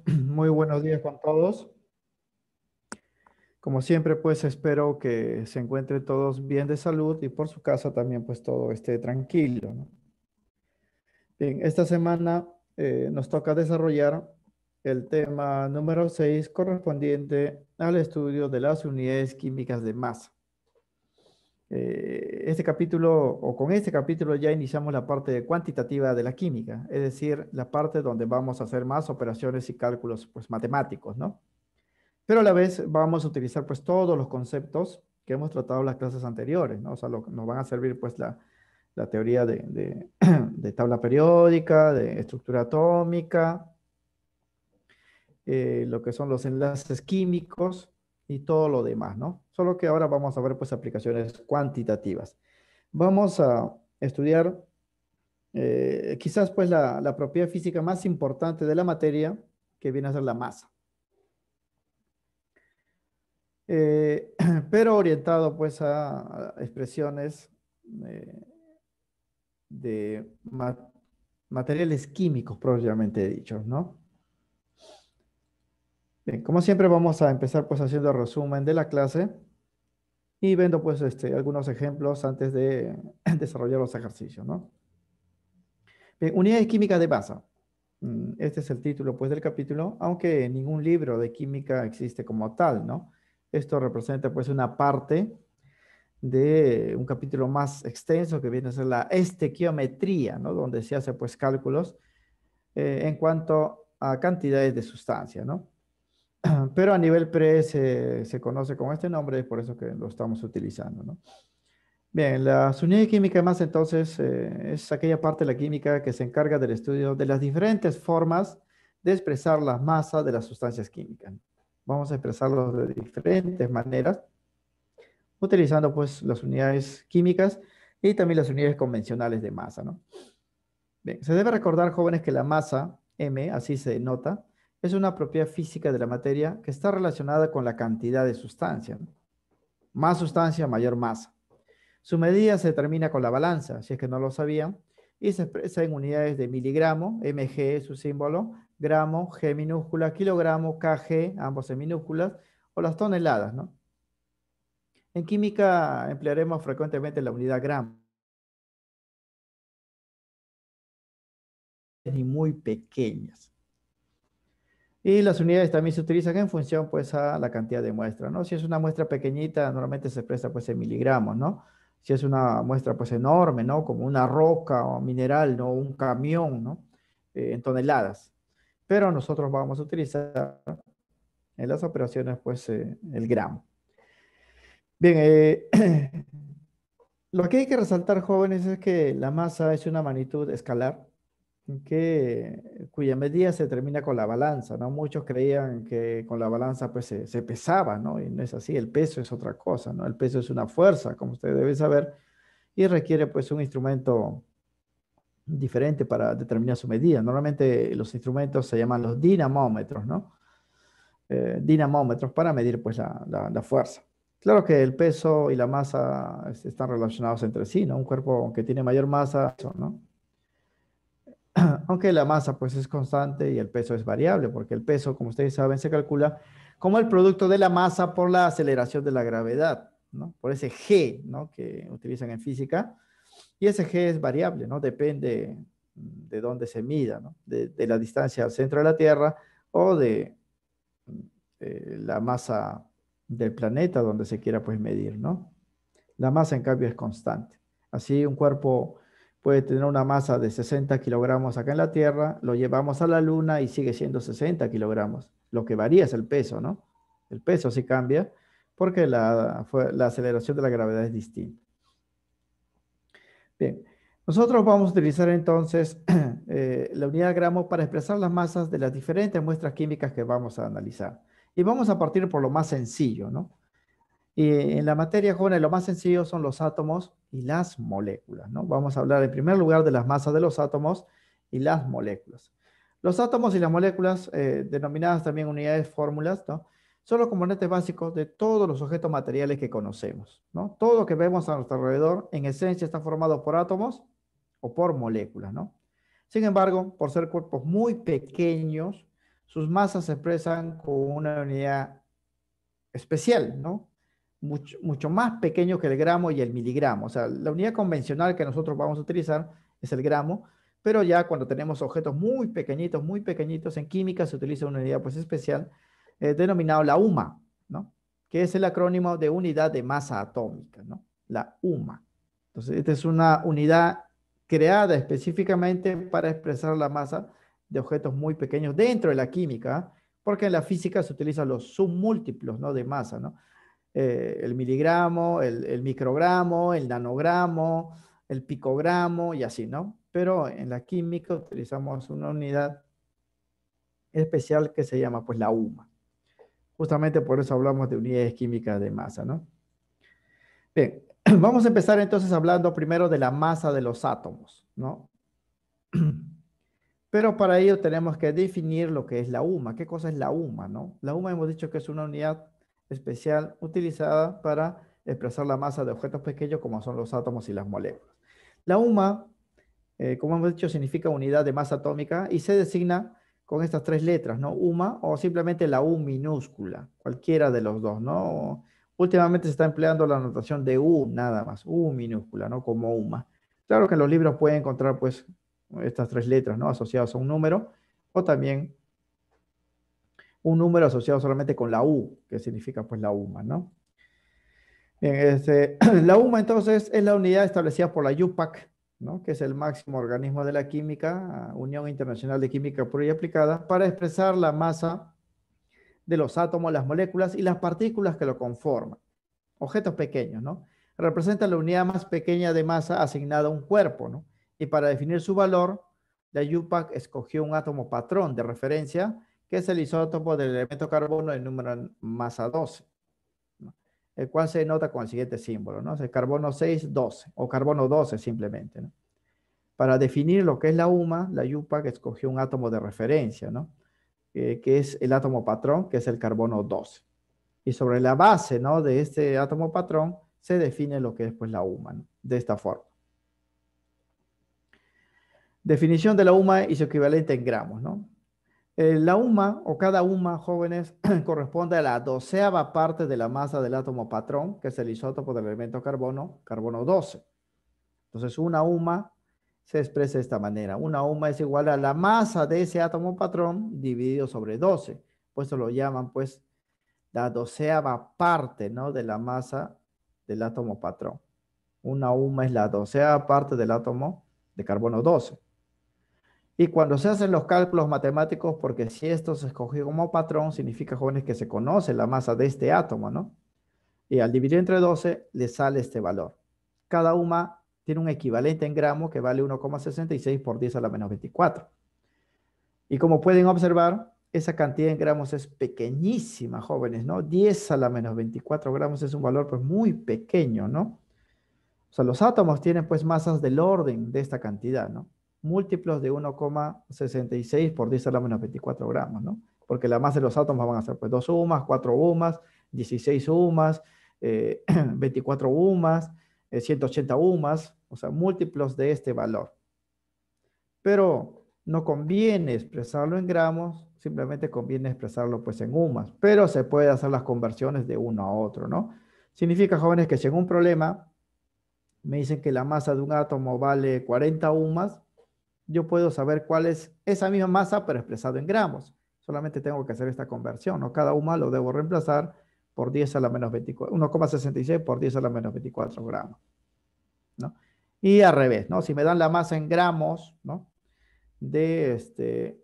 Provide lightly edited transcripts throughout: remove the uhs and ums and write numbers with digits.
Muy buenos días con todos. Como siempre, pues espero que se encuentren todos bien de salud y por su casa también pues todo esté tranquilo, ¿no? Bien, esta semana nos toca desarrollar el tema número 6 correspondiente al estudio de las unidades químicas de masa. Este capítulo, o con este capítulo ya iniciamos la parte cuantitativa de la química, es decir, la parte donde vamos a hacer más operaciones y cálculos pues matemáticos, ¿no? Pero a la vez vamos a utilizar pues todos los conceptos que hemos tratado en las clases anteriores, ¿no? O sea, nos van a servir pues la teoría de tabla periódica, de estructura atómica, lo que son los enlaces químicos y todo lo demás, ¿no? Solo que ahora vamos a ver pues aplicaciones cuantitativas. Vamos a estudiar quizás pues la propiedad física más importante de la materia, que viene a ser la masa. Eh, pero orientado pues a expresiones eh, de materiales químicos propiamente dichos, ¿no? Bien, como siempre vamos a empezar pues haciendo el resumen de la clase y viendo pues algunos ejemplos antes de desarrollar los ejercicios, ¿no? Bien, unidades químicas de masa. Este es el título pues del capítulo, aunque ningún libro de química existe como tal, ¿no? Esto representa pues una parte de un capítulo más extenso que viene a ser la estequiometría, ¿no? Donde se hace pues cálculos en cuanto a cantidades de sustancia, ¿no? Pero a nivel pre se conoce con este nombre y por eso que lo estamos utilizando, ¿no? Bien, las unidades químicas más entonces es aquella parte de la química que se encarga del estudio de las diferentes formas de expresar la masa de las sustancias químicas. Vamos a expresarlo de diferentes maneras utilizando pues las unidades químicas y también las unidades convencionales de masa, ¿no? Bien, se debe recordar, jóvenes, que la masa, m, así se denota, es una propiedad física de la materia que está relacionada con la cantidad de sustancia, ¿no? Más sustancia, mayor masa. Su medida se determina con la balanza, si es que no lo sabían, y se expresa en unidades de miligramo, mg es su símbolo, gramo, g minúscula, kilogramo, kg, ambos en minúsculas, o las toneladas, ¿no? En química emplearemos frecuentemente la unidad gramo, y muy pequeñas. Y las unidades también se utilizan en función pues a la cantidad de muestra, ¿no? Si es una muestra pequeñita, normalmente se expresa pues en miligramos, ¿no? Si es una muestra pues enorme, ¿no? Como una roca o mineral, ¿no? Un camión, ¿no? En toneladas. Pero nosotros vamos a utilizar en las operaciones pues el gramo. Bien, lo que hay que resaltar, jóvenes, es que la masa es una magnitud escalar cuya medida se determina con la balanza, ¿no? Muchos creían que con la balanza pues se pesaba, ¿no? Y no es así, el peso es otra cosa, ¿no? El peso es una fuerza, como ustedes deben saber, y requiere pues un instrumento diferente para determinar su medida. Normalmente los instrumentos se llaman los dinamómetros, ¿no? Dinamómetros para medir pues la fuerza. Claro que el peso y la masa están relacionados entre sí, ¿no? Un cuerpo que tiene mayor masa, ¿no? Aunque la masa pues es constante y el peso es variable, porque el peso, como ustedes saben, se calcula como el producto de la masa por la aceleración de la gravedad, ¿no? Por ese G, ¿no? Que utilizan en física. Y ese G es variable, ¿no? Depende de dónde se mida, ¿no? De la distancia al centro de la Tierra o de la masa del planeta donde se quiera pues medir, ¿no? La masa, en cambio, es constante. Así, un cuerpo puede tener una masa de 60 kilogramos acá en la Tierra, lo llevamos a la Luna y sigue siendo 60 kilogramos. Lo que varía es el peso, ¿no? El peso sí cambia porque la aceleración de la gravedad es distinta. Bien, nosotros vamos a utilizar entonces la unidad gramo para expresar las masas de las diferentes muestras químicas que vamos a analizar. Y vamos a partir por lo más sencillo, ¿no? Y en la materia, jóvenes, lo más sencillo son los átomos y las moléculas, ¿no? Vamos a hablar en primer lugar de las masas de los átomos y las moléculas. Los átomos y las moléculas, denominadas también unidades fórmulas, ¿no? Son los componentes básicos de todos los objetos materiales que conocemos, ¿no? Todo lo que vemos a nuestro alrededor, en esencia, está formado por átomos o por moléculas, ¿no? Sin embargo, por ser cuerpos muy pequeños, sus masas se expresan con una unidad especial, ¿no? Mucho más pequeño que el gramo y el miligramo. O sea, la unidad convencional que nosotros vamos a utilizar es el gramo, pero ya cuando tenemos objetos muy pequeñitos, en química se utiliza una unidad pues especial denominada la UMA, ¿no? Que es el acrónimo de unidad de masa atómica, ¿no? La UMA. Entonces, esta es una unidad creada específicamente para expresar la masa de objetos muy pequeños dentro de la química, porque en la física se utilizan los submúltiplos, ¿no? De masa, ¿no? El miligramo, el microgramo, el nanogramo, el picogramo y así, ¿no? Pero en la química utilizamos una unidad especial que se llama pues la UMA. Justamente por eso hablamos de unidades químicas de masa, ¿no? Bien, vamos a empezar entonces hablando primero de la masa de los átomos, ¿no? Pero para ello tenemos que definir lo que es la UMA. ¿Qué cosa es la UMA, no? La UMA hemos dicho que es una unidad especial utilizada para expresar la masa de objetos pequeños como son los átomos y las moléculas. La UMA, como hemos dicho, significa unidad de masa atómica y se designa con estas tres letras, ¿no? UMA o simplemente la U minúscula, cualquiera de los dos, ¿no? Últimamente se está empleando la notación de U nada más, U minúscula, ¿no? Como UMA. Claro que en los libros pueden encontrar, pues, estas tres letras, ¿no? Asociadas a un número, o también un número asociado solamente con la U, que significa, pues, la UMA, ¿no? Bien, la UMA, entonces, es la unidad establecida por la UPAC, ¿no? Que es el máximo organismo de la química, Unión Internacional de Química Pura y Aplicada, para expresar la masa de los átomos, las moléculas y las partículas que lo conforman. Objetos pequeños, ¿no? Representa la unidad más pequeña de masa asignada a un cuerpo, ¿no? Y para definir su valor, la UPAC escogió un átomo patrón de referencia, que es el isótopo del elemento carbono del número masa 12, ¿no? El cual se denota con el siguiente símbolo, ¿no? Es el carbono 612 o carbono 12 simplemente, ¿no? Para definir lo que es la UMA, la UPAC escogió un átomo de referencia, ¿no? Que es el átomo patrón, que es el carbono 12. Y sobre la base, ¿no? De este átomo patrón se define lo que es pues la UMA, ¿no? De esta forma. Definición de la UMA y su equivalente en gramos, ¿no? La UMA o cada UMA, jóvenes, corresponde a la doceava parte de la masa del átomo patrón, que es el isótopo del elemento carbono, carbono 12. Entonces, una UMA se expresa de esta manera. Una UMA es igual a la masa de ese átomo patrón dividido sobre 12. Pues eso lo llaman, pues, la doceava parte, ¿no? De la masa del átomo patrón. Una UMA es la doceava parte del átomo de carbono 12. Y cuando se hacen los cálculos matemáticos, porque si esto se escogió como patrón, significa, jóvenes, que se conoce la masa de este átomo, ¿no? Y al dividir entre 12, le sale este valor. Cada UMA tiene un equivalente en gramos que vale 1,66 por 10 a la menos 24. Y como pueden observar, esa cantidad en gramos es pequeñísima, jóvenes, ¿no? 10 a la menos 24 gramos es un valor pues muy pequeño, ¿no? O sea, los átomos tienen pues masas del orden de esta cantidad, ¿no? Múltiplos de 1,66 por 10 a la menos 24 gramos, ¿no? Porque la masa de los átomos van a ser pues 2 UMAs, 4 UMAs, 16 UMAs, 24 UMAs, 180 UMAs, o sea, múltiplos de este valor. Pero no conviene expresarlo en gramos, simplemente conviene expresarlo pues en UMAs, pero se puede hacer las conversiones de uno a otro, ¿no? Significa, jóvenes, que si en un problema me dicen que la masa de un átomo vale 40 UMAs, yo puedo saber cuál es esa misma masa, pero expresado en gramos. Solamente tengo que hacer esta conversión, ¿no? Cada UMA lo debo reemplazar por 10 a la menos 24, 1,66 por 10 a la menos 24 gramos, ¿no? Y al revés, ¿no? Si me dan la masa en gramos, ¿no? De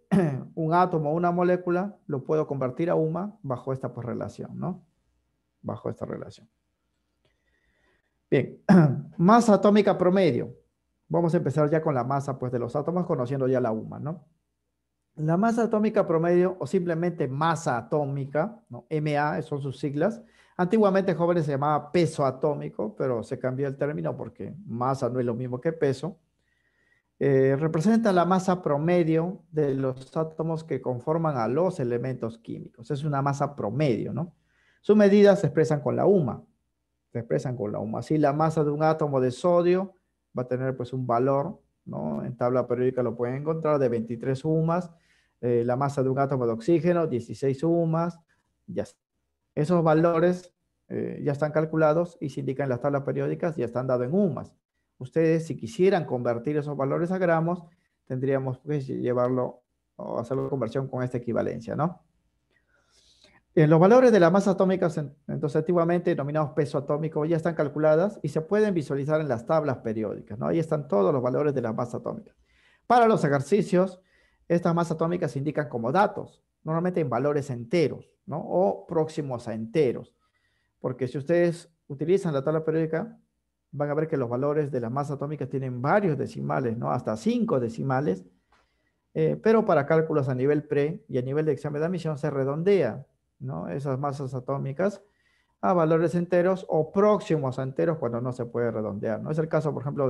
un átomo o una molécula, lo puedo convertir a UMA bajo esta pues, relación, ¿no? Bajo esta relación. Bien, masa atómica promedio. Vamos a empezar ya con la masa pues, de los átomos, conociendo ya la UMA, ¿no? La masa atómica promedio, o simplemente masa atómica, ¿no? MA son sus siglas. Antiguamente, jóvenes, se llamaba peso atómico, pero se cambió el término porque masa no es lo mismo que peso. Representa la masa promedio de los átomos que conforman a los elementos químicos. Es una masa promedio, ¿no? Sus medidas se expresan con la UMA. Se expresan con la UMA. Así, la masa de un átomo de sodio va a tener pues un valor, ¿no? En tabla periódica lo pueden encontrar de 23 UMAs. La masa de un átomo de oxígeno, 16 UMAS, ya está. Esos valores ya están calculados y se indican en las tablas periódicas y están dados en UMAS. Ustedes, si quisieran convertir esos valores a gramos, tendríamos que llevarlo o hacer la conversión con esta equivalencia, ¿no? Los valores de las masas atómicas, entonces antiguamente denominados peso atómico, ya están calculadas y se pueden visualizar en las tablas periódicas, ¿no? Ahí están todos los valores de las masas atómicas. Para los ejercicios, estas masas atómicas se indican como datos, normalmente en valores enteros, ¿no? O próximos a enteros, porque si ustedes utilizan la tabla periódica, van a ver que los valores de las masas atómicas tienen varios decimales, ¿no? Hasta 5 decimales, pero para cálculos a nivel pre y a nivel de examen de admisión se redondea, ¿no? Esas masas atómicas a valores enteros o próximos a enteros cuando no se puede redondear, ¿no? Es el caso, por ejemplo,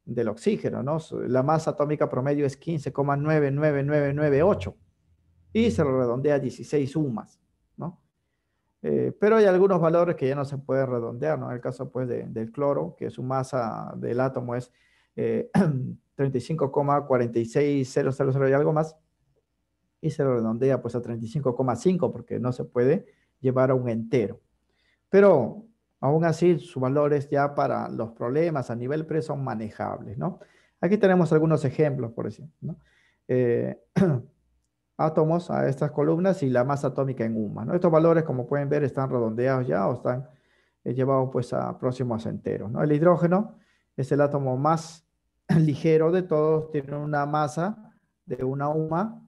del oxígeno, ¿no? La masa atómica promedio es 15,99998 y se lo redondea a 16 UMAS, ¿no? Pero hay algunos valores que ya no se pueden redondear, ¿no? En el caso, pues, del cloro, que su masa del átomo es 35,46000 y algo más, y se lo redondea, pues, a 35,5 porque no se puede llevar a un entero. Pero aún así, sus valores ya para los problemas a nivel pre son manejables, ¿no? Aquí tenemos algunos ejemplos, por ejemplo, ¿no? Eh, átomos a estas columnas y la masa atómica en UMA, ¿no? Estos valores, como pueden ver, están redondeados ya o están llevados pues a próximos a enteros, ¿no? El hidrógeno es el átomo más ligero de todos, tiene una masa de una UMA.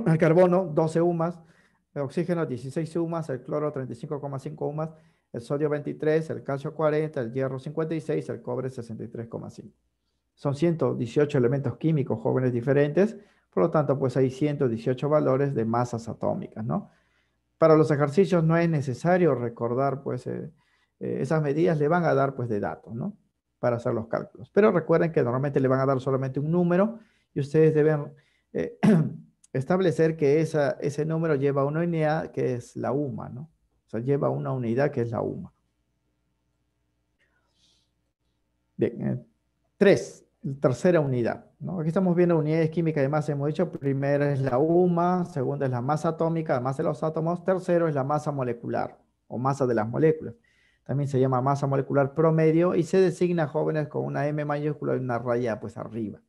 El carbono, 12 UMAS, el oxígeno, 16 UMAS, el cloro, 35,5 UMAS, el sodio, 23, el calcio, 40, el hierro, 56, el cobre, 63,5. Son 118 elementos químicos jóvenes diferentes, por lo tanto, pues hay 118 valores de masas atómicas, ¿no? Para los ejercicios no es necesario recordar, pues, esas medidas le van a dar, pues, de datos, ¿no? Para hacer los cálculos. Pero recuerden que normalmente le van a dar solamente un número y ustedes deben eh, establecer que ese número lleva una unidad que es la UMA, ¿no? O sea, lleva una unidad que es la UMA. Bien, 3, tercera unidad, ¿no? Aquí estamos viendo unidades químicas de masa, hemos dicho, primera es la UMA, segunda es la masa atómica, la masa de los átomos, tercero es la masa molecular o masa de las moléculas. También se llama masa molecular promedio y se designa a jóvenes con una M mayúscula y una raya pues arriba.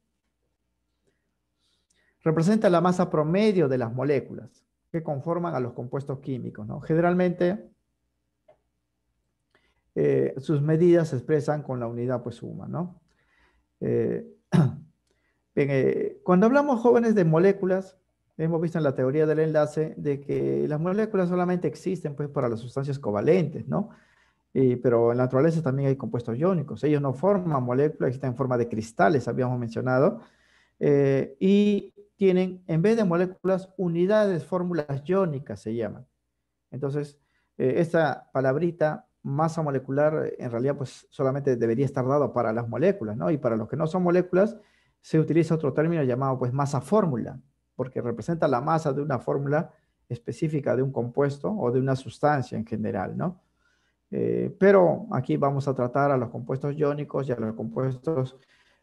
Representa la masa promedio de las moléculas que conforman a los compuestos químicos, ¿no? Generalmente sus medidas se expresan con la unidad pues UMA, ¿no? Eh, Bien, cuando hablamos jóvenes de moléculas, hemos visto en la teoría del enlace de que las moléculas solamente existen pues para las sustancias covalentes, ¿no? Pero en la naturaleza también hay compuestos iónicos. Ellos no forman moléculas, existen en forma de cristales, habíamos mencionado, y tienen, en vez de moléculas, unidades, fórmulas iónicas se llaman. Entonces, esta palabrita, masa molecular, en realidad pues solamente debería estar dado para las moléculas, ¿no? Y para los que no son moléculas, se utiliza otro término llamado pues masa fórmula, porque representa la masa de una fórmula específica de un compuesto o de una sustancia en general, ¿no? Pero aquí vamos a tratar a los compuestos iónicos y a los compuestos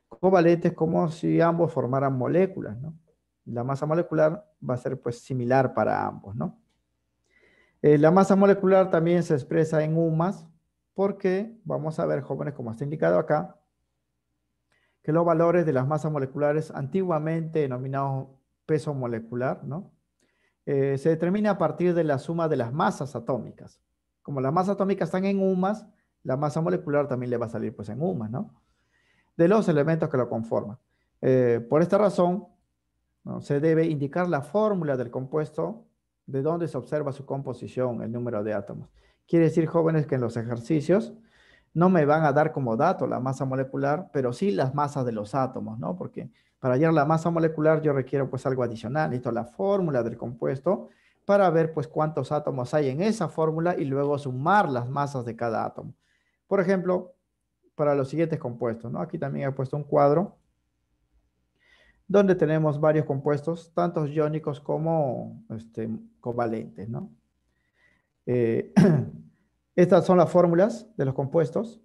covalentes como si ambos formaran moléculas, ¿no? La masa molecular va a ser pues similar para ambos, ¿no? La masa molecular también se expresa en UMAS porque vamos a ver, jóvenes, como está indicado acá, que los valores de las masas moleculares antiguamente denominados peso molecular, ¿no? Se determina a partir de la suma de las masas atómicas. Como las masas atómicas están en UMAS, la masa molecular también le va a salir pues en UMAS, ¿no? De los elementos que lo conforman. Por esta razón, ¿no? Se debe indicar la fórmula del compuesto de donde se observa su composición, el número de átomos. Quiere decir, jóvenes, que en los ejercicios no me van a dar como dato la masa molecular, pero sí las masas de los átomos, ¿no? Porque para hallar la masa molecular yo requiero pues algo adicional, necesito la fórmula del compuesto para ver pues cuántos átomos hay en esa fórmula y luego sumar las masas de cada átomo. Por ejemplo, para los siguientes compuestos, ¿no? Aquí también he puesto un cuadro donde tenemos varios compuestos, tanto iónicos como covalentes, ¿no? Eh, Estas son las fórmulas de los compuestos.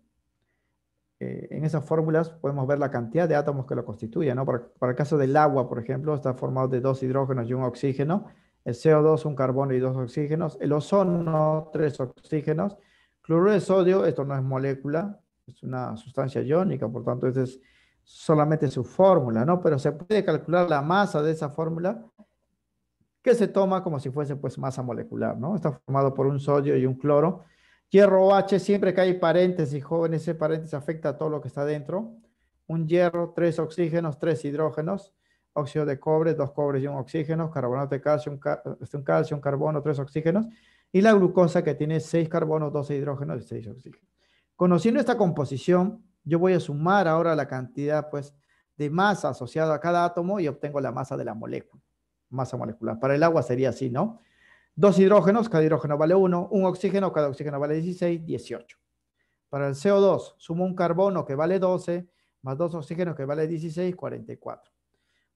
en esas fórmulas podemos ver la cantidad de átomos que lo constituyen, ¿no? Para el caso del agua, por ejemplo, está formado de 2 hidrógenos y un oxígeno. El CO2, un carbono y 2 oxígenos. El ozono, 3 oxígenos. Cloruro de sodio, esto no es molécula, es una sustancia iónica, por tanto, esta es solamente su fórmula, ¿no? Pero se puede calcular la masa de esa fórmula que se toma como si fuese pues masa molecular, ¿no? Está formado por un sodio y un cloro. Hierro OH, siempre que hay paréntesis, jóvenes, ese paréntesis afecta a todo lo que está dentro. Un hierro, 3 oxígenos, 3 hidrógenos, óxido de cobre, 2 cobres y un oxígeno, carbonato de calcio, un calcio, un carbono, 3 oxígenos, y la glucosa que tiene 6 carbonos, 12 hidrógenos y 6 oxígenos. Conociendo esta composición, yo voy a sumar ahora la cantidad pues de masa asociada a cada átomo y obtengo la masa de la molécula, masa molecular. Para el agua sería así, ¿no? 2 hidrógenos, cada hidrógeno vale 1, un oxígeno, cada oxígeno vale 16, 18. Para el CO2, sumo un carbono que vale 12, más 2 oxígenos que vale 16, 44.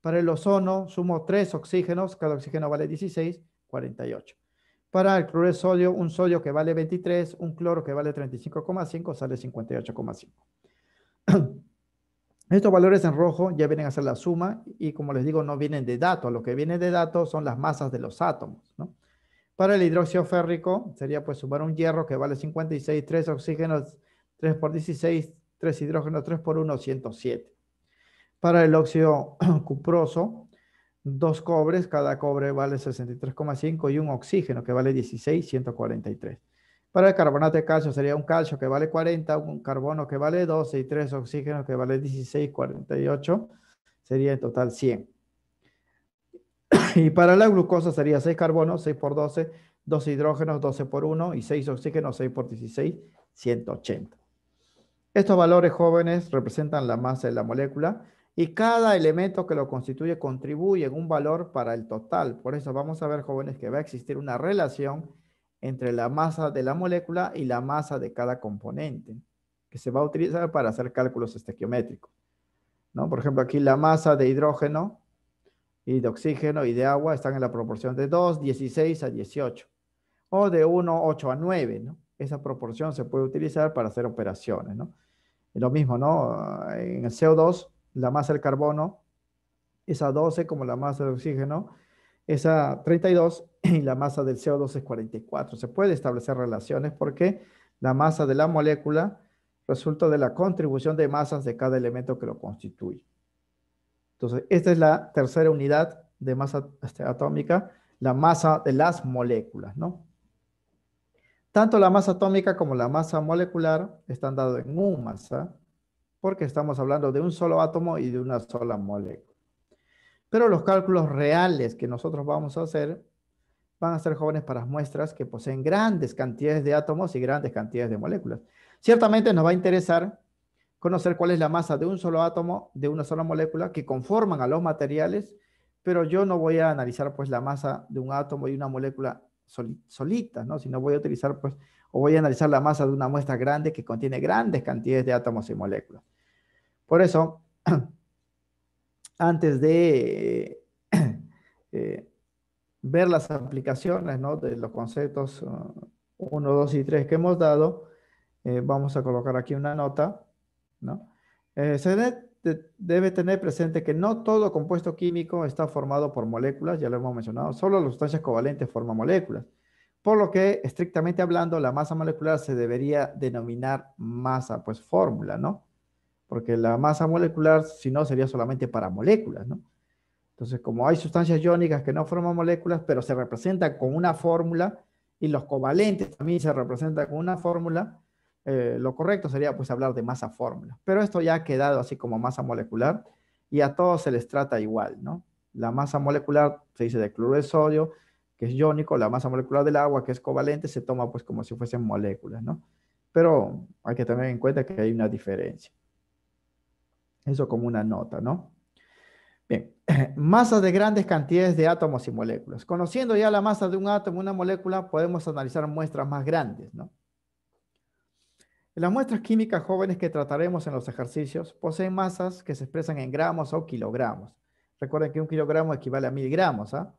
Para el ozono, sumo 3 oxígenos, cada oxígeno vale 16, 48. Para el cloruro de sodio, un sodio que vale 23, un cloro que vale 35,5, sale 58,5. Estos valores en rojo ya vienen a ser la suma y como les digo, no vienen de datos. Lo que viene de datos son las masas de los átomos, ¿no? Para el hidróxido férrico sería pues sumar un hierro que vale 56, 3 oxígenos, 3 por 16, 3 hidrógenos, 3 por 1, 107. Para el óxido cuproso, 2 cobres, cada cobre vale 63,5 y un oxígeno que vale 16, 143. Para el carbonato de calcio sería un calcio que vale 40, un carbono que vale 12 y 3 oxígenos que vale 16, 48. Sería en total 100. Y para la glucosa sería 6 carbonos, 6 por 12, 12 hidrógenos, 12 por 1 y 6 oxígenos, 6 por 16, 180. Estos valores jóvenes representan la masa de la molécula y cada elemento que lo constituye contribuye en un valor para el total. Por eso vamos a ver, jóvenes, que va a existir una relación entre la masa de la molécula y la masa de cada componente, que se va a utilizar para hacer cálculos estequiométricos, ¿no? Por ejemplo, aquí la masa de hidrógeno y de oxígeno y de agua están en la proporción de 2, 16 a 18, o de 1, 8 a 9, ¿no? Esa proporción se puede utilizar para hacer operaciones, ¿no? Y lo mismo, ¿no? En el CO2, la masa del carbono es a 12 como la masa del oxígeno es a 32 y la masa del CO2 es 44. Se puede establecer relaciones porque la masa de la molécula resulta de la contribución de masas de cada elemento que lo constituye. Entonces, esta es la tercera unidad de masa atómica, la masa de las moléculas, ¿no? Tanto la masa atómica como la masa molecular están dados en U masa, porque estamos hablando de un solo átomo y de una sola molécula. Pero los cálculos reales que nosotros vamos a hacer van a ser, jóvenes, para muestras que poseen grandes cantidades de átomos y grandes cantidades de moléculas. Ciertamente nos va a interesar conocer cuál es la masa de un solo átomo, de una sola molécula que conforman a los materiales, pero yo no voy a analizar pues la masa de un átomo y una molécula solita, ¿no? Sino voy a utilizar pues, o voy a analizar la masa de una muestra grande que contiene grandes cantidades de átomos y moléculas. Por eso, antes de ver las aplicaciones, ¿no? De los conceptos 1, 2 y 3 que hemos dado, vamos a colocar aquí una nota, ¿no? Debe tener presente que no todo compuesto químico está formado por moléculas, ya lo hemos mencionado, solo las sustancias covalentes forman moléculas, por lo que estrictamente hablando la masa molecular se debería denominar masa, pues fórmula, ¿no? Porque la masa molecular, si no, sería solamente para moléculas, ¿no? Entonces, como hay sustancias iónicas que no forman moléculas, pero se representan con una fórmula, y los covalentes también se representan con una fórmula, lo correcto sería pues hablar de masa fórmula. Pero esto ya ha quedado así como masa molecular y a todos se les trata igual, ¿no? La masa molecular se dice de cloruro de sodio, que es iónico, la masa molecular del agua, que es covalente, se toma pues como si fuesen moléculas, ¿no? Pero hay que tener en cuenta que hay una diferencia. Eso como una nota, ¿no? Bien, masa de grandes cantidades de átomos y moléculas. Conociendo ya la masa de un átomo, una molécula, podemos analizar muestras más grandes, ¿no? Las muestras químicas jóvenes que trataremos en los ejercicios poseen masas que se expresan en gramos o kilogramos. Recuerden que un kilogramo equivale a 1000 gramos, ¿ah?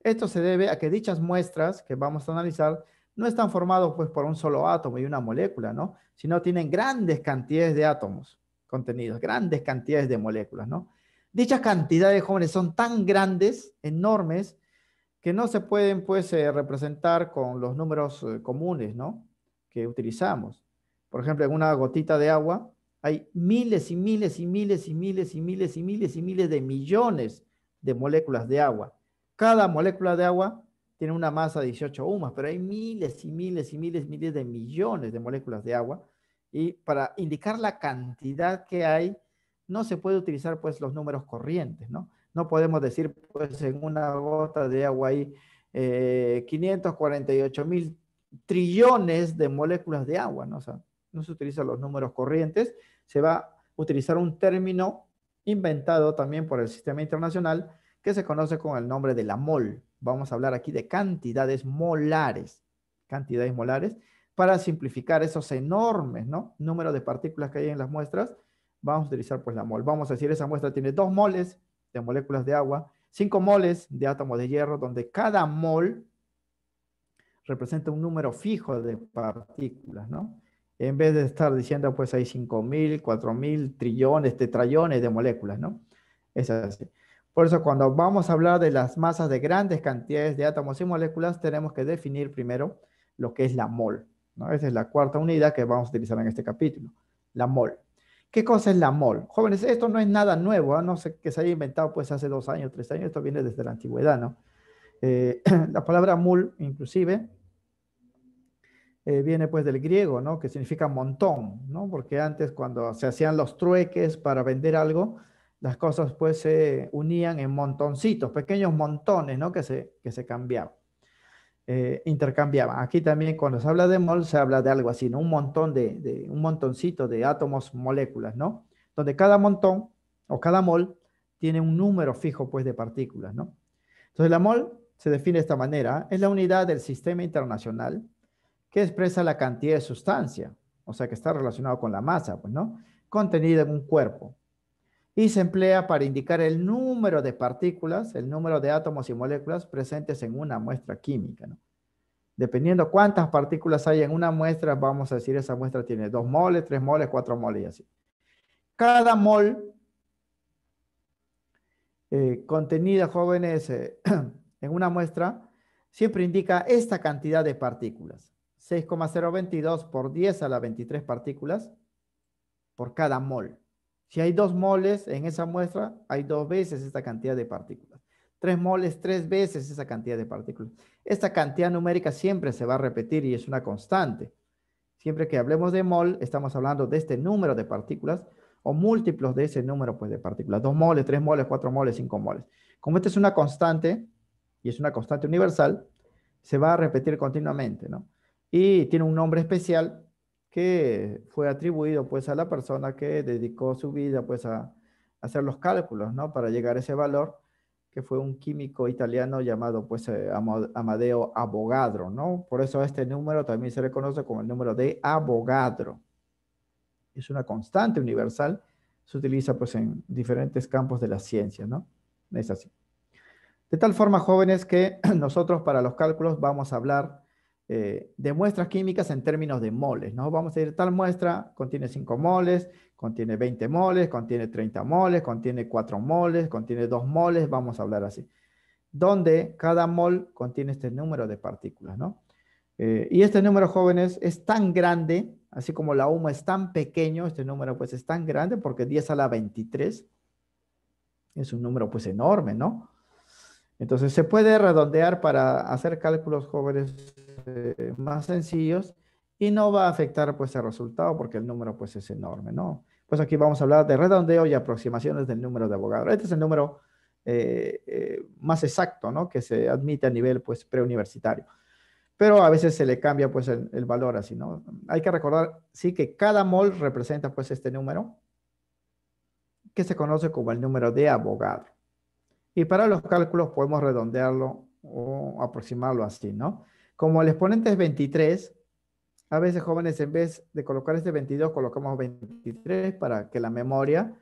Esto se debe a que dichas muestras que vamos a analizar no están formados pues por un solo átomo y una molécula, ¿no? Sino tienen grandes cantidades de átomos contenidos, grandes cantidades de moléculas, ¿no? Dichas cantidades, jóvenes, son tan grandes, enormes, que no se pueden pues representar con los números comunes, ¿no? Que utilizamos. Por ejemplo, en una gotita de agua hay miles y miles y miles y miles y miles y miles y miles de millones de moléculas de agua. Cada molécula de agua tiene una masa de 18 UMAS, pero hay miles y miles y miles y miles de millones de moléculas de agua. Y para indicar la cantidad que hay, no se puede utilizar pues los números corrientes, ¿no? No podemos decir, pues, en una gota de agua hay 548 mil trillones de moléculas de agua, ¿no? O sea, no se utilizan los números corrientes, se va a utilizar un término inventado también por el sistema internacional que se conoce con el nombre de la mol. Vamos a hablar aquí de cantidades molares, para simplificar esos enormes, ¿no? Números de partículas que hay en las muestras. Vamos a utilizar pues la mol. Vamos a decir, esa muestra tiene 2 moles de moléculas de agua, 5 moles de átomos de hierro, donde cada mol representa un número fijo de partículas, ¿no? En vez de estar diciendo, pues hay 5.000, 4.000 trillones, tetrallones de moléculas, ¿no? Es así. Por eso, cuando vamos a hablar de las masas de grandes cantidades de átomos y moléculas, tenemos que definir primero lo que es la mol, ¿no? Esa es la cuarta unidad que vamos a utilizar en este capítulo, la mol. ¿Qué cosa es la mol? Jóvenes, esto no es nada nuevo, ¿eh? No sé que se haya inventado pues hace 2 años, 3 años, esto viene desde la antigüedad, ¿no? La palabra mol, inclusive, viene pues del griego, ¿no? Que significa montón, ¿no? Porque antes cuando se hacían los trueques para vender algo, las cosas pues se unían en montoncitos, pequeños montones, ¿no? Que se cambiaban, intercambiaban. Aquí también cuando se habla de mol, se habla de algo así, ¿no? Un montón un montoncito de átomos, moléculas, ¿no? Donde cada montón o cada mol tiene un número fijo pues de partículas, ¿no? Entonces la mol se define de esta manera, es la unidad del sistema internacional que expresa la cantidad de sustancia, o sea que está relacionado con la masa, pues, ¿no? Contenida en un cuerpo. Y se emplea para indicar el número de partículas, el número de átomos y moléculas presentes en una muestra química, ¿no? Dependiendo cuántas partículas hay en una muestra, vamos a decir esa muestra tiene 2 moles, 3 moles, 4 moles y así. Cada mol contenida, jóvenes, en una muestra, siempre indica esta cantidad de partículas. 6,022 por 10 a la 23 partículas por cada mol. Si hay 2 moles en esa muestra, hay 2 veces esta cantidad de partículas. 3 moles, 3 veces esa cantidad de partículas. Esta cantidad numérica siempre se va a repetir y es una constante. Siempre que hablemos de mol, estamos hablando de este número de partículas o múltiplos de ese número pues, de partículas. 2 moles, 3 moles, 4 moles, 5 moles. Como esta es una constante, y es una constante universal, se va a repetir continuamente, ¿no? Y tiene un nombre especial que fue atribuido pues a la persona que dedicó su vida pues a hacer los cálculos, ¿no? Para llegar a ese valor, que fue un químico italiano llamado pues Amadeo Avogadro, ¿no? Por eso este número también se le conoce como el número de Avogadro. Es una constante universal, se utiliza pues en diferentes campos de la ciencia, ¿no? Es así. De tal forma, jóvenes, que nosotros para los cálculos vamos a hablar de muestras químicas en términos de moles, ¿no? Vamos a decir, tal muestra contiene 5 moles, contiene 20 moles, contiene 30 moles, contiene 4 moles, contiene 2 moles, vamos a hablar así. Donde cada mol contiene este número de partículas, ¿no? Y este número, jóvenes, es tan grande, así como la UMA es tan pequeño, este número pues es tan grande porque 10 a la 23 es un número pues enorme, ¿no? Entonces se puede redondear para hacer cálculos, jóvenes, más sencillos y no va a afectar pues el resultado porque el número pues es enorme, ¿no? Pues aquí vamos a hablar de redondeo y aproximaciones del número de Avogadro. Este es el número más exacto, ¿no? Que se admite a nivel pues preuniversitario. Pero a veces se le cambia pues el valor así, ¿no? Hay que recordar, sí, que cada mol representa pues este número que se conoce como el número de Avogadro. Y para los cálculos podemos redondearlo o aproximarlo así, ¿no? Como el exponente es 23, a veces, jóvenes, en vez de colocar este 22, colocamos 23 para que la memoria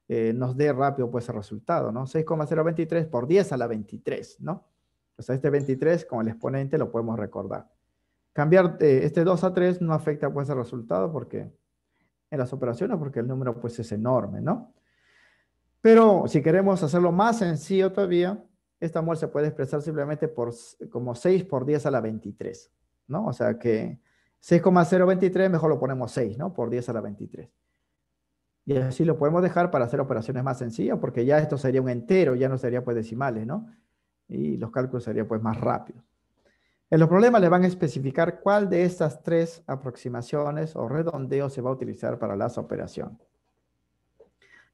nos dé rápido pues el resultado, ¿no? 6,023 por 10 a la 23, ¿no? O sea, este 23 con el exponente lo podemos recordar. Cambiar este 2 a 3 no afecta pues el resultado porque en las operaciones porque el número pues es enorme, ¿no? Pero si queremos hacerlo más sencillo todavía, esta mol se puede expresar simplemente como 6 por 10 a la 23, ¿no? O sea que 6,023 mejor lo ponemos 6, ¿no? Por 10 a la 23. Y así lo podemos dejar para hacer operaciones más sencillas, porque ya esto sería un entero, ya no sería pues decimales, ¿no? Y los cálculos serían pues más rápidos. En los problemas le van a especificar cuál de estas tres aproximaciones o redondeos se va a utilizar para las operaciones.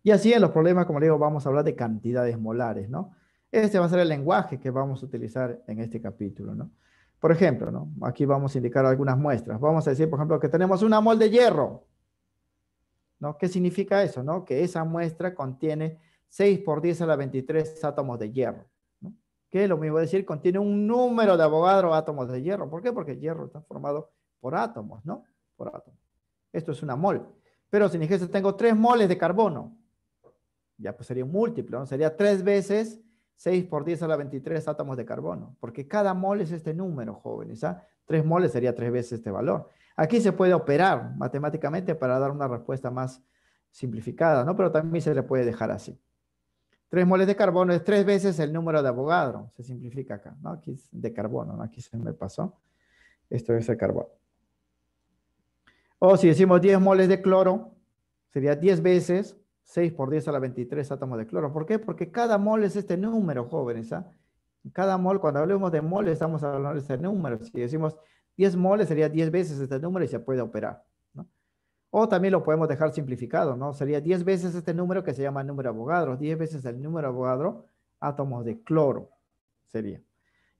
Y así en los problemas, como le digo, vamos a hablar de cantidades molares, ¿no? Este va a ser el lenguaje que vamos a utilizar en este capítulo, ¿no? Por ejemplo, ¿no? Aquí vamos a indicar algunas muestras. Vamos a decir, por ejemplo, que tenemos una mol de hierro, ¿no? ¿Qué significa eso, no? Que esa muestra contiene 6 por 10 a la 23 átomos de hierro, ¿no? Que lo mismo decir, contiene un número de Avogadro átomos de hierro. ¿Por qué? Porque el hierro está formado por átomos, ¿no? Por átomos. Esto es una mol. Pero si dijese, tengo 3 moles de carbono, ya pues sería un múltiplo, ¿no? Sería 3 veces 6 por 10 a la 23 átomos de carbono, porque cada mol es este número, jóvenes, ¿ah? 3 moles sería 3 veces este valor. Aquí se puede operar matemáticamente para dar una respuesta más simplificada, ¿no? Pero también se le puede dejar así. 3 moles de carbono es 3 veces el número de Avogadro, se simplifica acá, ¿no? Aquí es de carbono, ¿no? Aquí se me pasó. Esto es el carbono. O si decimos 10 moles de cloro, sería 10 veces 6 por 10 a la 23 átomos de cloro. ¿Por qué? Porque cada mol es este número, jóvenes. ¿Ah? Cada mol, cuando hablemos de mol, estamos hablando de este número. Si decimos 10 moles, sería 10 veces este número y se puede operar, ¿no? O también lo podemos dejar simplificado, ¿no? Sería 10 veces este número que se llama número Avogadro, 10 veces el número Avogadro, átomos de cloro, sería.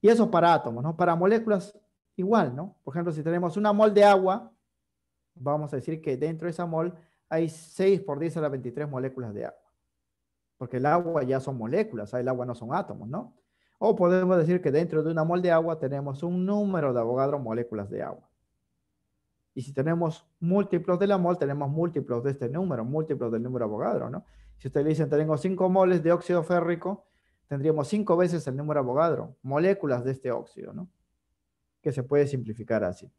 Y eso para átomos, ¿no? Para moléculas, igual, ¿no? Por ejemplo, si tenemos una mol de agua, vamos a decir que dentro de esa mol hay 6 por 10 a la 23 moléculas de agua. Porque el agua ya son moléculas, el agua no son átomos, ¿no? O podemos decir que dentro de una mol de agua tenemos un número de Avogadro moléculas de agua. Y si tenemos múltiplos de la mol, tenemos múltiplos de este número, múltiplos del número Avogadro, ¿no? Si ustedes le dicen, tengo 5 moles de óxido férrico, tendríamos 5 veces el número Avogadro, moléculas de este óxido, ¿no? Que se puede simplificar así,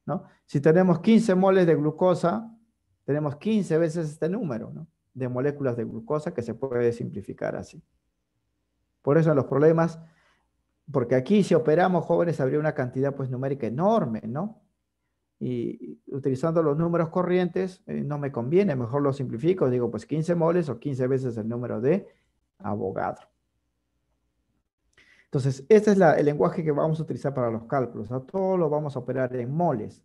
¿no? Si tenemos 15 moles de glucosa, tenemos 15 veces este número, ¿no? De moléculas de glucosa que se puede simplificar así. Por eso en los problemas, porque aquí si operamos jóvenes habría una cantidad pues numérica enorme, ¿no? Y utilizando los números corrientes no me conviene, mejor lo simplifico, digo pues 15 moles o 15 veces el número de Avogadro. Entonces, este es el lenguaje que vamos a utilizar para los cálculos, ¿no? Todo lo vamos a operar en moles.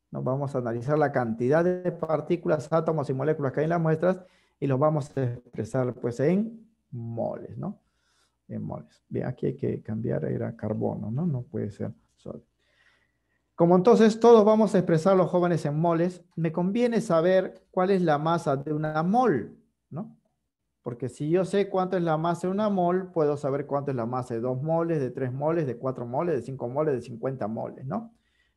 Nos vamos a analizar la cantidad de partículas, átomos y moléculas que hay en las muestras y los vamos a expresar pues en moles, ¿no? En moles. Bien, aquí hay que cambiar, era carbono, ¿no? No puede ser sodio. Como entonces todos vamos a expresar los jóvenes en moles, me conviene saber cuál es la masa de una mol, ¿no? Porque si yo sé cuánto es la masa de una mol, puedo saber cuánto es la masa de 2 moles, de 3 moles, de 4 moles, de 5 moles, de 50 moles, ¿no?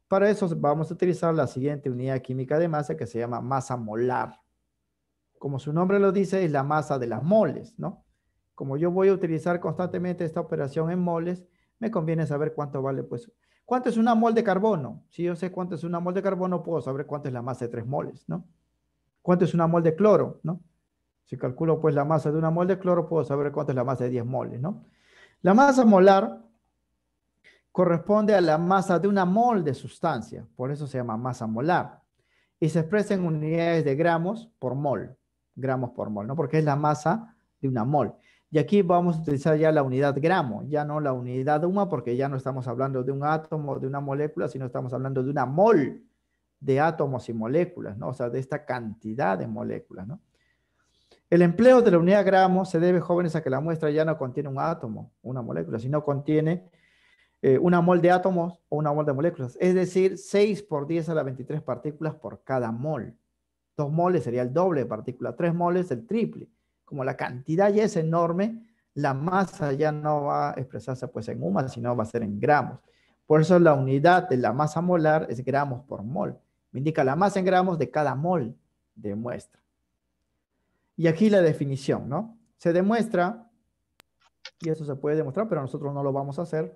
Para eso vamos a utilizar la siguiente unidad química de masa que se llama masa molar. Como su nombre lo dice, es la masa de las moles, ¿no? Como yo voy a utilizar constantemente esta operación en moles, me conviene saber cuánto vale, pues, cuánto es una mol de carbono. Si yo sé cuánto es una mol de carbono, puedo saber cuánto es la masa de 3 moles, ¿no? ¿Cuánto es una mol de cloro, no? Si calculo, pues, la masa de una mol de cloro, puedo saber cuánto es la masa de 10 moles, ¿no? La masa molar corresponde a la masa de una mol de sustancia, por eso se llama masa molar, y se expresa en unidades de gramos por mol, ¿no? Porque es la masa de una mol. Y aquí vamos a utilizar ya la unidad gramo, ya no la unidad UMA, porque ya no estamos hablando de un átomo, de una molécula, sino estamos hablando de una mol de átomos y moléculas, ¿no? O sea, de esta cantidad de moléculas, ¿no? El empleo de la unidad gramo se debe, jóvenes, a que la muestra ya no contiene un átomo, una molécula, sino contiene una mol de átomos o una mol de moléculas. Es decir, 6 por 10 a la 23 partículas por cada mol. 2 moles sería el doble de partícula, 3 moles el triple. Como la cantidad ya es enorme, la masa ya no va a expresarse pues en UMA, sino va a ser en gramos. Por eso la unidad de la masa molar es gramos por mol. Me indica la masa en gramos de cada mol de muestra. Y aquí la definición, ¿no? Se demuestra, y eso se puede demostrar, pero nosotros no lo vamos a hacer,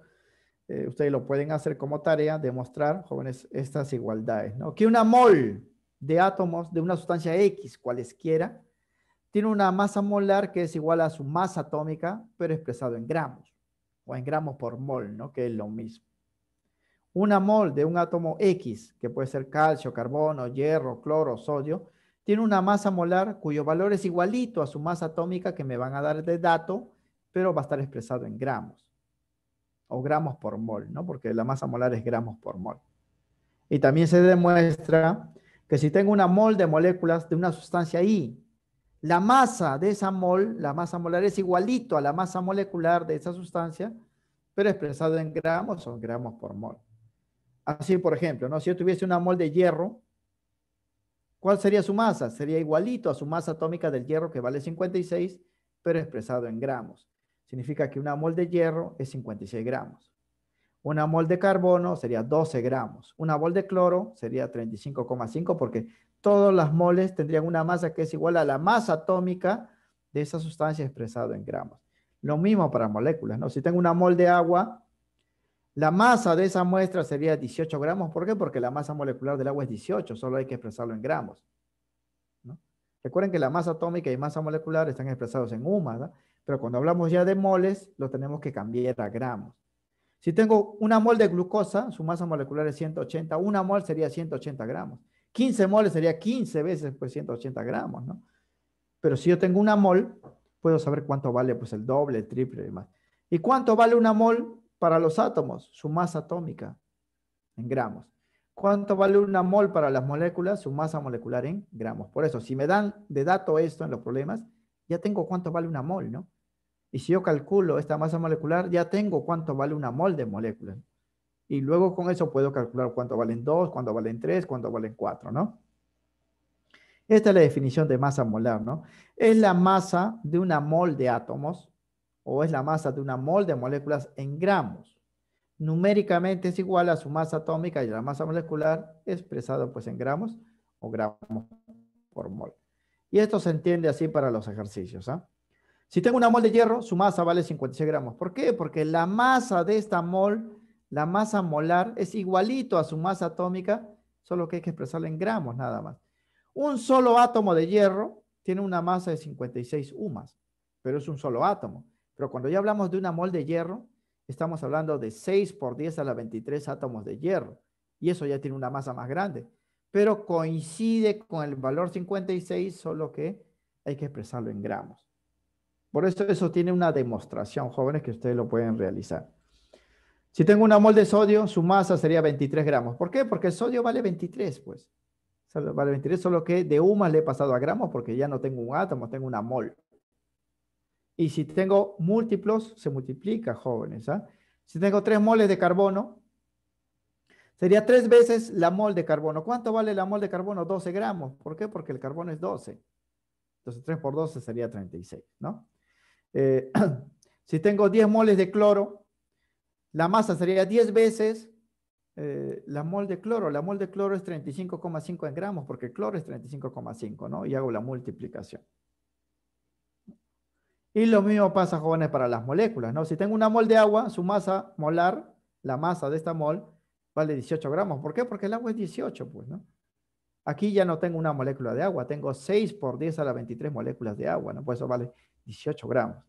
ustedes lo pueden hacer como tarea, demostrar, jóvenes, estas igualdades, ¿no? Que una mol de átomos de una sustancia X, cualesquiera, tiene una masa molar que es igual a su masa atómica, pero expresado en gramos, o en gramos por mol, ¿no? Que es lo mismo. Una mol de un átomo X, que puede ser calcio, carbono, hierro, cloro, sodio, tiene una masa molar cuyo valor es igualito a su masa atómica que me van a dar de dato, pero va a estar expresado en gramos o gramos por mol, ¿no? Porque la masa molar es gramos por mol. Y también se demuestra que si tengo una mol de moléculas de una sustancia I, la masa de esa mol, la masa molar es igualito a la masa molecular de esa sustancia, pero expresado en gramos o en gramos por mol. Así, por ejemplo, ¿no? Si yo tuviese una mol de hierro, ¿cuál sería su masa? Sería igualito a su masa atómica del hierro, que vale 56, pero expresado en gramos. Significa que una mol de hierro es 56 gramos. Una mol de carbono sería 12 gramos. Una mol de cloro sería 35,5 porque todas las moles tendrían una masa que es igual a la masa atómica de esa sustancia expresado en gramos. Lo mismo para moléculas, ¿no? Si tengo una mol de agua, la masa de esa muestra sería 18 gramos. ¿Por qué? Porque la masa molecular del agua es 18, solo hay que expresarlo en gramos, ¿no? Recuerden que la masa atómica y masa molecular están expresados en UMA, ¿no? Pero cuando hablamos ya de moles, lo tenemos que cambiar a gramos. Si tengo una mol de glucosa, su masa molecular es 180, una mol sería 180 gramos. 15 moles sería 15 veces pues 180 gramos, ¿no? Pero si yo tengo una mol, puedo saber cuánto vale pues el doble, el triple y demás. ¿Y cuánto vale una mol para los átomos? Su masa atómica en gramos. ¿Cuánto vale una mol para las moléculas? Su masa molecular en gramos. Por eso, si me dan de dato esto en los problemas, ya tengo cuánto vale una mol, ¿no? Y si yo calculo esta masa molecular, ya tengo cuánto vale una mol de moléculas. Y luego con eso puedo calcular cuánto valen 2, cuánto valen 3, cuánto valen 4, ¿no? Esta es la definición de masa molar, ¿no? Es la masa de una mol de átomos o es la masa de una mol de moléculas en gramos. Numéricamente es igual a su masa atómica y la masa molecular expresado pues en gramos o gramos por mol. Y esto se entiende así para los ejercicios, ¿ah? Si tengo una mol de hierro, su masa vale 56 gramos. ¿Por qué? Porque la masa de esta mol, la masa molar, es igualito a su masa atómica, solo que hay que expresarla en gramos nada más. Un solo átomo de hierro tiene una masa de 56 UMAS, pero es un solo átomo. Pero cuando ya hablamos de una mol de hierro, estamos hablando de 6 por 10 a la 23 átomos de hierro. Y eso ya tiene una masa más grande. Pero coincide con el valor 56, solo que hay que expresarlo en gramos. Por eso tiene una demostración, jóvenes, que ustedes lo pueden realizar. Si tengo una mol de sodio, su masa sería 23 gramos. ¿Por qué? Porque el sodio vale 23, pues. Vale 23, solo que de UMAS le he pasado a gramos porque ya no tengo un átomo, tengo una mol. Y si tengo múltiplos, se multiplica, jóvenes, ¿ah? Si tengo 3 moles de carbono, sería 3 veces la mol de carbono. ¿Cuánto vale la mol de carbono? 12 gramos. ¿Por qué? Porque el carbono es 12. Entonces 3 por 12 sería 36, ¿no? Si tengo 10 moles de cloro, la masa sería 10 veces la mol de cloro. La mol de cloro es 35,5 en gramos, porque el cloro es 35,5, ¿no? Y hago la multiplicación. Y lo mismo pasa, jóvenes, para las moléculas, ¿no? Si tengo una mol de agua, su masa molar, la masa de esta mol, vale 18 gramos. ¿Por qué? Porque el agua es 18, pues, ¿no? Aquí ya no tengo una molécula de agua, tengo 6 por 10 a la 23 moléculas de agua, ¿no? Por eso vale 18 gramos,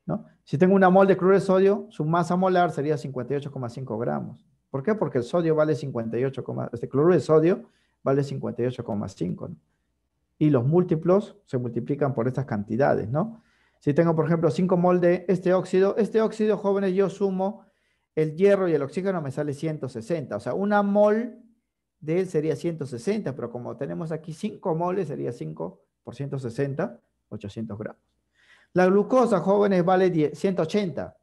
¿no? Si tengo una mol de cloruro de sodio, su masa molar sería 58,5 gramos. ¿Por qué? Porque el sodio vale 58, este cloruro de sodio vale 58,5, ¿no? Y los múltiplos se multiplican por estas cantidades, ¿no? Si tengo, por ejemplo, 5 mol de este óxido, jóvenes, yo sumo el hierro y el oxígeno, me sale 160. O sea, una mol de él sería 160, pero como tenemos aquí 5 moles, sería 5 por 160, 800 gramos. La glucosa, jóvenes, vale 180.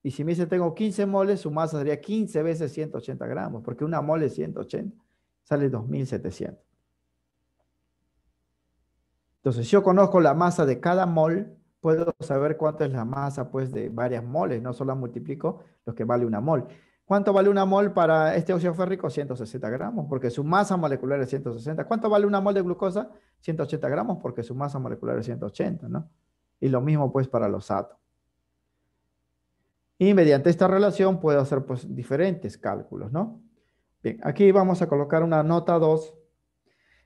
Y si me dice tengo 15 moles, su masa sería 15 veces 180 gramos, porque una mole es 180, sale 2700. Entonces, si yo conozco la masa de cada mol, puedo saber cuánto es la masa pues, de varias moles, no solo multiplico lo que vale una mol. ¿Cuánto vale una mol para este óxido férrico? 160 gramos, porque su masa molecular es 160. ¿Cuánto vale una mol de glucosa? 180 gramos, porque su masa molecular es 180, ¿no? Y lo mismo pues para los átomos. Y mediante esta relación puedo hacer pues diferentes cálculos, ¿no? Bien, aquí vamos a colocar una nota 2.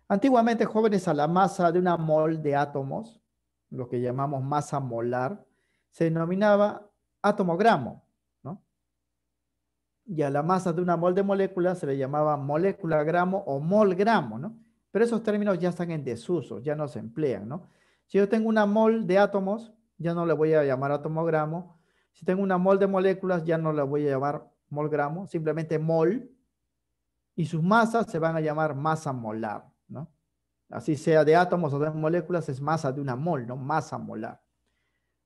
Antiguamente, jóvenes, a la masa de una mol de átomos, lo que llamamos masa molar, se denominaba átomo-gramo, ¿no? Y a la masa de una mol de moléculas se le llamaba molécula gramo o mol gramo, ¿no? Pero esos términos ya están en desuso, ya no se emplean, ¿no? Si yo tengo una mol de átomos, ya no le voy a llamar átomo gramo. Si tengo una mol de moléculas, ya no le voy a llamar mol gramo, simplemente mol, y sus masas se van a llamar masa molar, ¿no? Así sea de átomos o de moléculas, es masa de una mol, ¿no? Masa molar.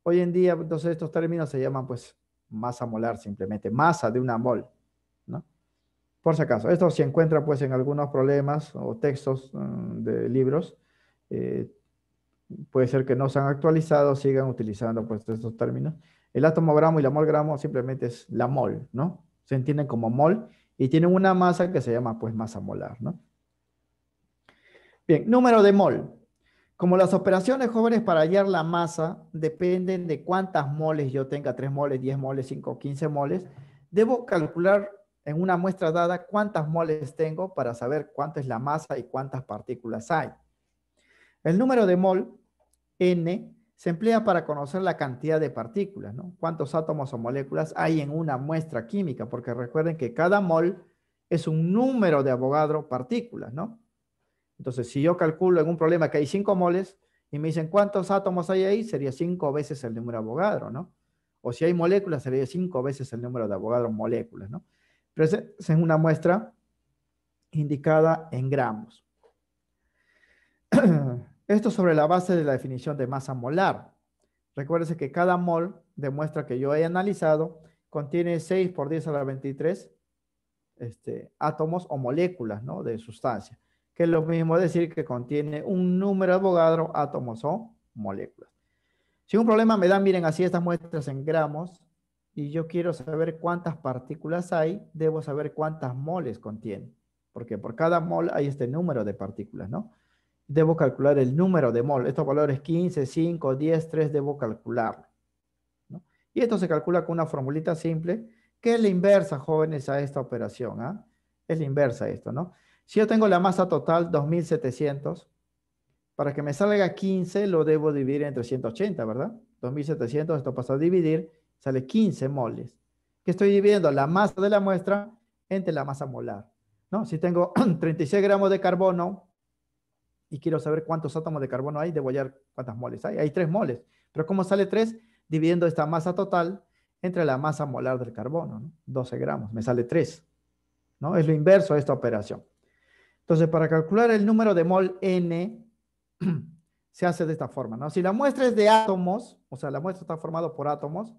Hoy en día, entonces, estos términos se llaman, pues, masa molar, simplemente, masa de una mol, ¿no? Por si acaso, esto se encuentra, pues, en algunos problemas o textos de libros. eh, Puede ser que no se han actualizado, sigan utilizando, pues, estos términos. El átomo gramo y la mol gramo simplemente es la mol, ¿no? Se entienden como mol y tienen una masa que se llama, pues, masa molar, ¿no? Bien, número de mol. Como las operaciones, jóvenes, para hallar la masa dependen de cuántas moles yo tenga, 3 moles, 10 moles, 5, 15 moles, debo calcular en una muestra dada cuántas moles tengo para saber cuánto es la masa y cuántas partículas hay. El número de mol, N, se emplea para conocer la cantidad de partículas, ¿no? Cuántos átomos o moléculas hay en una muestra química, porque recuerden que cada mol es un número de Avogadro partículas, ¿no? Entonces, si yo calculo en un problema que hay 5 moles y me dicen cuántos átomos hay ahí, sería 5 veces el número de Avogadro, ¿no? O si hay moléculas, sería 5 veces el número de Avogadro moléculas, ¿no? Pero esa es una muestra indicada en gramos. Esto sobre la base de la definición de masa molar. Recuérdense que cada mol de muestra que yo he analizado contiene 6 por 10 a la 23 átomos o moléculas, ¿no? De sustancia, que es lo mismo decir que contiene un número de Avogadro, átomos o moléculas. Si un problema me dan, miren, así estas muestras en gramos, y yo quiero saber cuántas partículas hay, debo saber cuántas moles contiene, porque por cada mol hay este número de partículas, ¿no? Debo calcular el número de mol. Estos valores 15, 5, 10, 3, debo calcularlo, ¿no? Y esto se calcula con una formulita simple, que es la inversa, jóvenes, a esta operación, ¿ah? Es la inversa a esto, ¿no? Si yo tengo la masa total 2700, para que me salga 15 lo debo dividir entre 180, ¿verdad? 2700, esto pasa a dividir, sale 15 moles. Que estoy dividiendo la masa de la muestra entre la masa molar, ¿no? Si tengo 36 gramos de carbono y quiero saber cuántos átomos de carbono hay, debo hallar cuántas moles hay. Hay 3 moles. Pero ¿cómo sale 3? Dividiendo esta masa total entre la masa molar del carbono, ¿no? 12 gramos, me sale 3, ¿no? Es lo inverso a esta operación. Entonces, para calcular el número de mol N, se hace de esta forma, ¿no? Si la muestra es de átomos, o sea, la muestra está formada por átomos,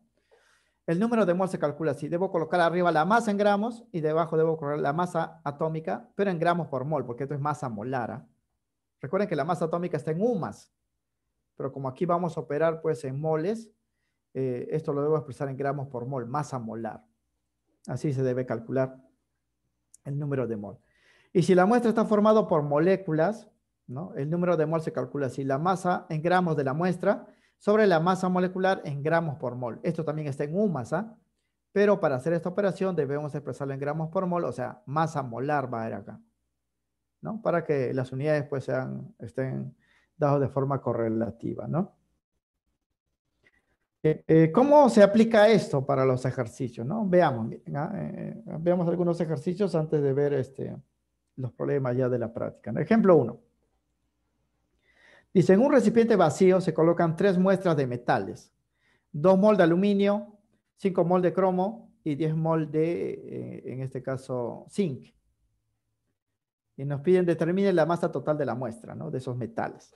el número de mol se calcula así. Debo colocar arriba la masa en gramos y debajo debo colocar la masa atómica, pero en gramos por mol, porque esto es masa molar, ¿eh? Recuerden que la masa atómica está en UMAS, pero como aquí vamos a operar pues en moles, esto lo debo expresar en gramos por mol, masa molar. Así se debe calcular el número de mol. Y si la muestra está formada por moléculas, ¿no? El número de mol se calcula así, la masa en gramos de la muestra sobre la masa molecular en gramos por mol. Esto también está en UMAS, ¿ah? Pero para hacer esta operación debemos expresarlo en gramos por mol, o sea, masa molar va a ir acá, ¿no? Para que las unidades pues estén dadas de forma correlativa, ¿no? ¿Cómo se aplica esto para los ejercicios, no? Veamos, miren, veamos algunos ejercicios antes de ver los problemas ya de la práctica, ¿no? Ejemplo 1. Dice, en un recipiente vacío se colocan 3 muestras de metales, 2 mol de aluminio, 5 mol de cromo y 10 mol de, en este caso, zinc. Y nos piden determine la masa total de la muestra, ¿no? De esos metales.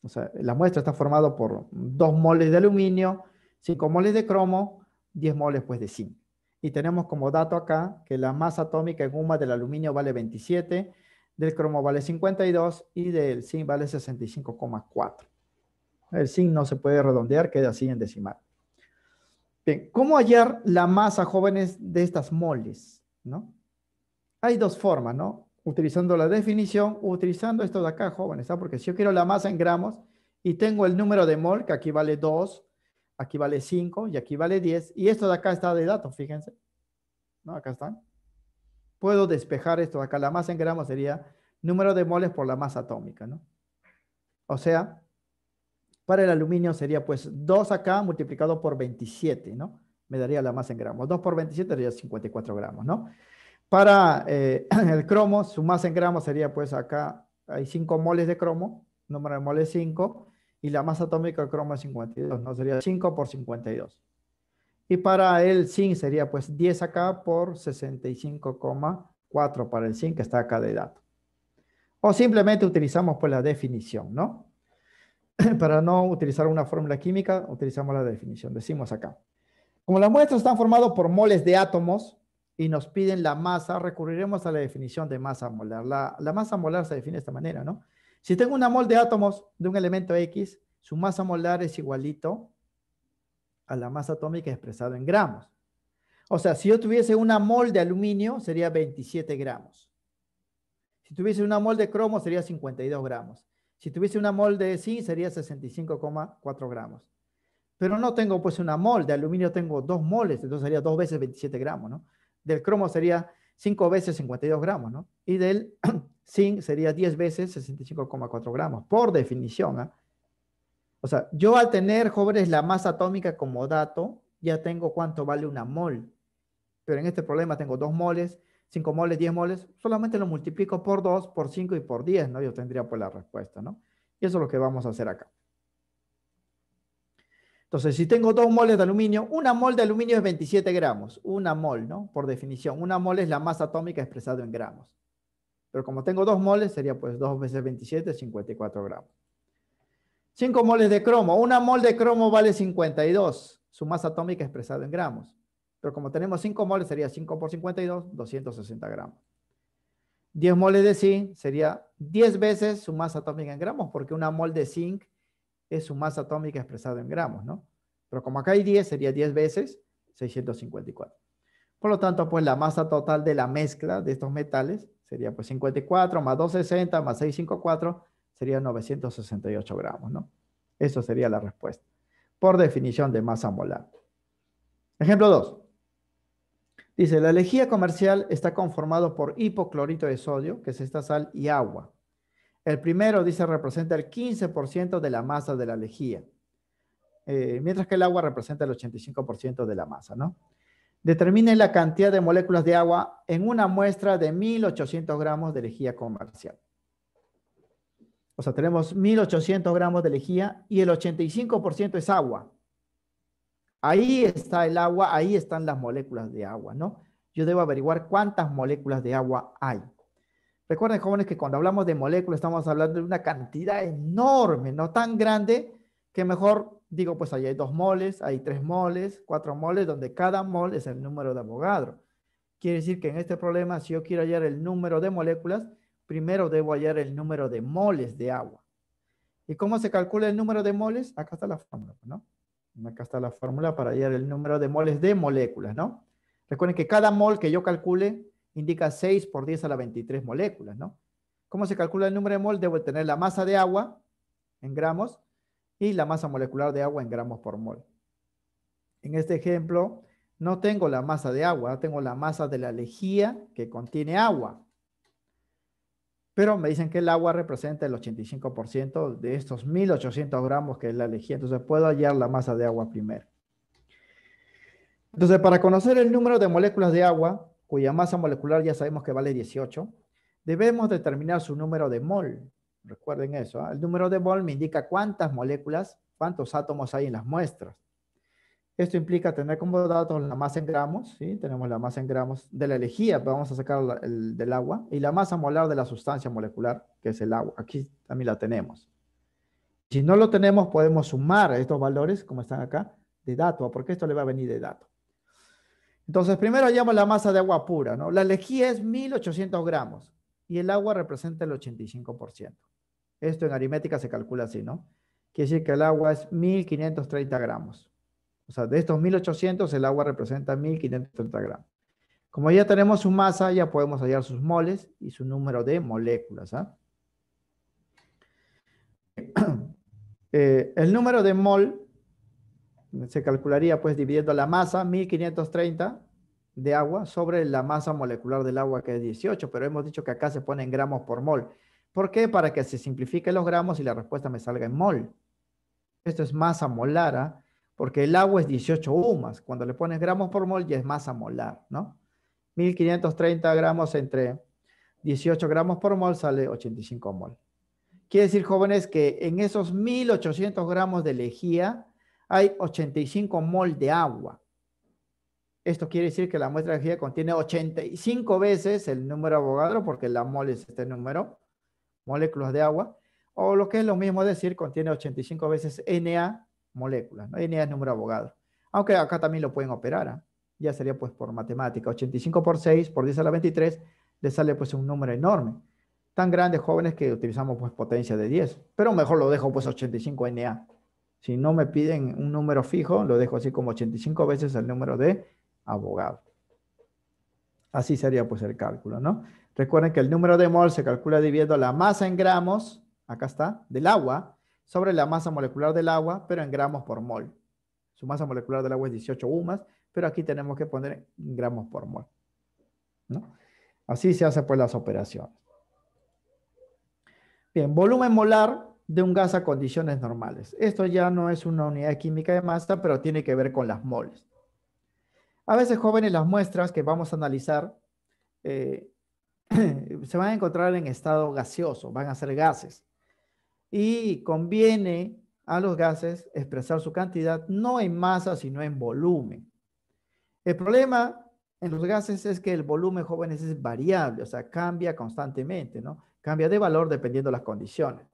O sea, la muestra está formada por 2 moles de aluminio, 5 moles de cromo, 10 moles pues de zinc. Y tenemos como dato acá que la masa atómica en UMA del aluminio vale 27, del cromo vale 52 y del zinc vale 65,4. El zinc no se puede redondear, queda así en decimal. Bien, ¿cómo hallar la masa, jóvenes, de estas moles, ¿no? Hay 2 formas, ¿no? Utilizando la definición, utilizando esto de acá, jóvenes, ¿no? Porque si yo quiero la masa en gramos y tengo el número de mol, que aquí vale 2, Aquí vale 5 y aquí vale 10. Y esto de acá está de datos, fíjense. ¿No? Acá están. Puedo despejar esto de acá. La masa en gramos sería número de moles por la masa atómica, ¿no? O sea, para el aluminio sería pues 2 acá multiplicado por 27, ¿no? Me daría la masa en gramos. 2 por 27 sería 54 gramos, ¿no? Para el cromo, su masa en gramos sería pues acá hay 5 moles de cromo, número de moles 5, y la masa atómica del cromo es 52, ¿no? Sería 5 por 52. Y para el zinc sería pues 10 acá por 65,4 para el zinc que está acá de dato. O simplemente utilizamos pues la definición, ¿no? Para no utilizar una fórmula química, utilizamos la definición. Decimos acá. Como las muestras están formadas por moles de átomos y nos piden la masa, recurriremos a la definición de masa molar. La masa molar se define de esta manera, ¿no? Si tengo una mol de átomos de un elemento X, su masa molar es igualito a la masa atómica expresada en gramos. O sea, si yo tuviese una mol de aluminio, sería 27 gramos. Si tuviese una mol de cromo, sería 52 gramos. Si tuviese una mol de zinc, sería 65,4 gramos. Pero no tengo pues una mol, de aluminio tengo 2 moles, entonces sería 2 veces 27 gramos, ¿no? Del cromo sería 5 veces 52 gramos, ¿no? Y del zinc sería 10 veces 65,4 gramos, por definición, ¿eh? O sea, yo al tener, jóvenes, la masa atómica como dato, ya tengo cuánto vale una mol. Pero en este problema tengo 2 moles, 5 moles, 10 moles, solamente lo multiplico por 2, por 5 y por 10, ¿no? Yo tendría pues la respuesta, ¿no? Y eso es lo que vamos a hacer acá. Entonces, si tengo 2 moles de aluminio, una mol de aluminio es 27 gramos, una mol, ¿no? Por definición, una mol es la masa atómica expresada en gramos. Pero como tengo 2 moles, sería pues 2 veces 27, 54 gramos. 5 moles de cromo, una mol de cromo vale 52, su masa atómica expresada en gramos. Pero como tenemos 5 moles, sería 5 por 52, 260 gramos. 10 moles de zinc sería 10 veces su masa atómica en gramos, porque una mol de zinc es su masa atómica expresada en gramos, ¿no? Pero como acá hay 10, sería 10 veces 654. Por lo tanto, pues la masa total de la mezcla de estos metales sería pues 54 más 260 más 654 sería 968 gramos, ¿no? Eso sería la respuesta, por definición de masa molar. Ejemplo 2. Dice, la lejía comercial está conformado por hipoclorito de sodio, que es esta sal, y agua. El primero, dice, representa el 15% de la masa de la lejía, mientras que el agua representa el 85% de la masa, ¿no? Determine la cantidad de moléculas de agua en una muestra de 1800 gramos de lejía comercial. O sea, tenemos 1800 gramos de lejía y el 85% es agua. Ahí está el agua, ahí están las moléculas de agua, ¿no? Yo debo averiguar cuántas moléculas de agua hay. Recuerden, jóvenes, que cuando hablamos de moléculas estamos hablando de una cantidad enorme, no tan grande, que mejor digo, pues ahí hay 2 moles, hay 3 moles, 4 moles, donde cada mol es el número de Avogadro. Quiere decir que en este problema, si yo quiero hallar el número de moléculas, primero debo hallar el número de moles de agua. ¿Y cómo se calcula el número de moles? Acá está la fórmula, ¿no? Acá está la fórmula para hallar el número de moles de moléculas, ¿no? Recuerden que cada mol que yo calcule indica 6 por 10 a la 23 moléculas, ¿no? ¿Cómo se calcula el número de mol? Debo tener la masa de agua en gramos y la masa molecular de agua en gramos por mol. En este ejemplo, no tengo la masa de agua, tengo la masa de la lejía que contiene agua. Pero me dicen que el agua representa el 85% de estos 1800 gramos que es la lejía. Entonces puedo hallar la masa de agua primero. Entonces, para conocer el número de moléculas de agua, cuya masa molecular ya sabemos que vale 18, debemos determinar su número de mol. Recuerden eso, ¿eh? El número de mol me indica cuántas moléculas, cuántos átomos hay en las muestras. Esto implica tener como datos la masa en gramos, ¿sí? Tenemos la masa en gramos de la lejía, vamos a sacar del agua, y la masa molar de la sustancia molecular, que es el agua. Aquí también la tenemos. Si no lo tenemos, podemos sumar estos valores, como están acá, de dato, porque esto le va a venir de dato. Entonces, primero hallamos la masa de agua pura, ¿no? La lejía es 1800 gramos y el agua representa el 85%. Esto en aritmética se calcula así, ¿no? Quiere decir que el agua es 1530 gramos. O sea, de estos 1800, el agua representa 1530 gramos. Como ya tenemos su masa, ya podemos hallar sus moles y su número de moléculas, ¿ah? El número de mol Se calcularía pues dividiendo la masa, 1530 de agua, sobre la masa molecular del agua, que es 18, pero hemos dicho que acá se pone en gramos por mol. ¿Por qué? Para que se simplifiquen los gramos y la respuesta me salga en mol. Esto es masa molar, ¿ah? Porque el agua es 18 UMAS. Cuando le pones gramos por mol ya es masa molar, ¿no? 1530 gramos entre 18 gramos por mol sale 85 mol. Quiere decir, jóvenes, que en esos 1800 gramos de lejía hay 85 mol de agua. Esto quiere decir que la muestra de lejía contiene 85 veces el número de Avogadro, porque la mol es este número, moléculas de agua, o lo que es lo mismo decir, contiene 85 veces Na moléculas, ¿no? Na es número de Avogadro. Aunque acá también lo pueden operar, ¿eh? Ya sería pues por matemática. 85 por 6 por 10 a la 23 le sale pues un número enorme. Tan grandes, jóvenes, que utilizamos pues potencia de 10. Pero mejor lo dejo pues 85 Na. Si no me piden un número fijo, lo dejo así como 85 veces el número de Avogadro. Así sería pues el cálculo, ¿no? Recuerden que el número de mol se calcula dividiendo la masa en gramos, acá está, del agua, sobre la masa molecular del agua, pero en gramos por mol. Su masa molecular del agua es 18 UMAS, pero aquí tenemos que poner gramos por mol, ¿no? Así se hacen pues las operaciones. Bien, volumen molar de un gas a condiciones normales. Esto ya no es una unidad química de masa, pero tiene que ver con las moles. A veces, jóvenes, las muestras que vamos a analizar se van a encontrar en estado gaseoso, van a ser gases. Y conviene a los gases expresar su cantidad no en masa, sino en volumen. El problema en los gases es que el volumen, jóvenes, es variable, o sea, cambia constantemente, ¿no? Cambia de valor dependiendo de las condiciones.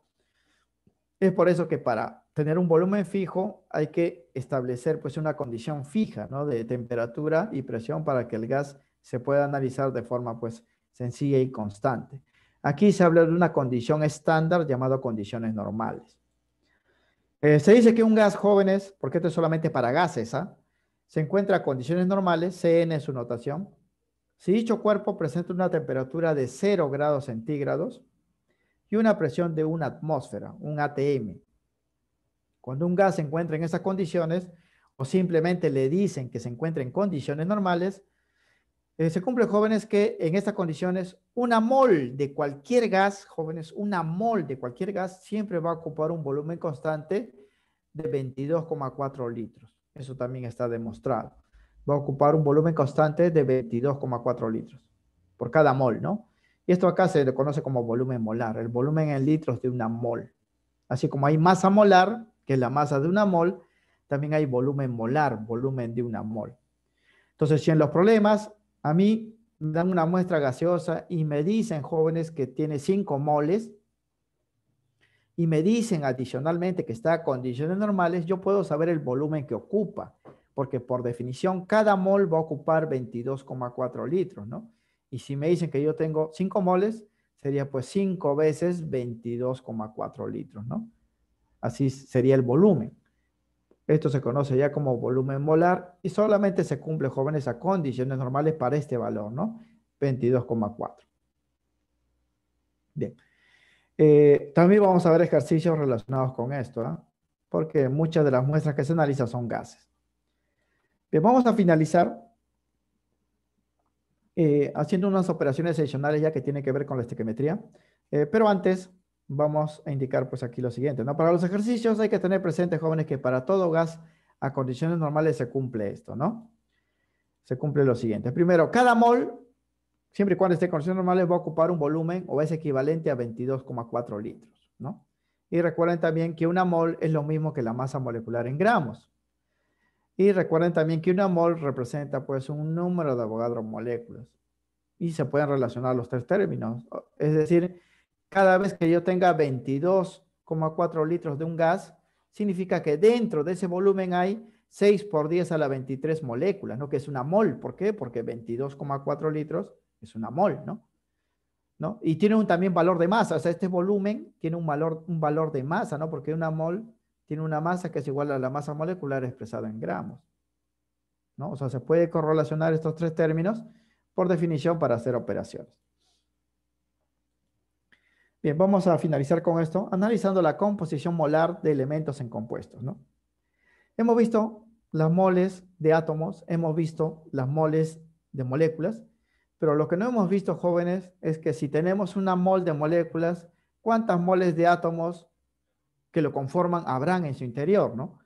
Es por eso que para tener un volumen fijo hay que establecer pues una condición fija, ¿no? De temperatura y presión para que el gas se pueda analizar de forma pues sencilla y constante. Aquí se habla de una condición estándar llamada condiciones normales. Se dice que un gas, jóvenes, porque esto es solamente para gases, ¿ah? Se encuentra a condiciones normales, Cn es su notación. Si dicho cuerpo presenta una temperatura de 0 grados centígrados y una presión de una atmósfera, un ATM. Cuando un gas se encuentra en esas condiciones, o simplemente le dicen que se encuentra en condiciones normales, se cumple, jóvenes, que en estas condiciones una mol de cualquier gas, jóvenes, una mol de cualquier gas siempre va a ocupar un volumen constante de 22,4 litros. Eso también está demostrado. Va a ocupar un volumen constante de 22,4 litros por cada mol, ¿no? Y esto acá se le conoce como volumen molar, el volumen en litros de una mol. Así como hay masa molar, que es la masa de una mol, también hay volumen molar, volumen de una mol. Entonces, si en los problemas a mí me dan una muestra gaseosa y me dicen, jóvenes, que tiene 5 moles, y me dicen adicionalmente que está a condiciones normales, yo puedo saber el volumen que ocupa, porque por definición cada mol va a ocupar 22,4 litros, ¿no? Y si me dicen que yo tengo 5 moles, sería pues 5 veces 22,4 litros, ¿no? Así sería el volumen. Esto se conoce ya como volumen molar y solamente se cumple, jóvenes, a condiciones normales para este valor, ¿no? 22,4. Bien. También vamos a ver ejercicios relacionados con esto, ¿eh? Porque muchas de las muestras que se analizan son gases. Bien, vamos a finalizar haciendo unas operaciones adicionales ya que tienen que ver con la estequiometría. Pero antes vamos a indicar pues aquí lo siguiente, ¿no? Para los ejercicios hay que tener presente, jóvenes, que para todo gas a condiciones normales se cumple esto, ¿no? Se cumple lo siguiente. Primero, cada mol, siempre y cuando esté en condiciones normales, va a ocupar un volumen o es equivalente a 22,4 litros, ¿no? Y recuerden también que una mol es lo mismo que la masa molecular en gramos. Y recuerden también que una mol representa pues un número de Avogadro moléculas. Y se pueden relacionar los tres términos. Es decir, cada vez que yo tenga 22,4 litros de un gas, significa que dentro de ese volumen hay 6 por 10 a la 23 moléculas, ¿no? Que es una mol. ¿Por qué? Porque 22,4 litros es una mol, ¿no? ¿No? Y tiene un también valor de masa. O sea, este volumen tiene un valor de masa, ¿no? Porque una mol tiene una masa que es igual a la masa molecular expresada en gramos, ¿no? O sea, se puede correlacionar estos tres términos por definición para hacer operaciones. Bien, vamos a finalizar con esto, analizando la composición molar de elementos en compuestos, ¿no? Hemos visto las moles de átomos, hemos visto las moles de moléculas, pero lo que no hemos visto, jóvenes, es que si tenemos una mol de moléculas, ¿cuántas moles de átomos que lo conforman habrán en su interior, ¿no?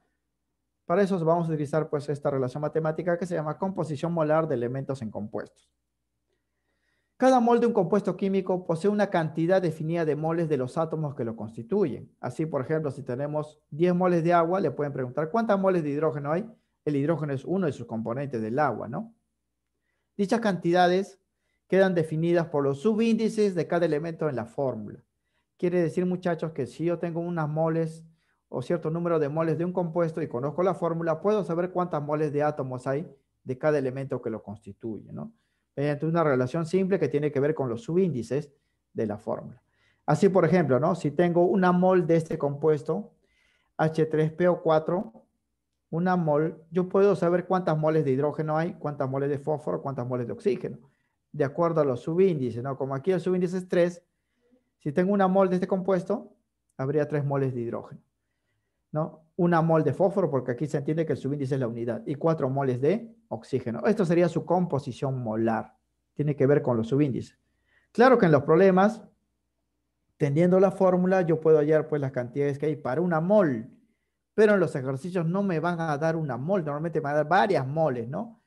Para eso vamos a utilizar pues esta relación matemática que se llama composición molar de elementos en compuestos. Cada mol de un compuesto químico posee una cantidad definida de moles de los átomos que lo constituyen. Así, por ejemplo, si tenemos 10 moles de agua, le pueden preguntar ¿cuántas moles de hidrógeno hay? El hidrógeno es uno de sus componentes del agua, ¿no? Dichas cantidades quedan definidas por los subíndices de cada elemento en la fórmula. Quiere decir, muchachos, que si yo tengo unas moles o cierto número de moles de un compuesto y conozco la fórmula, puedo saber cuántas moles de átomos hay de cada elemento que lo constituye, ¿no? Mediante una relación simple que tiene que ver con los subíndices de la fórmula. Así, por ejemplo, ¿no? Si tengo una mol de este compuesto, H3PO4, una mol, yo puedo saber cuántas moles de hidrógeno hay, cuántas moles de fósforo, cuántas moles de oxígeno, de acuerdo a los subíndices, ¿no? Como aquí el subíndice es 3, si tengo una mol de este compuesto, habría 3 moles de hidrógeno, ¿no? Una mol de fósforo, porque aquí se entiende que el subíndice es la unidad, y 4 moles de oxígeno. Esto sería su composición molar. Tiene que ver con los subíndices. Claro que en los problemas, teniendo la fórmula, yo puedo hallar pues las cantidades que hay para una mol, pero en los ejercicios no me van a dar una mol, normalmente me van a dar varias moles, ¿no?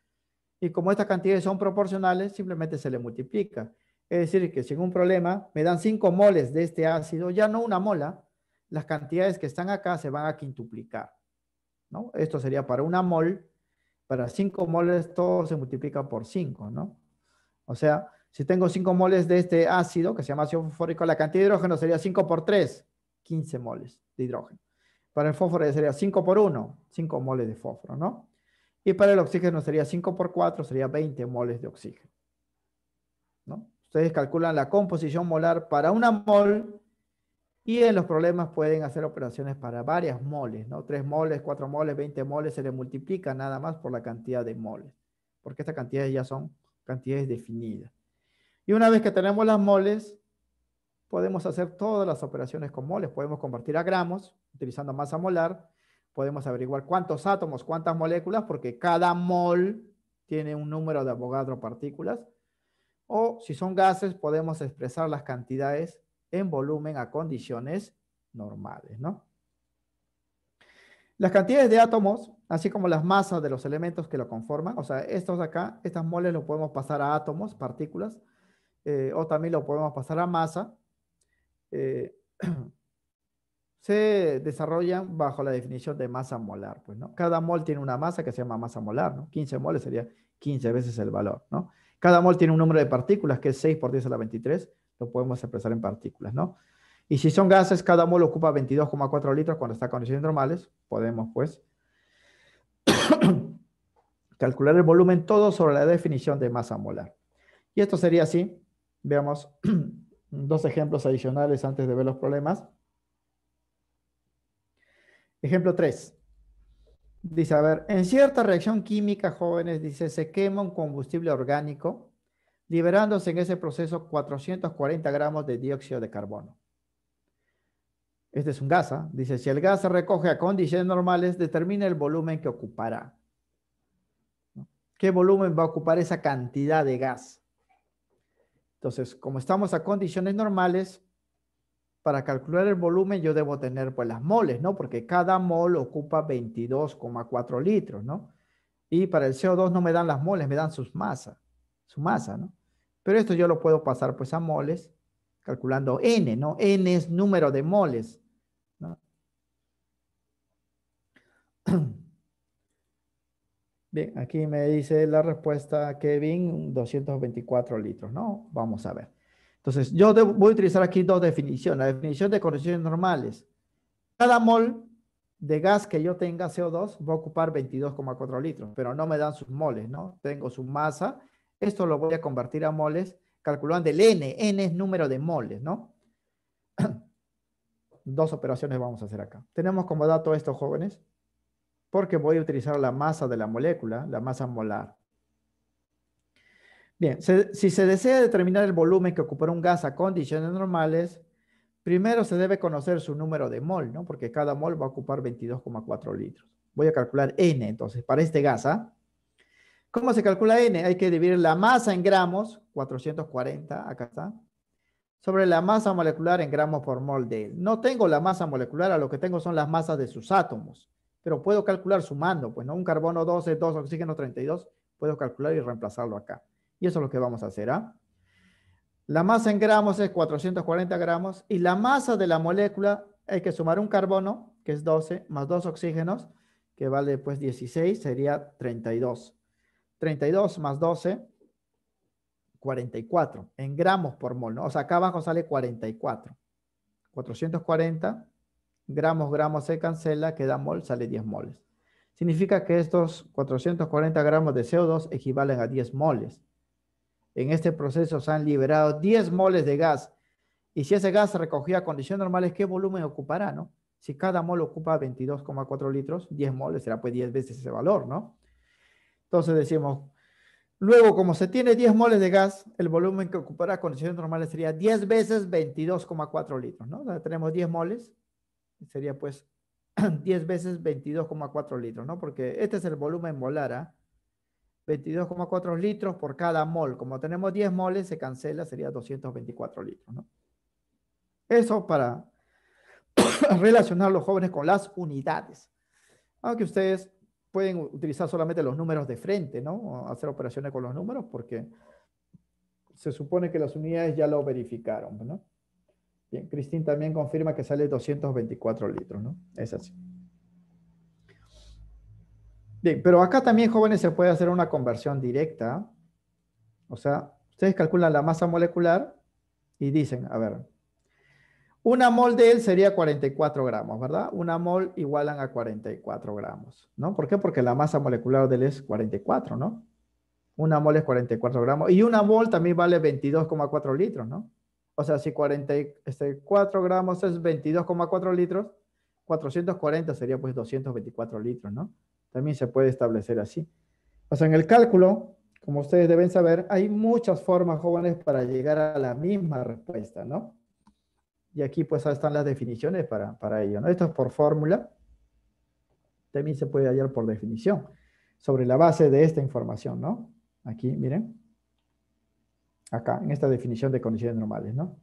Y como estas cantidades son proporcionales, simplemente se le multiplica. Es decir, que si en un problema me dan 5 moles de este ácido, ya no una mola, las cantidades que están acá se van a quintuplicar, ¿no? Esto sería para una mol, para 5 moles todo se multiplica por 5, ¿no? O sea, si tengo 5 moles de este ácido, que se llama ácido fosfórico, la cantidad de hidrógeno sería 5 por 3, 15 moles de hidrógeno. Para el fósforo sería 5 por 1, 5 moles de fósforo, ¿no? Y para el oxígeno sería 5 por 4, sería 20 moles de oxígeno, ¿no? Ustedes calculan la composición molar para una mol y en los problemas pueden hacer operaciones para varias moles, ¿no? 3 moles, 4 moles, 20 moles, se le multiplica nada más por la cantidad de moles, porque estas cantidades ya son cantidades definidas. Y una vez que tenemos las moles, podemos hacer todas las operaciones con moles. Podemos convertir a gramos utilizando masa molar. Podemos averiguar cuántos átomos, cuántas moléculas, porque cada mol tiene un número de Avogadro partículas. O si son gases, podemos expresar las cantidades en volumen a condiciones normales, ¿no? Las cantidades de átomos, así como las masas de los elementos que lo conforman, o sea, estos de acá, estas moles lo podemos pasar a átomos, partículas, o también lo podemos pasar a masa. Se desarrollan bajo la definición de masa molar, pues, ¿no? Cada mol tiene una masa que se llama masa molar, ¿no? 15 moles sería 15 veces el valor, ¿no? Cada mol tiene un número de partículas que es 6 por 10 a la 23, lo podemos expresar en partículas, ¿no? Y si son gases, cada mol ocupa 22,4 litros cuando está a condiciones normales, podemos, pues, calcular el volumen todo sobre la definición de masa molar. Y esto sería así, veamos dos ejemplos adicionales antes de ver los problemas. Ejemplo 3. Dice, a ver, en cierta reacción química, jóvenes, dice, se quema un combustible orgánico, liberándose en ese proceso 440 gramos de dióxido de carbono. Este es un gas, ¿eh? Dice, si el gas se recoge a condiciones normales, determina el volumen que ocupará. ¿Qué volumen va a ocupar esa cantidad de gas? Entonces, como estamos a condiciones normales, para calcular el volumen yo debo tener pues las moles, ¿no? Porque cada mol ocupa 22,4 litros, ¿no? Y para el CO2 no me dan las moles, me dan su masa, ¿no? Pero esto yo lo puedo pasar pues a moles, calculando N, ¿no? N es número de moles, ¿no? Bien, aquí me dice la respuesta, Kevin, 224 litros, ¿no? Vamos a ver. Entonces, voy a utilizar aquí dos definiciones. La definición de condiciones normales. Cada mol de gas que yo tenga, CO2, va a ocupar 22,4 litros, pero no me dan sus moles, ¿no? Tengo su masa. Esto lo voy a convertir a moles calculando el N. N es número de moles, ¿no? Dos operaciones vamos a hacer acá. Tenemos como dato esto, jóvenes, porque voy a utilizar la masa de la molécula, la masa molar. Bien, si se desea determinar el volumen que ocupará un gas a condiciones normales, primero se debe conocer su número de mol, ¿no? Porque cada mol va a ocupar 22,4 litros. Voy a calcular N, entonces, para este gas, ¿ah? ¿Cómo se calcula N? Hay que dividir la masa en gramos, 440, acá está, sobre la masa molecular en gramos por mol de él. No tengo la masa molecular, a lo que tengo son las masas de sus átomos, pero puedo calcular sumando, pues, ¿no? Un carbono 12, 2 oxígeno 32, puedo calcular y reemplazarlo acá. Y eso es lo que vamos a hacer, ¿ah? La masa en gramos es 440 gramos y la masa de la molécula hay que sumar un carbono, que es 12, más 2 oxígenos, que vale pues 16, sería 32. 32 más 12, 44 en gramos por mol, ¿no? O sea, acá abajo sale 44. 440 gramos, gramos se cancela, queda mol, sale 10 moles. Significa que estos 440 gramos de CO2 equivalen a 10 moles. En este proceso se han liberado 10 moles de gas. Y si ese gas se recogía a condiciones normales, ¿qué volumen ocupará, no? Si cada mol ocupa 22,4 litros, 10 moles será pues 10 veces ese valor, ¿no? Entonces decimos, luego como se tiene 10 moles de gas, el volumen que ocupará a condiciones normales sería 10 veces 22,4 litros, ¿no? Donde tenemos 10 moles, sería pues 10 veces 22,4 litros, ¿no? Porque este es el volumen molar, ¿ah? 22,4 litros por cada mol. Como tenemos 10 moles, se cancela, sería 224 litros, ¿no? Eso para relacionar a los jóvenes con las unidades. Aunque ustedes pueden utilizar solamente los números de frente, ¿no? O hacer operaciones con los números porque se supone que las unidades ya lo verificaron, ¿no? Bien, Cristín también confirma que sale 224 litros, ¿no? Es así. Bien, pero acá también, jóvenes, se puede hacer una conversión directa. O sea, ustedes calculan la masa molecular y dicen, a ver, una mol de él sería 44 gramos, ¿verdad? Una mol igualan a 44 gramos, ¿no? ¿Por qué? Porque la masa molecular de él es 44, ¿no? Una mol es 44 gramos. Y una mol también vale 22,4 litros, ¿no? O sea, si 44 gramos es 22,4 litros, 440 sería pues 224 litros, ¿no? También se puede establecer así. O sea, en el cálculo, como ustedes deben saber, hay muchas formas, jóvenes, para llegar a la misma respuesta, ¿no? Y aquí pues están las definiciones para ello, ¿no? Esto es por fórmula. También se puede hallar por definición, sobre la base de esta información, ¿no? Aquí, miren. Acá, en esta definición de condiciones normales, ¿no?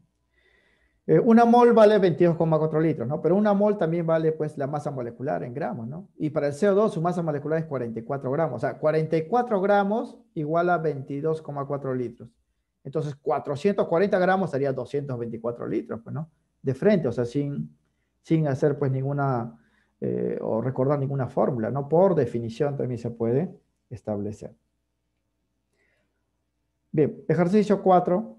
Una mol vale 22,4 litros, ¿no? Pero una mol también vale, pues, la masa molecular en gramos, ¿no? Y para el CO2 su masa molecular es 44 gramos. O sea, 44 gramos igual a 22,4 litros. Entonces, 440 gramos sería 224 litros, pues, ¿no? De frente, o sea, sin hacer, pues, ninguna, o recordar ninguna fórmula, ¿no? Por definición también se puede establecer. Bien, ejercicio 4.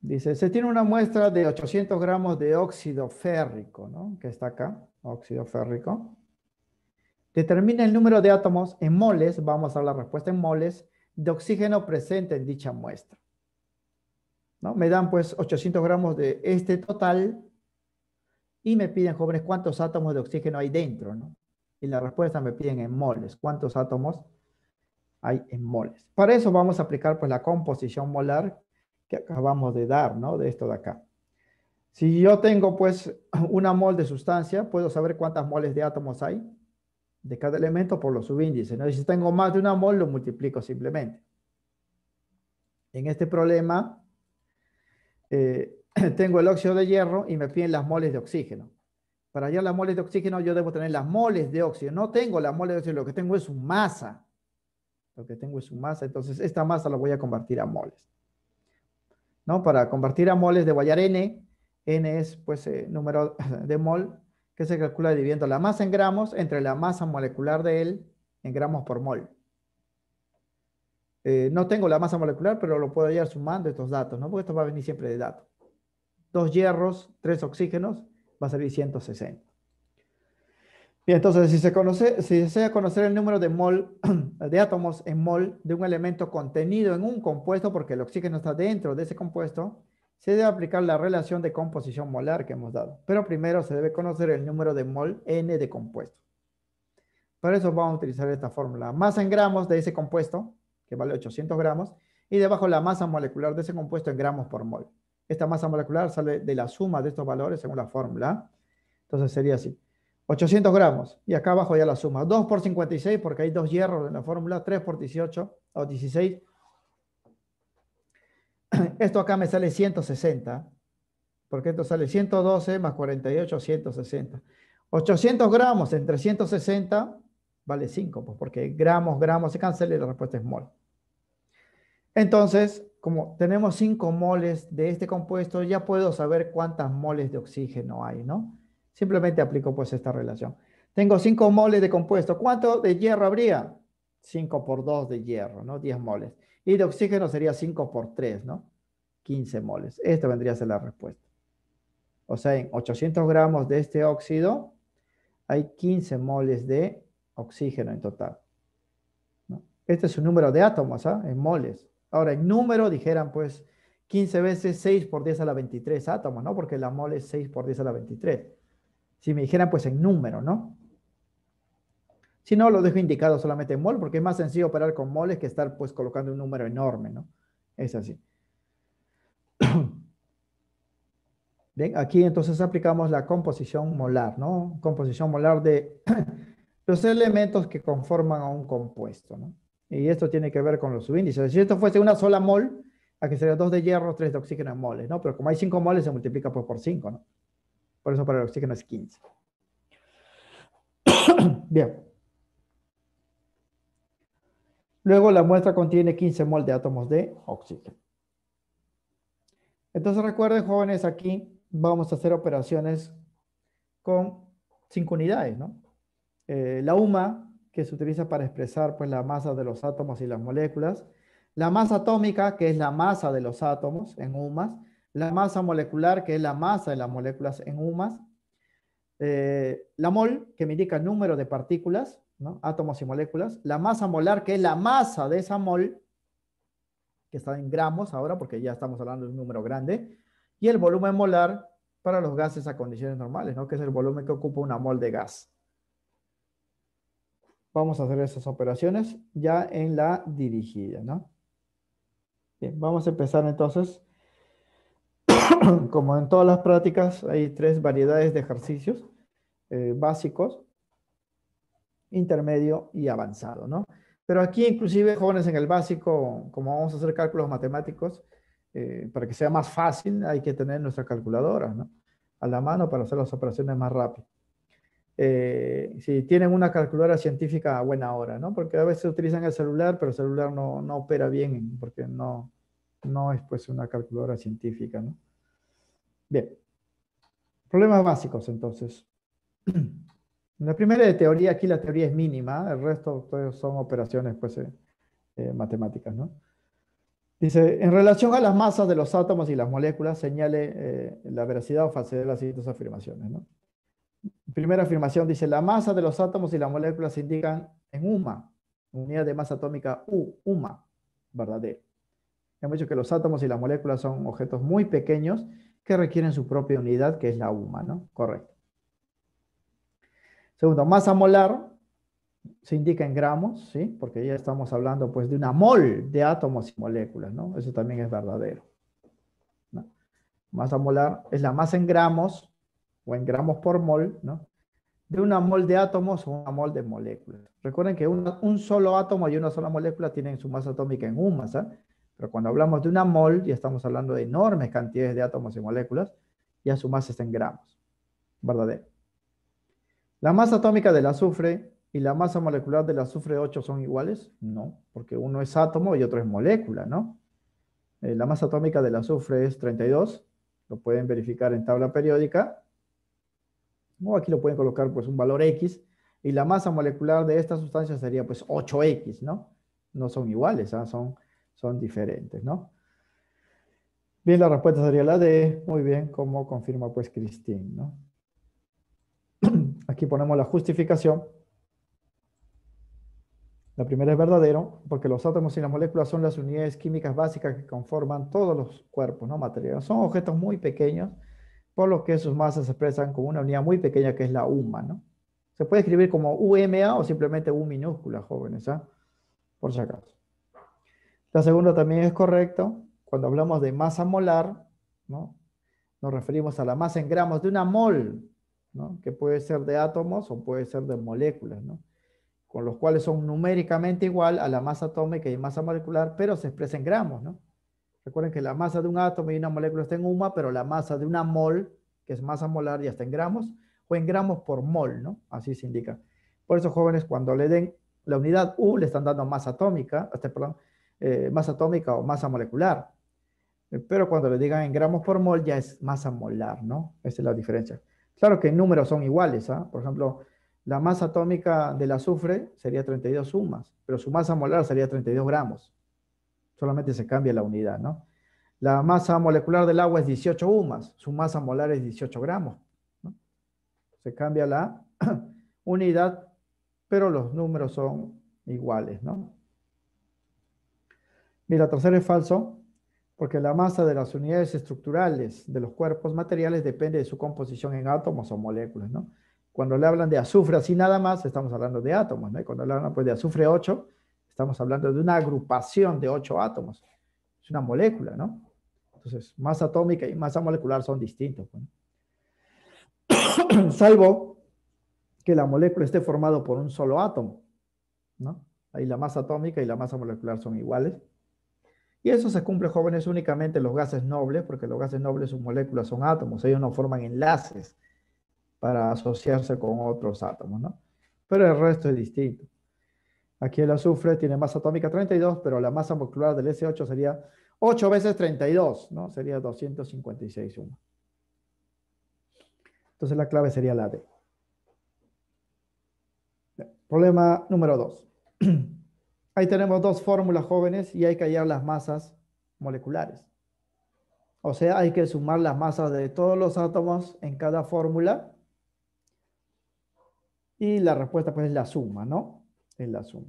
Dice, se tiene una muestra de 800 gramos de óxido férrico, ¿no? Que está acá, óxido férrico. Determina el número de átomos en moles, vamos a dar la respuesta en moles, de oxígeno presente en dicha muestra, ¿no? Me dan pues 800 gramos de este total y me piden, jóvenes, cuántos átomos de oxígeno hay dentro, ¿no? Y la respuesta me piden en moles, cuántos átomos hay en moles. Para eso vamos a aplicar pues la composición molar que acabamos de dar, ¿no? De esto de acá. Si yo tengo pues una mol de sustancia, puedo saber cuántas moles de átomos hay de cada elemento por los subíndices, ¿no? Y si tengo más de una mol, lo multiplico simplemente. En este problema, tengo el óxido de hierro y me piden las moles de oxígeno. Para hallar las moles de oxígeno, yo debo tener las moles de óxido. No tengo las moles de óxido, lo que tengo es su masa. Lo que tengo es su masa, entonces esta masa la voy a convertir a moles, ¿no? Para convertir a moles debo hallar N. N es pues número de mol que se calcula dividiendo la masa en gramos entre la masa molecular de él en gramos por mol. No tengo la masa molecular, pero lo puedo hallar sumando estos datos, ¿no? Porque esto va a venir siempre de datos. 2 hierros, 3 oxígenos, va a salir 160. Bien, entonces si se desea conocer el número de mol, de átomos en mol de un elemento contenido en un compuesto, porque el oxígeno está dentro de ese compuesto, se debe aplicar la relación de composición molar que hemos dado. Pero primero se debe conocer el número de mol N de compuesto. Para eso vamos a utilizar esta fórmula. Masa en gramos de ese compuesto, que vale 800 gramos, y debajo la masa molecular de ese compuesto en gramos por mol. Esta masa molecular sale de la suma de estos valores según la fórmula. Entonces sería así. 800 gramos. Y acá abajo ya la suma. 2 por 56, porque hay 2 hierros en la fórmula. 3 por 18 o 16. Esto acá me sale 160. Porque esto sale 112 más 48, 160. 800 gramos entre 160 vale 5, pues porque gramos, gramos se cancela y la respuesta es mol. Entonces, como tenemos 5 moles de este compuesto, ya puedo saber cuántas moles de oxígeno hay, ¿no? Simplemente aplico pues esta relación. Tengo 5 moles de compuesto. ¿Cuánto de hierro habría? 5 por 2 de hierro, ¿no? 10 moles. Y de oxígeno sería 5 por 3, ¿no? 15 moles. Esta vendría a ser la respuesta. O sea, en 800 gramos de este óxido hay 15 moles de oxígeno en total, ¿no? Este es un número de átomos, ¿ah? En moles. Ahora, en número dijeran pues 15 veces 6 por 10 a la 23 átomos, ¿no? Porque la mol es 6 por 10 a la 23. Si me dijeran pues en número, ¿no? Si no, lo dejo indicado solamente en mol, porque es más sencillo operar con moles que estar pues colocando un número enorme, ¿no? Es así. Bien, aquí entonces aplicamos la composición molar, ¿no? Composición molar de los elementos que conforman a un compuesto, ¿no? Y esto tiene que ver con los subíndices. Si esto fuese una sola mol, aquí sería 2 de hierro, 3 de oxígeno en moles, ¿no? Pero como hay 5 moles, se multiplica pues por 5, ¿no? Por eso para el oxígeno es 15. Bien. Luego la muestra contiene 15 mol de átomos de oxígeno. Entonces recuerden, jóvenes, aquí vamos a hacer operaciones con 5 unidades, ¿no? La UMA, que se utiliza para expresar pues, la masa de los átomos y las moléculas, la masa atómica, que es la masa de los átomos en UMAS, la masa molecular, que es la masa de las moléculas en UMAS, la mol, que me indica el número de partículas, ¿no? Átomos y moléculas, la masa molar, que es la masa de esa mol, que está en gramos ahora, porque ya estamos hablando de un número grande, y el volumen molar para los gases a condiciones normales, ¿no? Que es el volumen que ocupa una mol de gas. Vamos a hacer esas operaciones ya en la dirigida, ¿no? Bien, vamos a empezar entonces. Como en todas las prácticas, hay 3 variedades de ejercicios básicos, intermedio y avanzado, ¿no? Pero aquí inclusive, jóvenes, en el básico, como vamos a hacer cálculos matemáticos, para que sea más fácil, hay que tener nuestra calculadora, ¿no? A la mano para hacer las operaciones más rápido. Si tienen una calculadora científica a buena hora, ¿no? Porque a veces utilizan el celular, pero el celular no opera bien porque no es pues una calculadora científica, ¿no? Bien, problemas básicos entonces. La primera de teoría, aquí la teoría es mínima, el resto pues, son operaciones pues, matemáticas, ¿no? Dice, en relación a las masas de los átomos y las moléculas, señale la veracidad o falsedad de las siguientes afirmaciones, ¿no? Primera afirmación dice, la masa de los átomos y las moléculas se indican en UMA, unidad de masa atómica U, UMA, verdadero. Hemos dicho que los átomos y las moléculas son objetos muy pequeños que requieren su propia unidad, que es la UMA, ¿no? Correcto. Segundo, masa molar se indica en gramos, ¿sí? Porque ya estamos hablando, pues, de una mol de átomos y moléculas, ¿no? Eso también es verdadero, ¿no? Masa molar es la masa en gramos o en gramos por mol, ¿no? De una mol de átomos o una mol de moléculas. Recuerden que un solo átomo y una sola molécula tienen su masa atómica en un masa, pero cuando hablamos de una mol, ya estamos hablando de enormes cantidades de átomos y moléculas, ya su masa está en gramos. Verdadero. ¿La masa atómica del azufre y la masa molecular del azufre 8 son iguales? No, porque uno es átomo y otro es molécula, ¿no? La masa atómica del azufre es 32, lo pueden verificar en tabla periódica, o aquí lo pueden colocar pues un valor X, y la masa molecular de esta sustancia sería pues 8X, ¿no? No son iguales, ¿eh? Son diferentes, ¿no? Bien, la respuesta sería la D, muy bien, como confirma pues Christine, ¿no? Aquí ponemos la justificación. La primera es verdadero, porque los átomos y las moléculas son las unidades químicas básicas que conforman todos los cuerpos, ¿no? Materiales. Son objetos muy pequeños, por lo que sus masas se expresan como una unidad muy pequeña que es la UMA, ¿no? Se puede escribir como UMA o simplemente U minúscula, jóvenes, ¿ah? Por si acaso. La segunda también es correcta. Cuando hablamos de masa molar, ¿no? Nos referimos a la masa en gramos de una mol, ¿no? Que puede ser de átomos o puede ser de moléculas, ¿no? Con los cuales son numéricamente igual a la masa atómica y masa molecular, pero se expresa en gramos, ¿no? Recuerden que la masa de un átomo y una molécula está en UMA, pero la masa de una mol, que es masa molar, ya está en gramos, o en gramos por mol, ¿no? Así se indica. Por eso, jóvenes, cuando le den la unidad U, le están dando masa atómica, perdón, masa atómica o masa molecular. Pero cuando le digan en gramos por mol, ya es masa molar, ¿no? Esa es la diferencia. Claro que en números son iguales, ¿ah? Por ejemplo, la masa atómica del azufre sería 32 UMAS, pero su masa molar sería 32 gramos. Solamente se cambia la unidad, ¿no? La masa molecular del agua es 18 UMAS, su masa molar es 18 gramos, ¿no? Se cambia la unidad, pero los números son iguales, ¿no? Mira, tercero es falso, porque la masa de las unidades estructurales de los cuerpos materiales depende de su composición en átomos o moléculas, ¿no? Cuando le hablan de azufre así nada más, estamos hablando de átomos, ¿no? Y cuando le hablan pues, de azufre 8, estamos hablando de una agrupación de 8 átomos. Es una molécula, ¿no? Entonces, masa atómica y masa molecular son distintos, ¿no? Salvo que la molécula esté formada por un solo átomo, ¿no? Ahí la masa atómica y la masa molecular son iguales. Y eso se cumple, jóvenes, únicamente en los gases nobles, porque los gases nobles, sus moléculas son átomos, ellos no forman enlaces para asociarse con otros átomos, ¿no? Pero el resto es distinto. Aquí el azufre tiene masa atómica 32, pero la masa molecular del S8 sería 8 veces 32, ¿no? Sería 256 1. Entonces la clave sería la D. Problema número 2. Ahí tenemos dos fórmulas, jóvenes, y hay que hallar las masas moleculares. O sea, hay que sumar las masas de todos los átomos en cada fórmula. Y la respuesta pues es la suma, ¿no? Es la suma.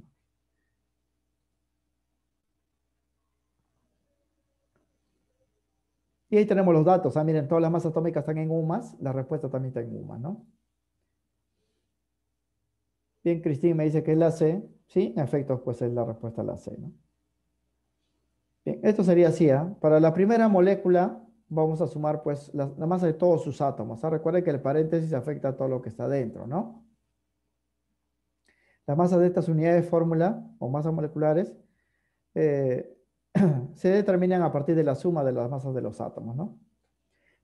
Y ahí tenemos los datos. Ah, miren, todas las masas atómicas están en UMAS. La respuesta también está en UMAS, ¿no? Bien, Cristina me dice que es la C. Sí, en efecto, pues es la respuesta a la C, ¿no? Bien, esto sería así, ¿ah? Para la primera molécula vamos a sumar pues la masa de todos sus átomos. ¿Ah? Recuerden que el paréntesis afecta a todo lo que está dentro, ¿no? La masa de estas unidades de fórmula o masas moleculares eh, se determinan a partir de la suma de las masas de los átomos, ¿no?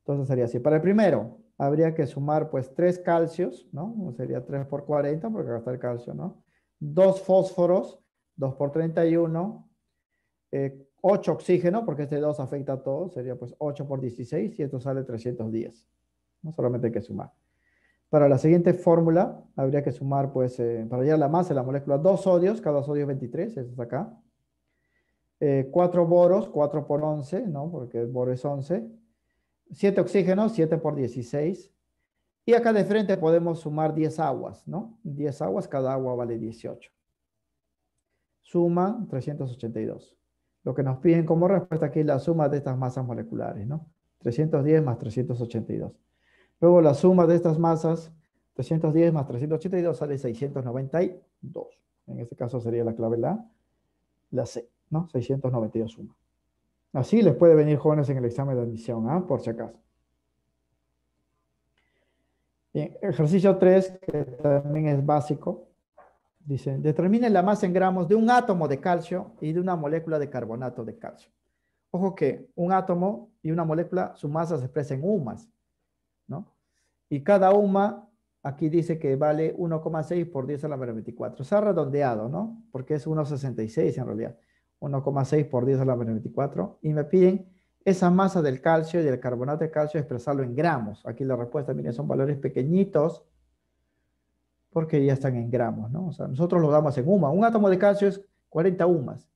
Entonces sería así. Para el primero, habría que sumar pues 3 calcios, ¿no? Sería 3 por 40, porque acá está el calcio, ¿no? 2 fósforos, 2 por 31, 8 oxígeno, porque este 2 afecta a todo, sería pues 8 por 16 y esto sale 310. No solamente hay que sumar. Para la siguiente fórmula, habría que sumar pues, para hallar la masa de la molécula, 2 sodios, cada sodio es 23, eso es acá. 4 boros, 4 por 11, ¿no? Porque el boro es 11. 7 oxígenos, 7 por 16. Y acá de frente podemos sumar 10 aguas, ¿no? 10 aguas, cada agua vale 18. Suman 382. Lo que nos piden como respuesta aquí es la suma de estas masas moleculares, ¿no? 310 más 382. Luego la suma de estas masas, 310 más 382 sale 692. En este caso sería la clave la C, ¿no? 692 suma. Así les puede venir, jóvenes, en el examen de admisión, ¿ah? Por si acaso. Bien, ejercicio 3, que también es básico. Dice, determine la masa en gramos de un átomo de calcio y de una molécula de carbonato de calcio. Ojo que un átomo y una molécula, su masa se expresa en UMAS, ¿no? Y cada UMA, aquí dice que vale 1,6 por 10 a la menos 24. Se ha redondeado, ¿no? Porque es 1,66 en realidad. 1,6 por 10 a la menos 24. Y me piden esa masa del calcio y del carbonato de calcio expresarlo en gramos. Aquí la respuesta, miren, son valores pequeñitos porque ya están en gramos, ¿no? O sea, nosotros lo damos en UMA. Un átomo de calcio es 40 UMAS,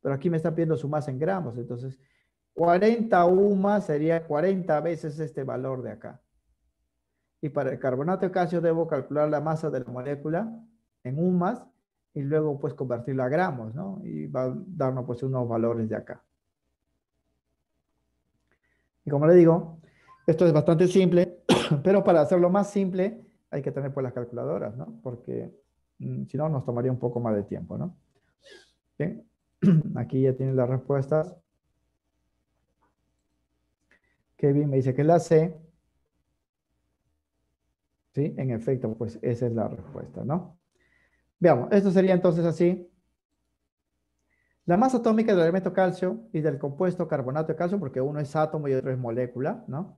pero aquí me está pidiendo su masa en gramos. Entonces, 40 UMAS sería 40 veces este valor de acá. Y para el carbonato de calcio debo calcular la masa de la molécula en UMAS y luego pues convertirlo a gramos, ¿no? Y va a darnos pues unos valores de acá. Y como le digo, esto es bastante simple, pero para hacerlo más simple hay que tener pues las calculadoras, ¿no? Porque si no nos tomaría un poco más de tiempo, ¿no? Bien, aquí ya tienen las respuestas. Kevin me dice que es la C. ¿Sí? En efecto, pues esa es la respuesta, ¿no? Veamos, esto sería entonces así. La masa atómica del elemento calcio y del compuesto carbonato de calcio, porque uno es átomo y otro es molécula, ¿no?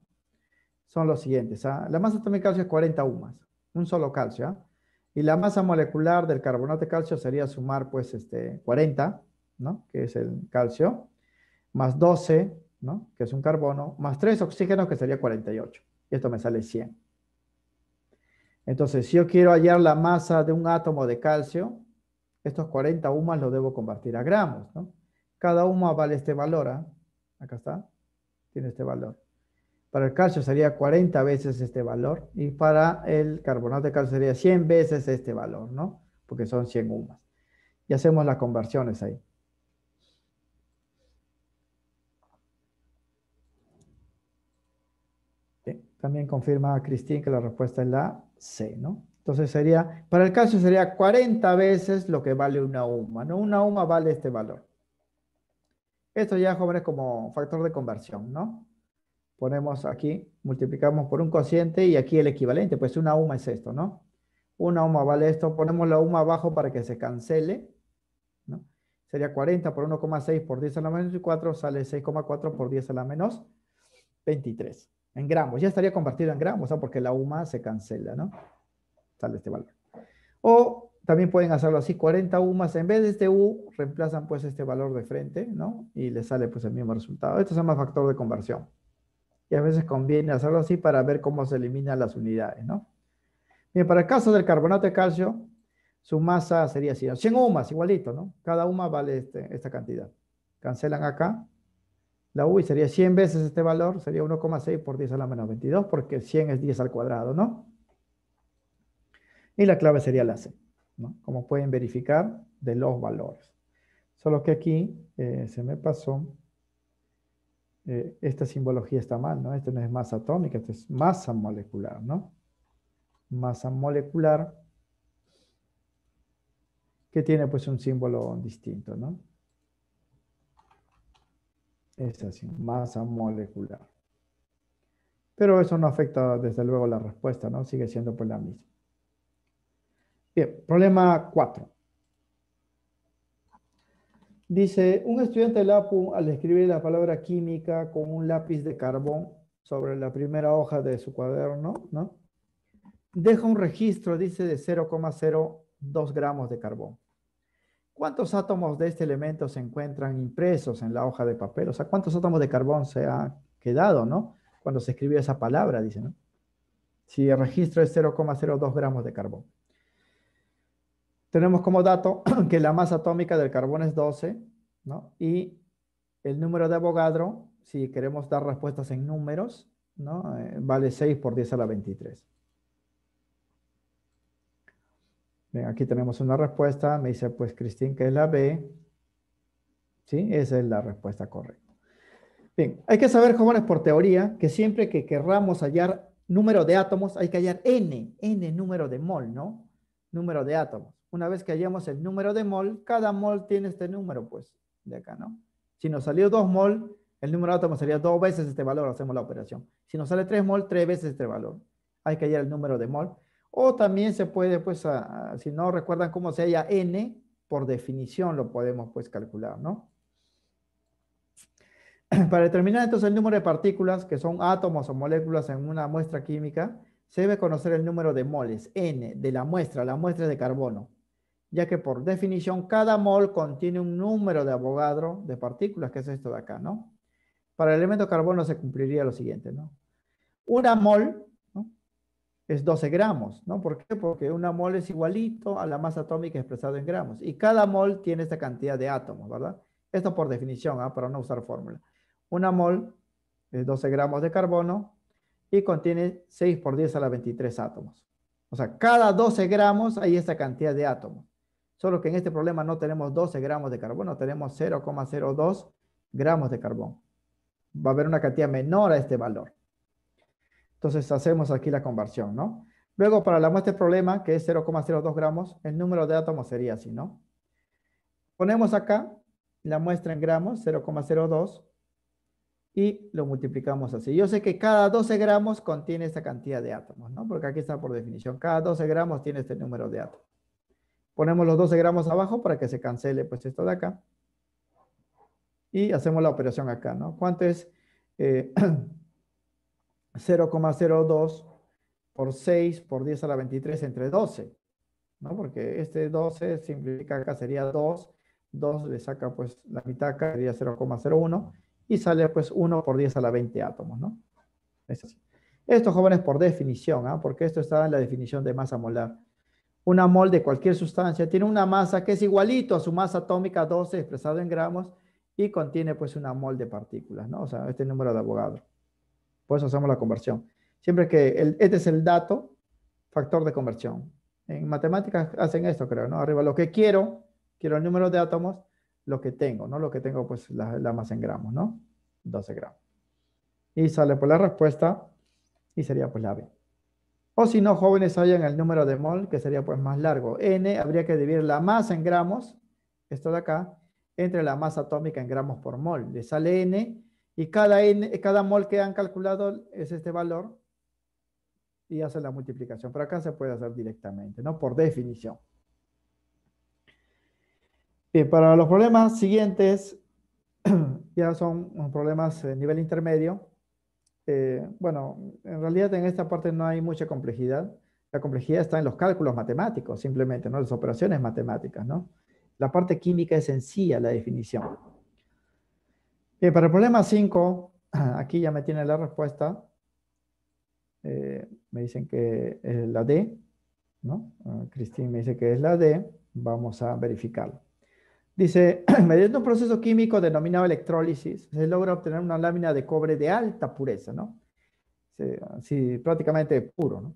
Son los siguientes. ¿Ah? La masa atómica de calcio es 40 UMAS, un solo calcio. ¿Ah? Y la masa molecular del carbonato de calcio sería sumar, pues, 40, ¿no? Que es el calcio, más 12, ¿no? Que es un carbono, más 3 oxígenos, que sería 48. Y esto me sale 100. Entonces, si yo quiero hallar la masa de un átomo de calcio, estos 40 UMAS los debo convertir a gramos, ¿no? Cada UMA vale este valor, ¿ah? Acá está, tiene este valor. Para el calcio sería 40 veces este valor y para el carbonato de calcio sería 100 veces este valor, ¿no? Porque son 100 UMAS. Y hacemos las conversiones ahí. Bien. También confirma Cristín que la respuesta es la C, ¿no? Entonces sería, para el calcio sería 40 veces lo que vale una UMA, ¿no? Una UMA vale este valor. Esto ya, jóvenes, como factor de conversión, ¿no? Ponemos aquí, multiplicamos por un cociente y aquí el equivalente, pues una UMA es esto, ¿no? Una UMA vale esto, ponemos la UMA abajo para que se cancele, ¿no? Sería 40 por 1,6 por 10 a la menos 4, sale 6,4 por 10 a la menos 23. En gramos, ya estaría convertido en gramos, ¿no? Porque la UMA se cancela, ¿no? Sale este valor. O también pueden hacerlo así, 40 UMAS, en vez de este U, reemplazan pues este valor de frente, ¿no? Y les sale pues el mismo resultado. Esto se llama factor de conversión. Y a veces conviene hacerlo así para ver cómo se eliminan las unidades, ¿no? Bien, para el caso del carbonato de calcio, su masa sería así, 100 UMAS, igualito, ¿no? Cada UMA vale esta cantidad. Cancelan acá la U y sería 100 veces este valor, sería 1,6 por 10 a la menos 22, porque 100 es 10 al cuadrado, ¿no? Y la clave sería la C, ¿no? Como pueden verificar de los valores. Solo que aquí se me pasó, esta simbología está mal, ¿no? Esto no es masa atómica, esto es masa molecular, ¿no? Masa molecular que tiene pues un símbolo distinto, ¿no? Es así, masa molecular. Pero eso no afecta desde luego la respuesta, ¿no? Sigue siendo pues la misma. Bien, problema 4. Dice, un estudiante de la APU al escribir la palabra química con un lápiz de carbón sobre la primera hoja de su cuaderno, ¿no? Deja un registro, dice, de 0,02 gramos de carbón. ¿Cuántos átomos de este elemento se encuentran impresos en la hoja de papel? O sea, ¿cuántos átomos de carbón se ha quedado, ¿no? Cuando se escribió esa palabra, dice, ¿no? Si el registro es 0,02 gramos de carbón. Tenemos como dato que la masa atómica del carbón es 12, ¿no? Y el número de Avogadro, si queremos dar respuestas en números, ¿no? Vale 6 por 10 a la 23. Bien, aquí tenemos una respuesta. Me dice, pues, Cristín, que es la B. Sí, esa es la respuesta correcta. Bien, hay que saber, jóvenes, por teoría, que siempre que querramos hallar número de átomos, hay que hallar n número de mol, ¿no? Número de átomos. Una vez que hallamos el número de mol, cada mol tiene este número, pues, de acá, ¿no? Si nos salió 2 mol, el número de átomos sería 2 veces este valor, hacemos la operación. Si nos sale 3 mol, 3 veces este valor. Hay que hallar el número de mol. O también se puede, pues, si no recuerdan cómo se halla n, por definición lo podemos, pues, calcular, ¿no? Para determinar entonces el número de partículas, que son átomos o moléculas en una muestra química, se debe conocer el número de moles, N, de la muestra es de carbono, ya que por definición cada mol contiene un número de Avogadro de partículas, que es esto de acá, ¿no? Para el elemento carbono se cumpliría lo siguiente, ¿no? Una mol, ¿no? Es 12 gramos, ¿no? ¿Por qué? Porque una mol es igualito a la masa atómica expresada en gramos, y cada mol tiene esta cantidad de átomos, ¿verdad? Esto por definición, para no usar fórmula. Una mol es 12 gramos de carbono y contiene 6 por 10 a la 23 átomos. O sea, cada 12 gramos hay esta cantidad de átomos. Solo que en este problema no tenemos 12 gramos de carbono, tenemos 0,02 gramos de carbón. Va a haber una cantidad menor a este valor. Entonces hacemos aquí la conversión, ¿no? Luego, para la muestra del problema, que es 0,02 gramos, el número de átomos sería así, ¿no? Ponemos acá la muestra en gramos, 0,02, y lo multiplicamos así. Yo sé que cada 12 gramos contiene esta cantidad de átomos, ¿no? Porque aquí está por definición. Cada 12 gramos tiene este número de átomos. Ponemos los 12 gramos abajo para que se cancele pues esto de acá. Y hacemos la operación acá, ¿no? ¿Cuánto es 0,02 por 6 por 10 a la 23 entre 12? ¿No? Porque este 12 simplifica acá sería 2. 2 le saca pues la mitad acá, sería 0,01. Y sale pues 1 por 10 a la 20 átomos, ¿no? Es así. Esto, jóvenes, por definición, ¿ah? Porque esto está en la definición de masa molar. Una mol de cualquier sustancia tiene una masa que es igualito a su masa atómica 12 expresado en gramos y contiene pues una mol de partículas, ¿no? O sea, este número de Avogadro. Por eso hacemos la conversión. Siempre que este es el dato, factor de conversión. En matemáticas hacen esto, creo, ¿no? Arriba lo que quiero el número de átomos, lo que tengo, ¿no? Lo que tengo pues la masa en gramos, ¿no? 12 gramos. Y sale por la respuesta y sería pues la B. O si no, jóvenes, hallan el número de mol, que sería pues más largo. N, habría que dividir la masa en gramos, esto de acá, entre la masa atómica en gramos por mol. Le sale N, y cada mol que han calculado es este valor, y hace la multiplicación. Pero acá se puede hacer directamente, ¿no? Por definición. Bien, para los problemas siguientes, ya son problemas de nivel intermedio. Bueno, en realidad en esta parte no hay mucha complejidad. La complejidad está en los cálculos matemáticos, simplemente, ¿no? Las operaciones matemáticas, ¿no? La parte química es sencilla, la definición. Bien, para el problema 5, aquí ya me tiene la respuesta. Me dicen que es la D, ¿no? Cristina me dice que es la D. Vamos a verificarlo. Dice, mediante un proceso químico denominado electrólisis, se logra obtener una lámina de cobre de alta pureza, ¿no? Sí, prácticamente puro, ¿no?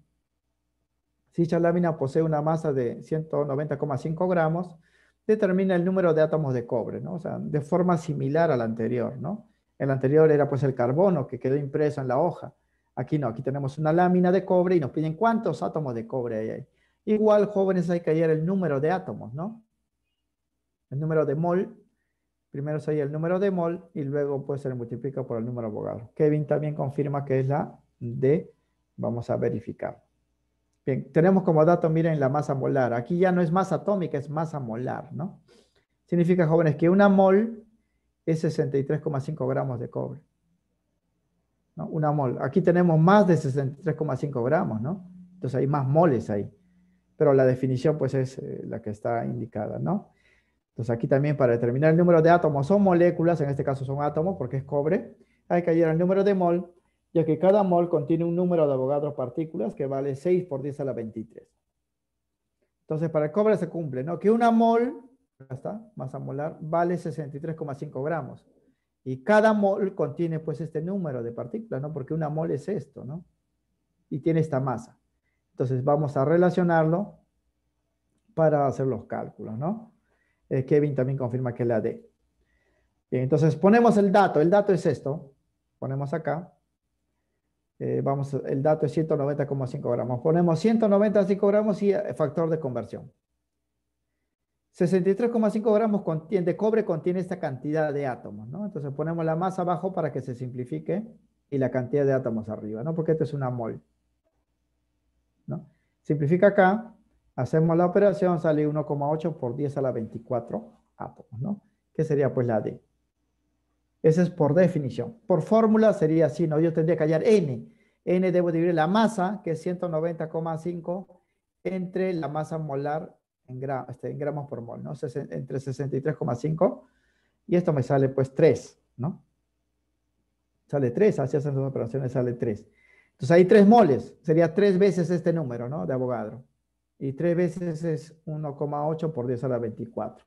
Si dicha lámina posee una masa de 190,5 gramos, determina el número de átomos de cobre, ¿no? O sea, de forma similar al anterior, ¿no? El anterior era pues el carbono que quedó impreso en la hoja. Aquí no, aquí tenemos una lámina de cobre y nos piden cuántos átomos de cobre hay ahí. Igual, jóvenes, hay que hallar el número de átomos, ¿no? El número de mol. Primero se halla el número de mol y luego pues se le multiplica por el número Avogadro. Kevin también confirma que es la D. Vamos a verificar. Bien, tenemos como dato, miren, la masa molar. Aquí ya no es masa atómica, es masa molar, ¿no? Significa, jóvenes, que una mol es 63,5 gramos de cobre, ¿no? Una mol. Aquí tenemos más de 63,5 gramos, ¿no? Entonces hay más moles ahí. Pero la definición, pues, es la que está indicada, ¿no? Entonces aquí también para determinar el número de átomos o moléculas, en este caso son átomos porque es cobre, hay que hallar el número de mol, ya que cada mol contiene un número de Avogadro partículas que vale 6 por 10 a la 23. Entonces para el cobre se cumple, ¿no? Que una mol, acá está, masa molar, vale 63,5 gramos. Y cada mol contiene pues este número de partículas, ¿no? Porque una mol es esto, ¿no? Y tiene esta masa. Entonces vamos a relacionarlo para hacer los cálculos, ¿no? Kevin también confirma que es la D. Bien, entonces ponemos el dato es esto, ponemos acá, el dato es 190,5 gramos, ponemos 195 gramos y factor de conversión. 63,5 gramos de cobre contiene esta cantidad de átomos, ¿no? Entonces ponemos la masa abajo para que se simplifique y la cantidad de átomos arriba, ¿no? Porque esto es una mol, ¿no? Simplifica acá, hacemos la operación, sale 1,8 por 10 a la 24 átomos, ¿no? Que sería pues la D. Ese es por definición. Por fórmula sería así, ¿no? Yo tendría que hallar N. N debo dividir la masa, que es 190,5, entre la masa molar en gramos por mol, ¿no? Entre 63,5. Y esto me sale pues 3, ¿no? Sale 3, así hacen las operaciones, sale 3. Entonces hay 3 moles, sería 3 veces este número, ¿no? De Avogadro. Y 3 veces es 1,8 por 10 a la 24.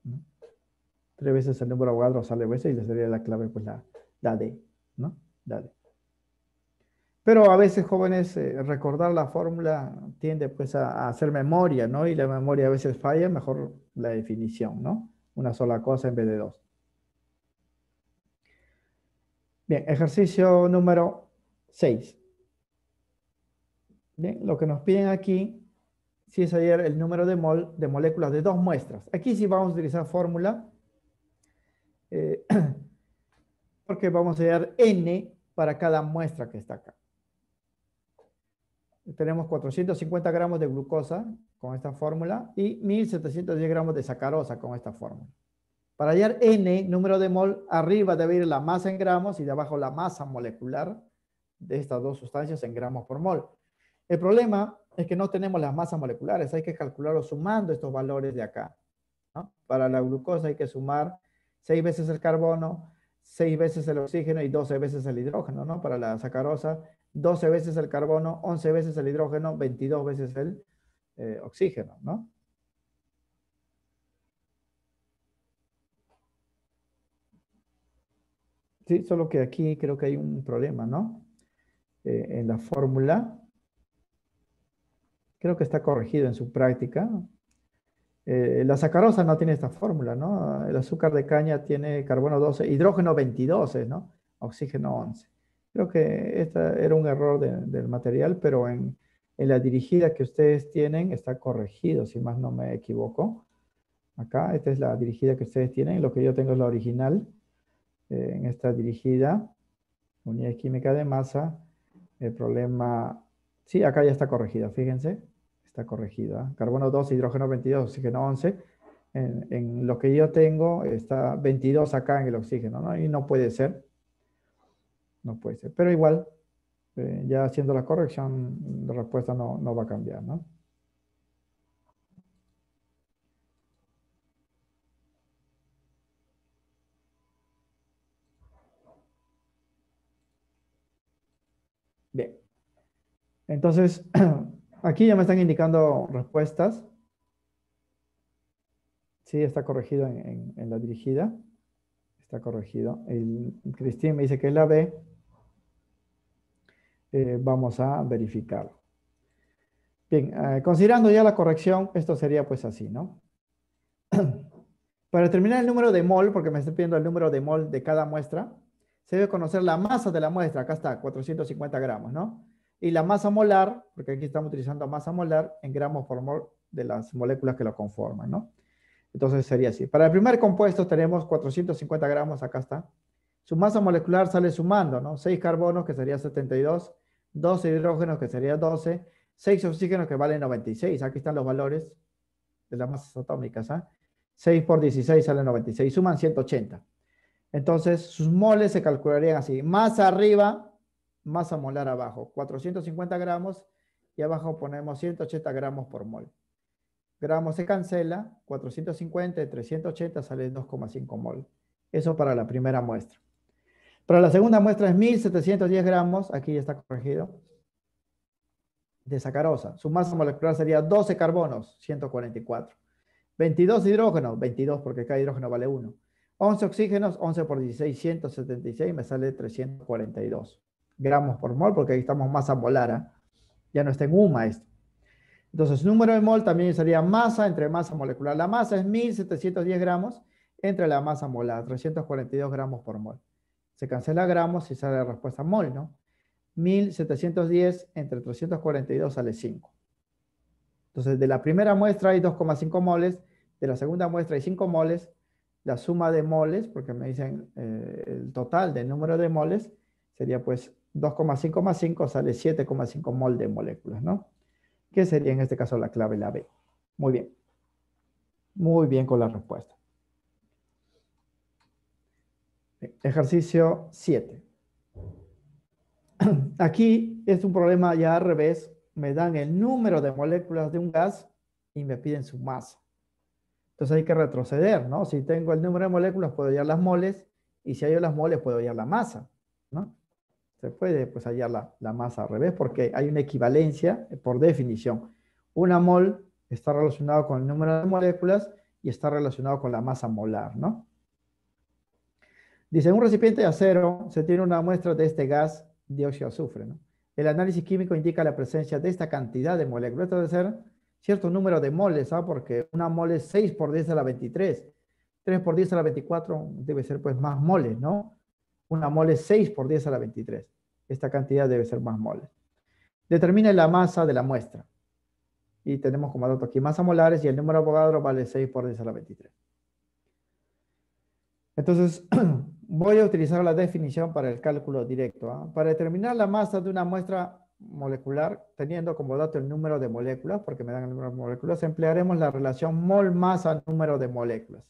¿No? 3 veces el número Avogadro sale veces y le sería la clave, pues la D, ¿no? La D. Pero a veces, jóvenes, recordar la fórmula tiende pues a hacer memoria, ¿no? Y la memoria a veces falla, mejor la definición, ¿no? Una sola cosa en vez de dos. Bien, ejercicio número 6. Bien, lo que nos piden aquí, si es hallar el número de moléculas de dos muestras. Aquí sí vamos a utilizar fórmula. porque vamos a hallar N para cada muestra que está acá. Tenemos 450 gramos de glucosa con esta fórmula y 1710 gramos de sacarosa con esta fórmula. Para hallar N, número de mol, arriba debe ir la masa en gramos y de abajo la masa molecular de estas dos sustancias en gramos por mol. El problema es que no tenemos las masas moleculares, hay que calcularlo sumando estos valores de acá, ¿no? Para la glucosa hay que sumar 6 veces el carbono, 6 veces el oxígeno y 12 veces el hidrógeno, ¿no? Para la sacarosa, 12 veces el carbono, 11 veces el hidrógeno, 22 veces el oxígeno, ¿no? Sí, solo que aquí creo que hay un problema, ¿no? En la fórmula. Creo que está corregido en su práctica. La sacarosa no tiene esta fórmula, ¿no? El azúcar de caña tiene carbono 12, hidrógeno 22, ¿no? Oxígeno 11. Creo que este era un error del material, pero en la dirigida que ustedes tienen está corregido, si más no me equivoco. Acá, esta es la dirigida que ustedes tienen, lo que yo tengo es la original. En esta dirigida, unidad química de masa, el problema... Sí, acá ya está corregida, fíjense. Está corregida. Carbono 12, hidrógeno 22, oxígeno 11. En lo que yo tengo está 22 acá en el oxígeno, ¿no? Y no puede ser. No puede ser. Pero igual, ya haciendo la corrección, la respuesta no va a cambiar, ¿no? Bien. Entonces, aquí ya me están indicando respuestas. Sí, está corregido en la dirigida. Está corregido. Cristín me dice que es la B. Vamos a verificarlo. Bien, considerando ya la corrección, esto sería pues así, ¿no? Para determinar el número de mol, porque me estoy pidiendo el número de mol de cada muestra, se debe conocer la masa de la muestra. Acá está, 450 gramos, ¿no? Y la masa molar, porque aquí estamos utilizando masa molar en gramos por mol de las moléculas que lo conforman, ¿no? Entonces sería así. Para el primer compuesto tenemos 450 gramos, acá está. Su masa molecular sale sumando, ¿no? 6 carbonos, que sería 72, 12 hidrógenos, que sería 12, 6 oxígenos, que valen 96. Aquí están los valores de las masas atómicas, ¿ah? 6 por 16 sale 96, suman 180. Entonces, sus moles se calcularían así. Masa arriba, masa molar abajo. 450 gramos y abajo ponemos 180 gramos por mol. Gramos se cancela, 450 y 380 sale 2,5 mol. Eso para la primera muestra. Para la segunda muestra es 1710 gramos, aquí ya está corregido, de sacarosa. Su masa molecular sería 12 carbonos, 144. 22 hidrógenos, 22 porque cada hidrógeno vale 1. 11 oxígenos, 11 por 16, 176, me sale 342 gramos por mol, porque ahí estamos masa molar, ¿eh? Ya no está en UMA esto. Entonces, número de mol también sería masa entre masa molecular. La masa es 1710 gramos entre la masa molar, 342 gramos por mol. Se cancela gramos y sale la respuesta mol, ¿no? 1710 entre 342 sale 5. Entonces, de la primera muestra hay 2,5 moles, de la segunda muestra hay 5 moles, la suma de moles, porque me dicen el total del número de moles, sería pues 2,5 más 5 sale 7,5 mol de moléculas, ¿no? Que sería en este caso la clave, la B. Muy bien. Muy bien con la respuesta. Ejercicio 7. Aquí es un problema ya al revés. Me dan el número de moléculas de un gas y me piden su masa. Entonces hay que retroceder, ¿no? Si tengo el número de moléculas, puedo hallar las moles, y si hallo las moles, puedo hallar la masa, ¿no? Se puede pues hallar la masa al revés porque hay una equivalencia por definición. Una mol está relacionado con el número de moléculas y está relacionado con la masa molar, ¿no? Dice, en un recipiente de acero se tiene una muestra de este gas dióxido de azufre, ¿no? El análisis químico indica la presencia de esta cantidad de moléculas. Esto debe ser cierto número de moles, ¿sabes? Porque una mol es 6 por 10 a la 23. 3 por 10 a la 24 debe ser pues más moles, ¿no? Una mol es 6 por 10 a la 23. Esta cantidad debe ser más moles. Determine la masa de la muestra. Y tenemos como dato aquí masa molares y el número de Avogadro vale 6 por 10 a la 23. Entonces, voy a utilizar la definición para el cálculo directo. ¿Ah? Para determinar la masa de una muestra molecular, teniendo como dato el número de moléculas, porque me dan el número de moléculas, emplearemos la relación mol masa número de moléculas.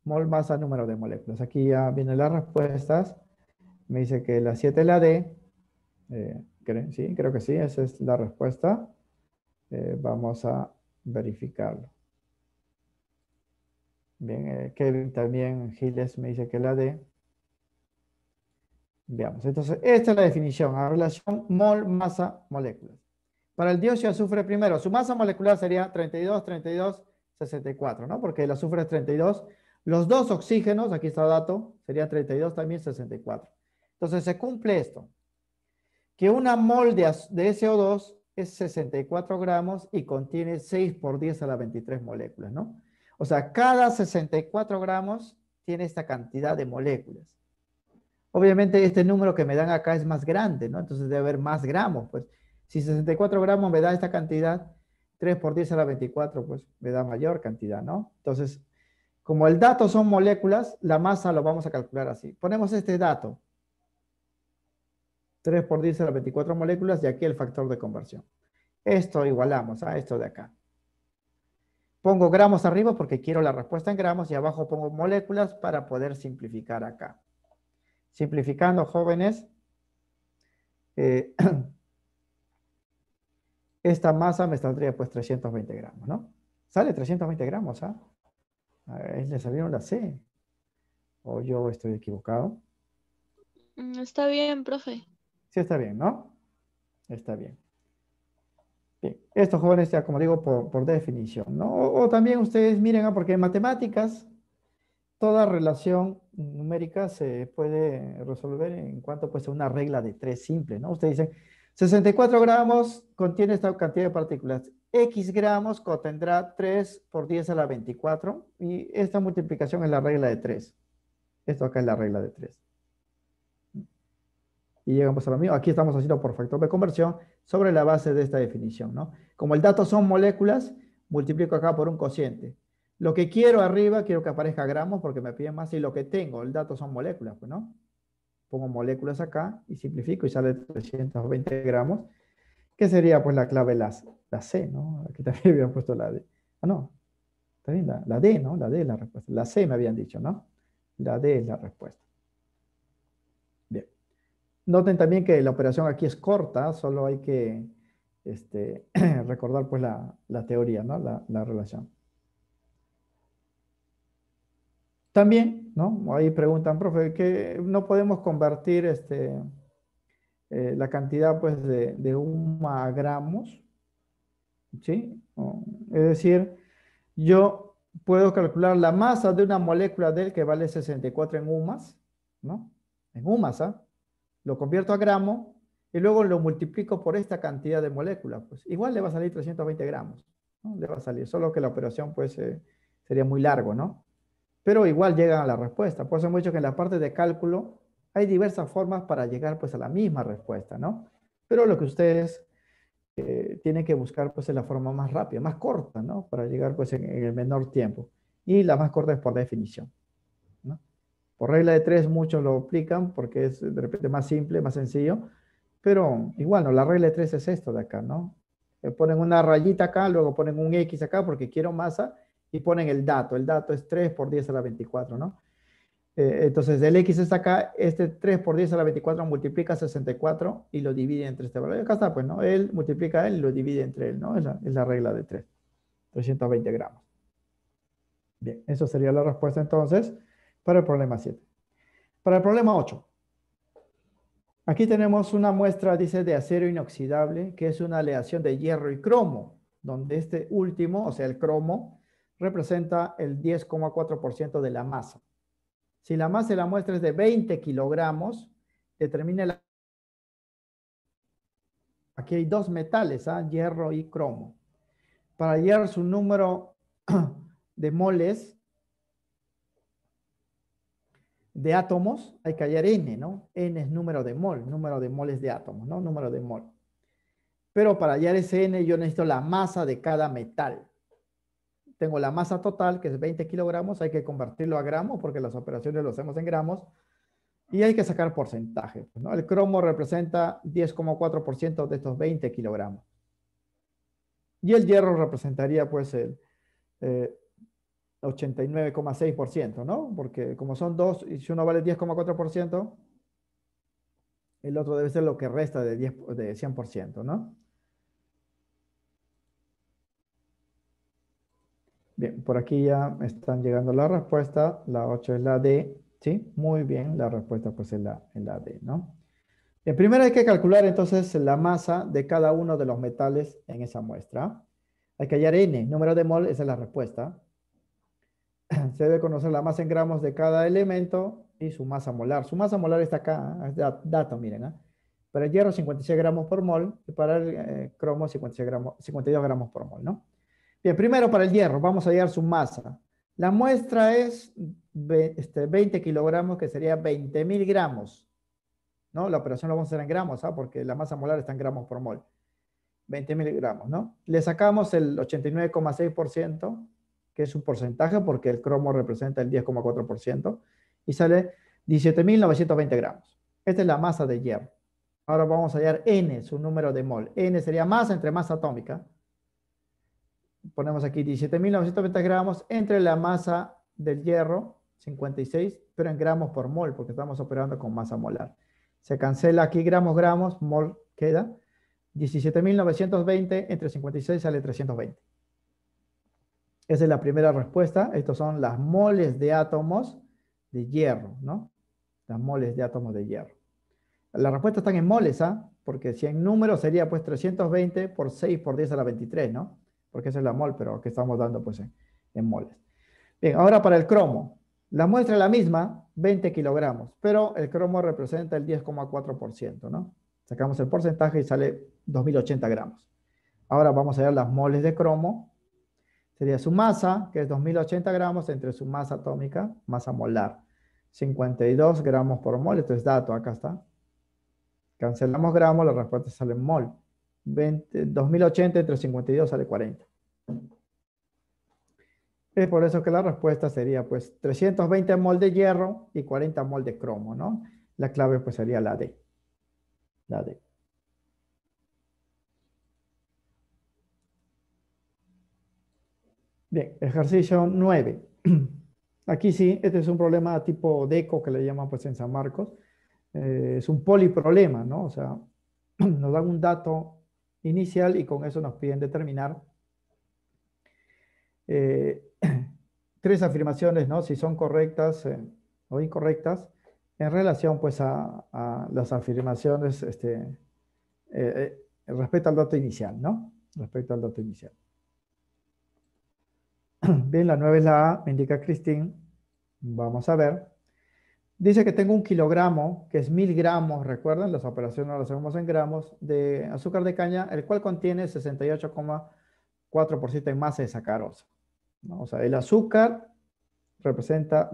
Mol masa número de moléculas. Aquí ya vienen las respuestas. Me dice que la 7 es la D. Sí, creo que sí, esa es la respuesta. Vamos a verificarlo. Bien, Kevin también, Giles me dice que la D. Veamos, entonces esta es la definición, la relación mol, masa, moléculas. Para el dióxido de azufre primero, su masa molecular sería 32, 32, 64, ¿no? Porque el azufre es 32. Los dos oxígenos, aquí está el dato, sería 32 también 64. Entonces se cumple esto, que una mol de SO2 es 64 gramos y contiene 6 por 10 a la 23 moléculas, ¿no? O sea, cada 64 gramos tiene esta cantidad de moléculas. Obviamente este número que me dan acá es más grande, ¿no? Entonces debe haber más gramos, pues. Si 64 gramos me da esta cantidad, 3 por 10 a la 24, pues me da mayor cantidad, ¿no? Entonces, como el dato son moléculas, la masa lo vamos a calcular así. Ponemos este dato, 3 por 10 a la 24 moléculas, y aquí el factor de conversión. Esto igualamos a esto de acá. Pongo gramos arriba porque quiero la respuesta en gramos y abajo pongo moléculas para poder simplificar acá. Simplificando, jóvenes, esta masa me saldría pues 320 gramos, ¿no? Sale 320 gramos, ¿ah? A ver, le salieron la C. O yo estoy equivocado. Está bien, profe. Sí, está bien, ¿no? Está bien. Bien. Estos jóvenes, ya como digo, por definición, ¿no? O también ustedes miren, ¿ah? Porque en matemáticas, toda relación numérica se puede resolver en cuanto pues a una regla de 3 simple, ¿no? Ustedes dicen, 64 gramos contiene esta cantidad de partículas. X gramos contendrá 3 por 10 a la 24 y esta multiplicación es la regla de 3. Esto acá es la regla de 3. Y llegamos a lo mismo. Aquí estamos haciendo por factor de conversión sobre la base de esta definición, ¿no? Como el dato son moléculas, multiplico acá por un cociente. Lo que quiero arriba, quiero que aparezca gramos porque me piden más. Y lo que tengo, el dato son moléculas, pues, ¿no? Pongo moléculas acá y simplifico y sale 320 gramos, que sería pues la clave la C, ¿no? Aquí también habían puesto la D. Ah, no, también la D, ¿no? La D es la respuesta. La C me habían dicho, ¿no? La D es la respuesta. Bien. Noten también que la operación aquí es corta, solo hay que recordar pues la teoría, ¿no? La relación. También, ¿no? Ahí preguntan, profe, que no podemos convertir la cantidad pues de UMA a gramos, ¿sí? Es decir, yo puedo calcular la masa de una molécula del que vale 64 en UMAS, ¿no? En UMAS, ¿ah? Lo convierto a gramo y luego lo multiplico por esta cantidad de moléculas. Pues igual le va a salir 320 gramos, ¿no? Le va a salir, solo que la operación pues sería muy largo, ¿no? Pero igual llegan a la respuesta. Por eso hemos dicho que en la parte de cálculo hay diversas formas para llegar pues a la misma respuesta, ¿no? Pero lo que ustedes tienen que buscar pues es la forma más rápida, más corta, ¿no? Para llegar pues en el menor tiempo. Y la más corta es por definición, ¿no? Por regla de 3 muchos lo aplican porque es de repente más simple, más sencillo, pero igual, ¿no? La regla de 3 es esto de acá, ¿no? Ponen una rayita acá, luego ponen un X acá porque quiero masa y ponen el dato. El dato es 3 por 10 a la 24, ¿no? Entonces el X está acá, este 3 por 10 a la 24 multiplica 64 y lo divide entre este valor. Y acá está, pues, ¿no? Él multiplica a él y lo divide entre él, ¿no? Es la regla de 3, 320 gramos. Bien, eso sería la respuesta entonces para el problema 7. Para el problema 8. Aquí tenemos una muestra, dice, de acero inoxidable, que es una aleación de hierro y cromo, donde este último, o sea, el cromo, representa el 10,4% de la masa. Si la masa de la muestra es de 20 kilogramos, determine la... Aquí hay dos metales, ¿ah? Hierro y cromo. Para hallar su número de moles de átomos, hay que hallar N, ¿no? N es número de moles de átomos, ¿no? Número de mol. Pero para hallar ese N yo necesito la masa de cada metal. tengo la masa total, que es 20 kilogramos, hay que convertirlo a gramos porque las operaciones lo hacemos en gramos, y hay que sacar porcentaje, ¿no? El cromo representa 10,4% de estos 20 kilogramos. Y el hierro representaría pues el 89,6%, ¿no? Porque como son dos, y si uno vale 10,4%, el otro debe ser lo que resta de 100%, ¿no? Bien, por aquí ya me están llegando la respuesta. La 8 es la D, ¿sí? Muy bien, la respuesta pues es la D, ¿no? Bien, primero hay que calcular entonces la masa de cada uno de los metales en esa muestra. Hay que hallar N, número de mol, esa es la respuesta. Se debe conocer la masa en gramos de cada elemento y su masa molar. Su masa molar está acá, es dato, miren. Para el hierro 56 gramos por mol y para el cromo 52 gramos por mol, ¿no? Bien, primero para el hierro, vamos a hallar su masa. La muestra es 20 kilogramos, que sería 20.000 gramos, ¿no? La operación la vamos a hacer en gramos, ¿ah? Porque la masa molar está en gramos por mol. 20.000 gramos, ¿no? Le sacamos el 89,6%, que es un porcentaje porque el cromo representa el 10,4%, y sale 17.920 gramos. Esta es la masa de hierro. Ahora vamos a hallar N, su número de mol. N sería masa entre masa atómica. Ponemos aquí 17.920 gramos entre la masa del hierro, 56, pero en gramos por mol, porque estamos operando con masa molar. Se cancela aquí gramos, gramos, mol queda. 17.920 entre 56 sale 320. Esa es la primera respuesta. Estos son las moles de átomos de hierro, ¿no? Las moles de átomos de hierro. La respuesta está en moles, ¿ah? Porque si en números sería pues 320 por 6 por 10 a la 23, ¿no? Porque esa es la mol, pero que estamos dando pues en moles. Bien, ahora para el cromo. La muestra es la misma, 20 kilogramos, pero el cromo representa el 10,4%, ¿no? Sacamos el porcentaje y sale 2.080 gramos. Ahora vamos a ver las moles de cromo. Sería su masa, que es 2.080 gramos, entre su masa atómica, masa molar. 52 gramos por mol, esto es dato, acá está. Cancelamos gramos, la respuesta sale en mol. 2.080 entre 52 sale 40. Es por eso que la respuesta sería pues 320 mol de hierro y 40 mol de cromo, ¿no? La clave pues sería la D. La D. Bien, ejercicio 9. Aquí sí, este es un problema tipo DECO que le llaman pues en San Marcos. Es un poliproblema, ¿no? O sea, nos dan un dato inicial y con eso nos piden determinar tres afirmaciones, ¿no? Si son correctas o incorrectas en relación pues a las afirmaciones respecto al dato inicial, ¿no? Respecto al dato inicial. Bien, la 9 es la A, me indica Christine. Vamos a ver. Dice que tengo un kilogramo, que es 1.000 gramos, recuerden, las operaciones las hacemos en gramos, de azúcar de caña, el cual contiene 68,4% en masa de sacarosa, ¿no? O sea, el azúcar representa,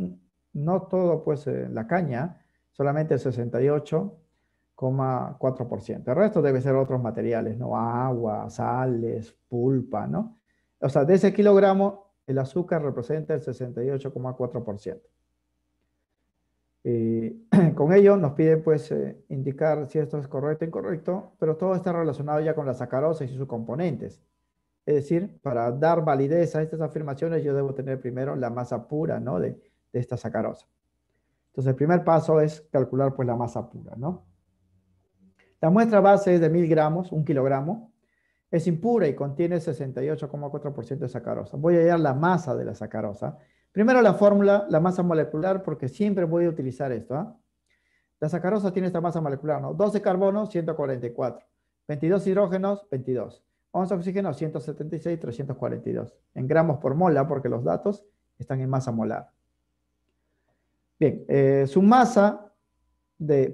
no todo pues la caña, solamente el 68,4%. El resto debe ser otros materiales, ¿no? Agua, sales, pulpa, ¿no? O sea, de ese kilogramo, el azúcar representa el 68,4%. Con ello nos pide pues indicar si esto es correcto o incorrecto, pero todo está relacionado ya con la sacarosa y sus componentes. Es decir, para dar validez a estas afirmaciones yo debo tener primero la masa pura, ¿no? de esta sacarosa. Entonces el primer paso es calcular pues la masa pura, ¿no? La muestra base es de 1.000 gramos, 1 kilogramo. Es impura y contiene 68,4% de sacarosa. Voy a hallar la masa de la sacarosa. Primero la fórmula, la masa molecular, porque siempre voy a utilizar esto. La sacarosa tiene esta masa molecular, ¿no? 12 carbonos, 144. 22 hidrógenos, 22. 11 oxígenos, 176, 342. En gramos por mola, porque los datos están en masa molar. Bien, su masa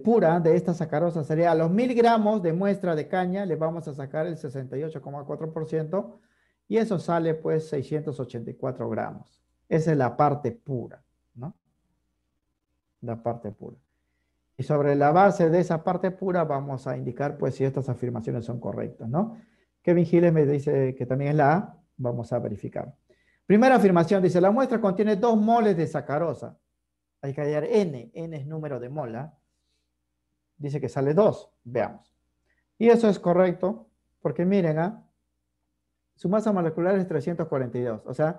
pura de esta sacarosa sería a los 1.000 gramos de muestra de caña, le vamos a sacar el 68,4% y eso sale pues 684 gramos. Esa es la parte pura, ¿no? La parte pura. Y sobre la base de esa parte pura vamos a indicar pues si estas afirmaciones son correctas, ¿no? Kevin Giles me dice que también es la A. Vamos a verificar. Primera afirmación dice, la muestra contiene 2 moles de sacarosa. Hay que hallar N. N es número de mola. Dice que sale 2. Veamos. Y eso es correcto, porque miren, su masa molecular es 342. O sea,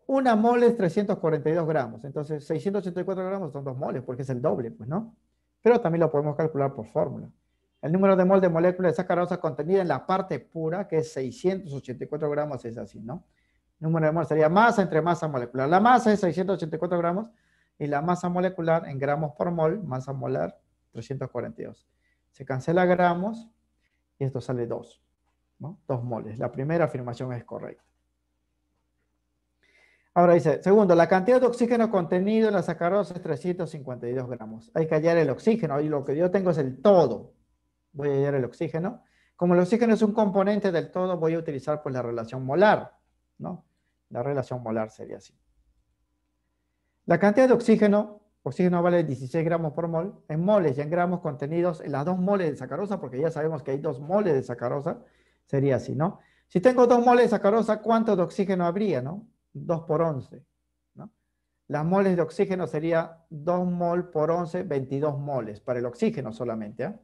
una mole es 342 gramos. Entonces, 684 gramos son 2 moles, porque es el doble, pues, ¿no? Pero también lo podemos calcular por fórmula. El número de mol de molécula de sacarosa contenida en la parte pura, que es 684 gramos, es así, ¿no? El número de mol sería masa entre masa molecular. La masa es 684 gramos y la masa molecular en gramos por mol, masa molar, 342. Se cancela gramos y esto sale 2, ¿no? 2 moles. La primera afirmación es correcta. Ahora dice, segundo, la cantidad de oxígeno contenido en la sacarosa es 352 gramos. Hay que hallar el oxígeno y lo que yo tengo es el todo. Voy a hallar el oxígeno. Como el oxígeno es un componente del todo, voy a utilizar pues la relación molar, ¿no? La relación molar sería así. La cantidad de oxígeno vale 16 gramos por mol, en moles y en gramos contenidos en las 2 moles de sacarosa, porque ya sabemos que hay 2 moles de sacarosa, sería así, ¿no? Si tengo 2 moles de sacarosa, ¿cuánto de oxígeno habría, no? 2 por 11, ¿no? Las moles de oxígeno sería 2 mol por 11, 22 moles, para el oxígeno solamente, ¿eh?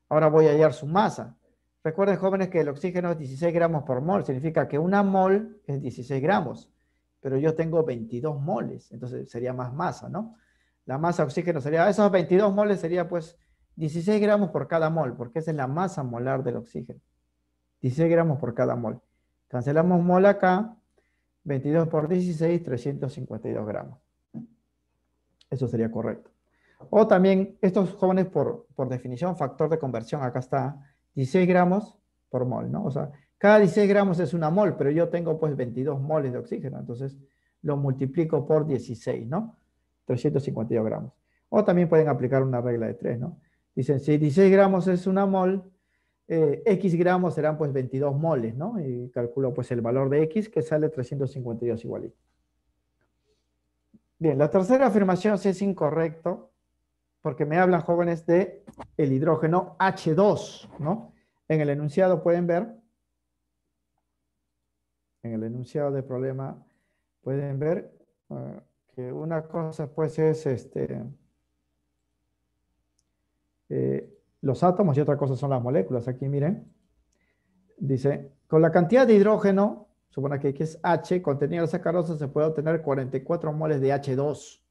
Ahora voy a hallar su masa. Recuerden, jóvenes, que el oxígeno es 16 gramos por mol, significa que una mol es 16 gramos, pero yo tengo 22 moles, entonces sería más masa, ¿no? La masa de oxígeno sería, esos 22 moles sería pues 16 gramos por cada mol, porque esa es la masa molar del oxígeno. 16 gramos por cada mol. Cancelamos mol acá, 22 por 16, 352 gramos. Eso sería correcto. O también, estos jóvenes, por definición, factor de conversión, acá está 16 gramos por mol, ¿no? O sea, cada 16 gramos es una mol, pero yo tengo pues 22 moles de oxígeno, entonces lo multiplico por 16, ¿no? 352 gramos. O también pueden aplicar una regla de 3, ¿no? Dicen, si 16 gramos es una mol, X gramos serán pues 22 moles, ¿no? Y calculo pues el valor de X, que sale 352 igualito. Bien, la tercera afirmación sí es incorrecto, porque me hablan, jóvenes, de el hidrógeno H2, ¿no? En el enunciado pueden ver, en el enunciado del problema pueden ver que una cosa pues es los átomos y otra cosa son las moléculas. Aquí miren, dice, con la cantidad de hidrógeno, supone que es H, contenido de sacarosa, se puede obtener 44 moles de H2,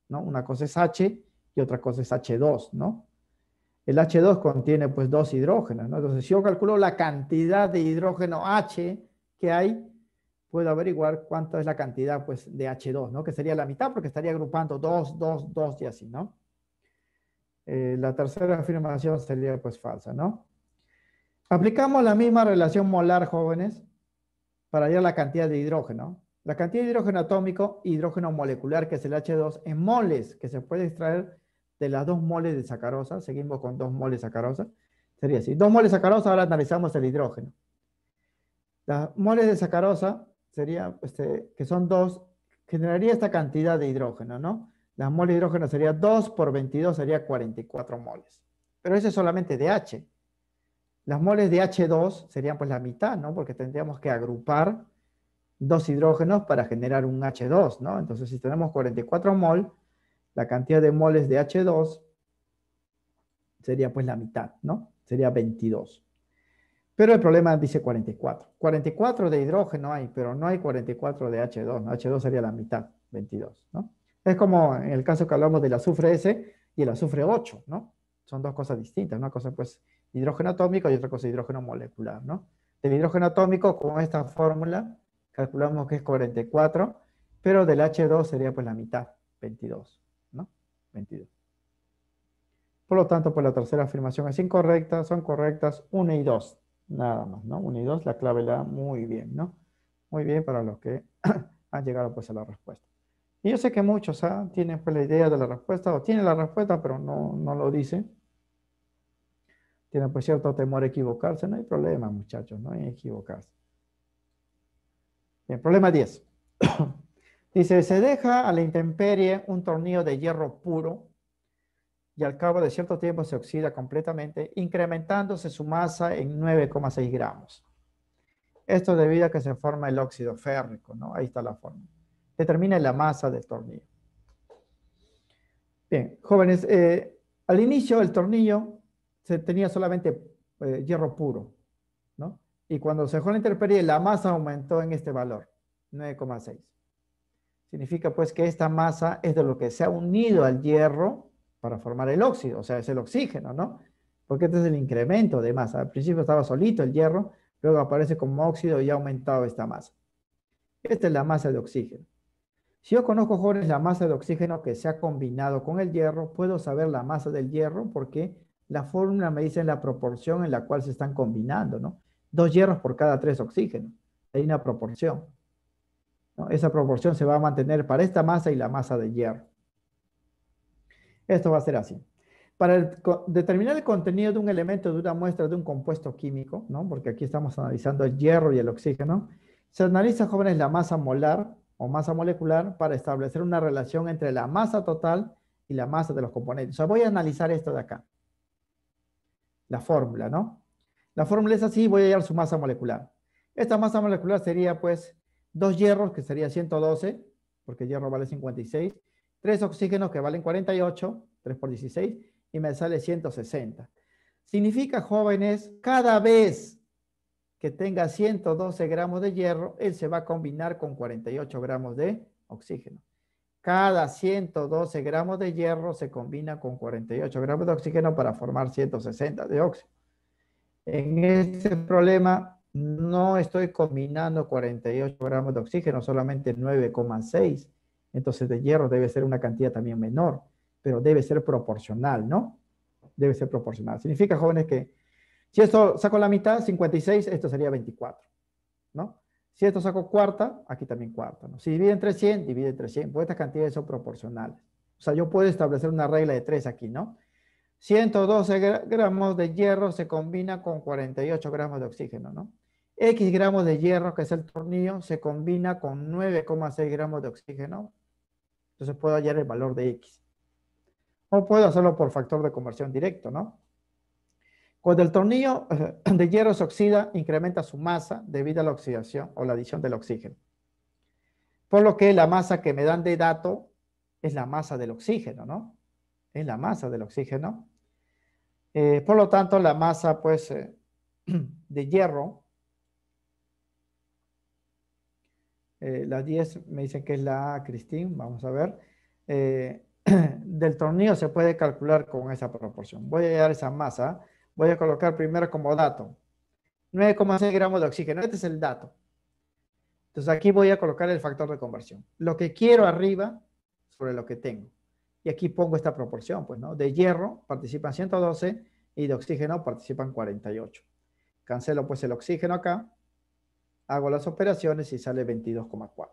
¿no? Una cosa es H y otra cosa es H2, ¿no? El H2 contiene pues 2 hidrógenos, ¿no? Entonces, si yo calculo la cantidad de hidrógeno H que hay, puedo averiguar cuánto es la cantidad pues de H2, ¿no? Que sería la mitad, porque estaría agrupando 2, 2, 2 y así, ¿no? La tercera afirmación sería pues falsa, ¿no? Aplicamos la misma relación molar, jóvenes, para hallar la cantidad de hidrógeno. La cantidad de hidrógeno atómico, hidrógeno molecular, que es el H2, en moles, que se puede extraer de las 2 moles de sacarosa. Seguimos con 2 moles de sacarosa. Sería así. 2 moles de sacarosa, ahora analizamos el hidrógeno. Las moles de sacarosa sería, que son 2, generaría esta cantidad de hidrógeno, ¿no? Las moles de hidrógeno sería 2 por 22, sería 44 moles. Pero ese es solamente de H. Las moles de H2 serían pues la mitad, ¿no? Porque tendríamos que agrupar 2 hidrógenos para generar un H2, ¿no? Entonces, si tenemos 44 mol, la cantidad de moles de H2 sería pues la mitad, ¿no? Sería 22. Pero el problema dice 44. 44 de hidrógeno hay, pero no hay 44 de H2, ¿no? H2 sería la mitad, 22, ¿no? Es como en el caso que hablamos del azufre S y el azufre 8, ¿no? Son 2 cosas distintas. Una cosa pues hidrógeno atómico y otra cosa hidrógeno molecular, ¿no? Del hidrógeno atómico, con esta fórmula, calculamos que es 44, pero del H2 sería pues la mitad, 22, ¿no? 22. Por lo tanto, pues la tercera afirmación es incorrecta, son correctas 1 y 2, nada más, ¿no? 1 y 2, la clave la da muy bien, ¿no? Muy bien para los que han llegado pues a la respuesta. Y yo sé que muchos tienen pues la idea de la respuesta, o tienen la respuesta, pero no lo dicen. Tienen pues cierto temor a equivocarse, no hay problema, muchachos, no hay que equivocarse. Bien, problema 10. Dice, se deja a la intemperie un tornillo de hierro puro y al cabo de cierto tiempo se oxida completamente, incrementándose su masa en 9,6 gramos. Esto debido a que se forma el óxido férrico, ¿no? Ahí está la forma. Determine la masa del tornillo. Bien, jóvenes, al inicio el tornillo se tenía solamente hierro puro, ¿no? Y cuando se dejó la intemperie, la masa aumentó en este valor, 9,6. Significa pues que esta masa es de lo que se ha unido al hierro para formar el óxido, o sea, es el oxígeno, ¿no? Porque este es el incremento de masa. Al principio estaba solito el hierro, luego aparece como óxido y ha aumentado esta masa. Esta es la masa de oxígeno. Si yo conozco, jóvenes, la masa de oxígeno que se ha combinado con el hierro, puedo saber la masa del hierro porque la fórmula me dice la proporción en la cual se están combinando, ¿no? 2 hierros por cada 3 oxígenos. Hay una proporción, ¿no? Esa proporción se va a mantener para esta masa y la masa de hierro. Esto va a ser así. Para determinar el contenido de un elemento de una muestra de un compuesto químico, ¿no? Porque aquí estamos analizando el hierro y el oxígeno, se analiza, jóvenes, la masa molar o masa molecular para establecer una relación entre la masa total y la masa de los componentes. O sea, voy a analizar esto de acá. La fórmula, ¿no? La fórmula es así, voy a hallar su masa molecular. Esta masa molecular sería, pues, 2 hierros, que sería 112, porque el hierro vale 56, 3 oxígenos, que valen 48, 3 por 16, y me sale 160. Significa, jóvenes, cada vez que tenga 112 gramos de hierro, él se va a combinar con 48 gramos de oxígeno. Cada 112 gramos de hierro se combina con 48 gramos de oxígeno para formar 160 de óxido. En este problema no estoy combinando 48 gramos de oxígeno, solamente 9,6. Entonces de hierro debe ser una cantidad también menor, pero debe ser proporcional, ¿no? Debe ser proporcional. Significa, jóvenes, que si esto saco la mitad, 56, esto sería 24, ¿no? Si esto saco cuarta, aquí también cuarta, ¿no? Si divide entre 100, divide entre 100, pues estas cantidades son proporcionales. O sea, yo puedo establecer una regla de 3 aquí, ¿no? 112 gramos de hierro se combina con 48 gramos de oxígeno, ¿no? X gramos de hierro, que es el tornillo, se combina con 9,6 gramos de oxígeno. Entonces puedo hallar el valor de X. O puedo hacerlo por factor de conversión directo, ¿no? Cuando el tornillo de hierro se oxida, incrementa su masa debido a la oxidación o la adición del oxígeno. Por lo que la masa que me dan de dato es la masa del oxígeno, ¿no? Es la masa del oxígeno. Por lo tanto, la masa, pues, de hierro, la 10 me dicen que es la A, Cristín, vamos a ver, del tornillo se puede calcular con esa proporción. Voy a hallar esa masa, voy a colocar primero como dato 9,6 gramos de oxígeno, este es el dato. Entonces aquí voy a colocar el factor de conversión. Lo que quiero arriba sobre lo que tengo. Y aquí pongo esta proporción, pues, ¿no? De hierro participan 112 y de oxígeno participan 48. Cancelo, pues, el oxígeno acá. Hago las operaciones y sale 22,4,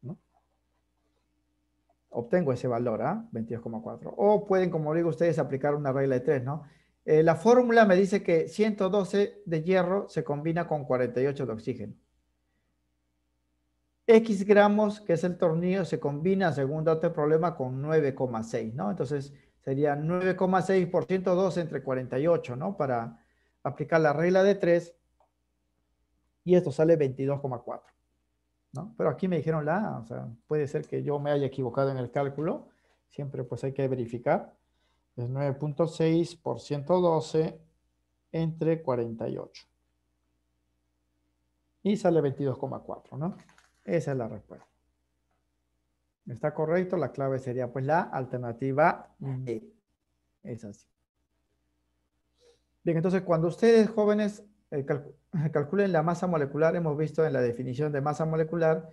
¿no? Obtengo ese valor, ¿ah? 22,4. O pueden, como digo ustedes, aplicar una regla de 3, ¿no? La fórmula me dice que 112 de hierro se combina con 48 de oxígeno. X gramos, que es el tornillo, se combina, según dato de problema, con 9,6, ¿no? Entonces sería 9,6 por 112 entre 48, ¿no? Para aplicar la regla de 3. Y esto sale 22,4, ¿no? Pero aquí me dijeron la A, o sea, puede ser que yo me haya equivocado en el cálculo. Siempre pues hay que verificar. Es 9,6 por 112 entre 48. Y sale 22,4, ¿no? Esa es la respuesta. ¿Está correcto? La clave sería pues la alternativa B. Es así. Bien, entonces cuando ustedes, jóvenes, calculen la masa molecular, hemos visto en la definición de masa molecular,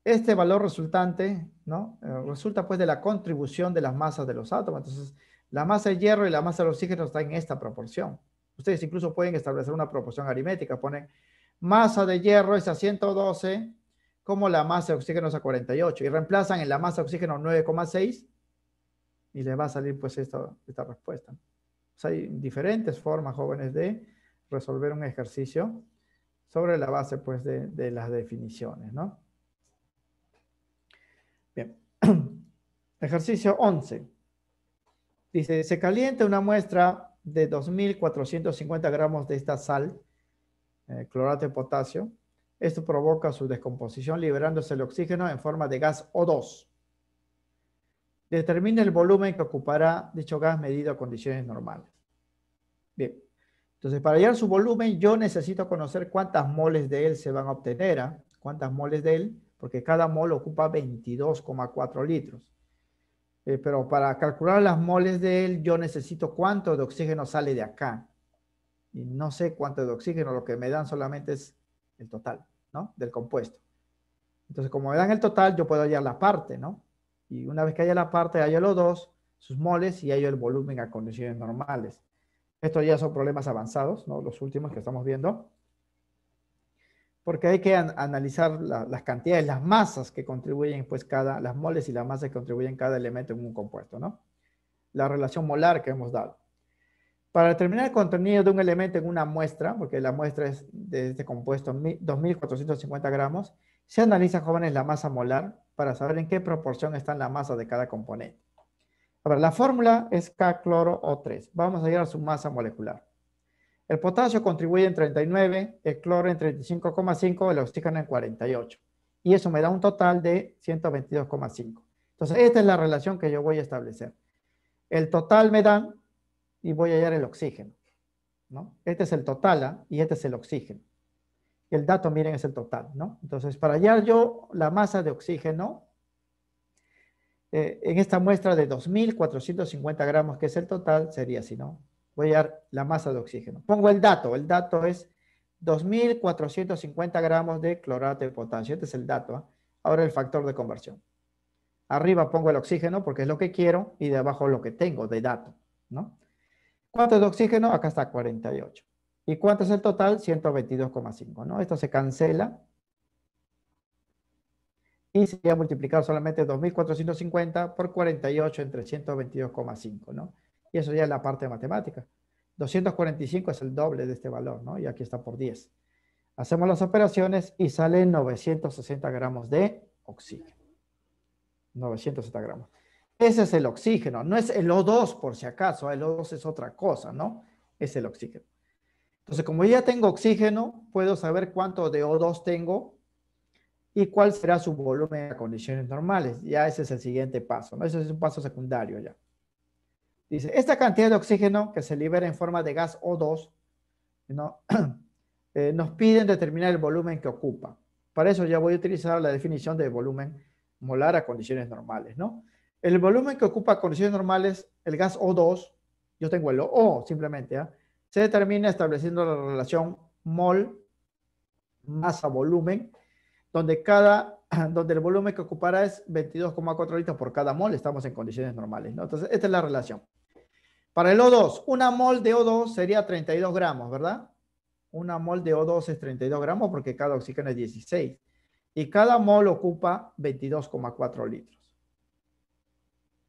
este valor resultante, ¿no? Resulta pues de la contribución de las masas de los átomos. Entonces, la masa de hierro y la masa de oxígeno están en esta proporción. Ustedes incluso pueden establecer una proporción aritmética. Ponen masa de hierro es a 112, como la masa de oxígeno es a 48. Y reemplazan en la masa de oxígeno 9,6 y les va a salir pues esta respuesta. O sea, hay diferentes formas, jóvenes, de resolver un ejercicio sobre la base pues de las definiciones, ¿no? Bien. Ejercicio 11. Dice, se calienta una muestra de 2.450 gramos de esta sal, clorato de potasio. Esto provoca su descomposición liberándose el oxígeno en forma de gas O2. Determina el volumen que ocupará dicho gas medido a condiciones normales. Bien, entonces para hallar su volumen yo necesito conocer cuántas moles de él se van a obtener, ¿ah? Cuántas moles de él, porque cada mol ocupa 22,4 litros. Pero para calcular las moles de él yo necesito cuánto de oxígeno sale de acá. Y no sé cuánto de oxígeno, lo que me dan solamente es el total, ¿no? Del compuesto. Entonces, como me dan el total, yo puedo hallar la parte, ¿no? Y una vez que haya la parte, hallo los dos, sus moles, y hallo el volumen a condiciones normales. Estos ya son problemas avanzados, ¿no? Los últimos que estamos viendo. Porque hay que analizar las cantidades, las masas que contribuyen, pues, las moles y las masas que contribuyen cada elemento en un compuesto, ¿no? La relación molar que hemos dado. Para determinar el contenido de un elemento en una muestra, porque la muestra es de este compuesto 2.450 gramos, se analiza, jóvenes, la masa molar para saber en qué proporción están la masa de cada componente. A ver, la fórmula es K-cloro-O3. Vamos a ir a su masa molecular. El potasio contribuye en 39, el cloro en 35,5, el oxígeno en 48. Y eso me da un total de 122,5. Entonces, esta es la relación que yo voy a establecer. El total me dan y voy a hallar el oxígeno, ¿no? Este es el total, ¿ah? Y este es el oxígeno. El dato, miren, es el total, ¿no? Entonces, para hallar yo la masa de oxígeno, en esta muestra de 2.450 gramos, que es el total, sería así, ¿no? Voy a hallar la masa de oxígeno. Pongo el dato es 2.450 gramos de clorato de potasio. Este es el dato, ¿eh? Ahora el factor de conversión. Arriba pongo el oxígeno porque es lo que quiero y de abajo lo que tengo de dato, ¿no? ¿Cuánto es de oxígeno? Acá está 48. ¿Y cuánto es el total? 122,5, ¿no? Esto se cancela y se va a multiplicar solamente 2.450 por 48 entre 122,5, ¿no? Y eso ya es la parte de matemática. 245 es el doble de este valor, ¿no? Y aquí está por 10. Hacemos las operaciones y salen 960 gramos de oxígeno. 960 gramos. Ese es el oxígeno, no es el O2 por si acaso, el O2 es otra cosa, ¿no? Es el oxígeno. Entonces, como ya tengo oxígeno, puedo saber cuánto de O2 tengo y cuál será su volumen a condiciones normales. Ya ese es el siguiente paso, ¿no? Ese es un paso secundario ya. Dice, esta cantidad de oxígeno que se libera en forma de gas O2, ¿no? Nos piden determinar el volumen que ocupa. Para eso ya voy a utilizar la definición de volumen molar a condiciones normales, ¿no? El volumen que ocupa a condiciones normales, el gas O2, yo tengo el O simplemente, ¿eh? Se determina estableciendo la relación mol masa-volumen, donde el volumen que ocupará es 22,4 litros por cada mol, estamos en condiciones normales, ¿no? Entonces, esta es la relación. Para el O2, una mol de O2 sería 32 gramos, ¿verdad? Una mol de O2 es 32 gramos porque cada oxígeno es 16. Y cada mol ocupa 22,4 litros.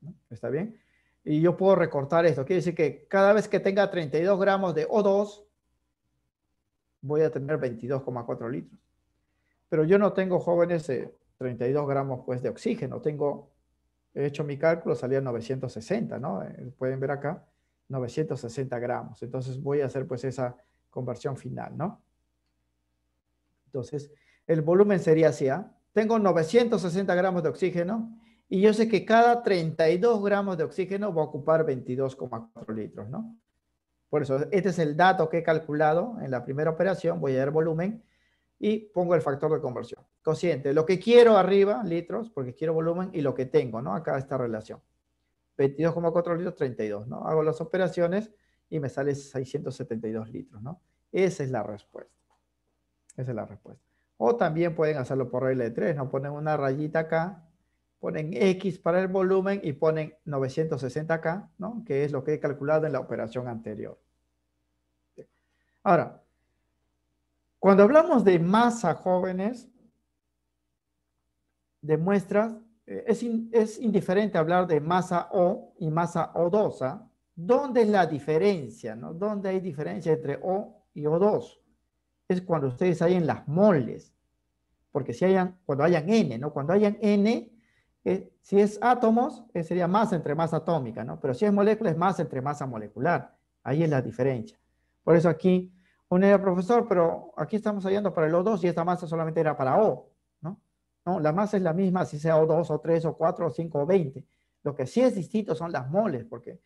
¿No? ¿Está bien? Y yo puedo recortar esto. Quiere decir que cada vez que tenga 32 gramos de O2, voy a tener 22,4 litros. Pero yo no tengo, jóvenes, 32 gramos pues, de oxígeno. He hecho mi cálculo, salía 960, ¿no? Pueden ver acá, 960 gramos. Entonces voy a hacer pues esa conversión final, ¿no? Entonces, el volumen sería así, ¿ah? Tengo 960 gramos de oxígeno y yo sé que cada 32 gramos de oxígeno va a ocupar 22,4 litros, ¿no? Por eso, este es el dato que he calculado en la primera operación. Voy a dar volumen y pongo el factor de conversión. Cociente, lo que quiero arriba, litros, porque quiero volumen, y lo que tengo, ¿no? Acá esta relación. 22,4 litros, 32, ¿no? Hago las operaciones y me sale 672 litros, ¿no? Esa es la respuesta. Esa es la respuesta. O también pueden hacerlo por regla de 3, ¿no? Ponen una rayita acá, ponen X para el volumen y ponen 960 acá, ¿no? Que es lo que he calculado en la operación anterior. Ahora, cuando hablamos de masa, jóvenes, de muestras, es indiferente hablar de masa O y masa O2. ¿Ah? ¿Dónde es la diferencia? ¿No? ¿Dónde hay diferencia entre O y O2? Es cuando ustedes hayan las moles. Porque cuando hayan N, ¿no? Cuando hayan N, si es átomos, sería masa entre masa atómica, ¿no? Pero si es molécula, es masa entre masa molecular. Ahí es la diferencia. Por eso aquí Unidad, profesor, pero aquí estamos hallando para el O2 y esta masa solamente era para O, ¿no? No, la masa es la misma, si sea O2, O3, O4, O5, O20. Lo que sí es distinto son las moles, porque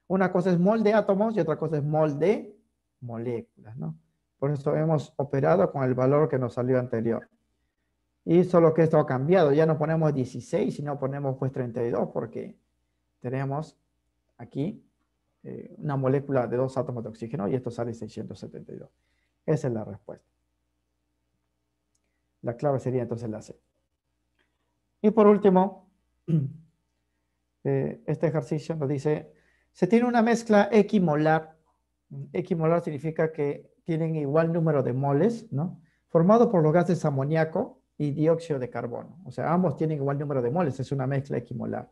una cosa es mol de átomos y otra cosa es mol de moléculas, ¿no? Por eso hemos operado con el valor que nos salió anterior. Y solo que esto ha cambiado, ya no ponemos 16, sino ponemos pues 32, porque tenemos aquí una molécula de 2 átomos de oxígeno y esto sale 672. Esa es la respuesta. La clave sería entonces la C. Y por último, este ejercicio nos dice, se tiene una mezcla equimolar. Equimolar significa que tienen igual número de moles, ¿no? Formado por los gases amoníaco y dióxido de carbono. O sea, ambos tienen igual número de moles, es una mezcla equimolar.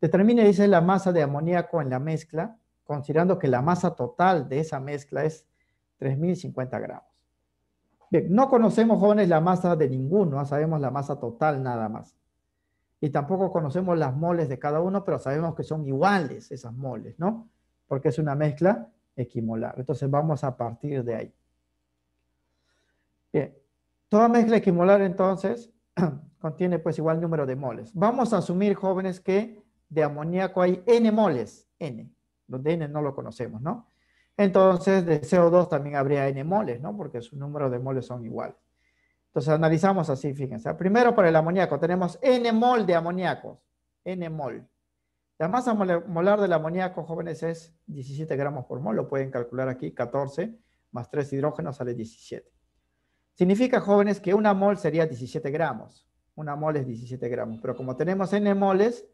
Determine, dice, la masa de amoníaco en la mezcla, considerando que la masa total de esa mezcla es 3050 gramos. Bien, no conocemos, jóvenes, la masa de ninguno, sabemos la masa total nada más. Y tampoco conocemos las moles de cada uno, pero sabemos que son iguales esas moles, ¿no? Porque es una mezcla equimolar. Entonces vamos a partir de ahí. Bien, toda mezcla equimolar entonces contiene pues igual número de moles. Vamos a asumir, jóvenes, que de amoníaco hay N moles, N, donde N no lo conocemos, ¿no? Entonces de CO2 también habría N moles, ¿no? Porque su número de moles son iguales. Entonces analizamos así, fíjense. Primero para el amoníaco tenemos N mol de amoníacos, N mol. La masa molar del amoníaco, jóvenes, es 17 gramos por mol. Lo pueden calcular aquí, 14 más 3 hidrógenos sale 17. Significa, jóvenes, que una mol sería 17 gramos. Una mol es 17 gramos. Pero como tenemos N moles,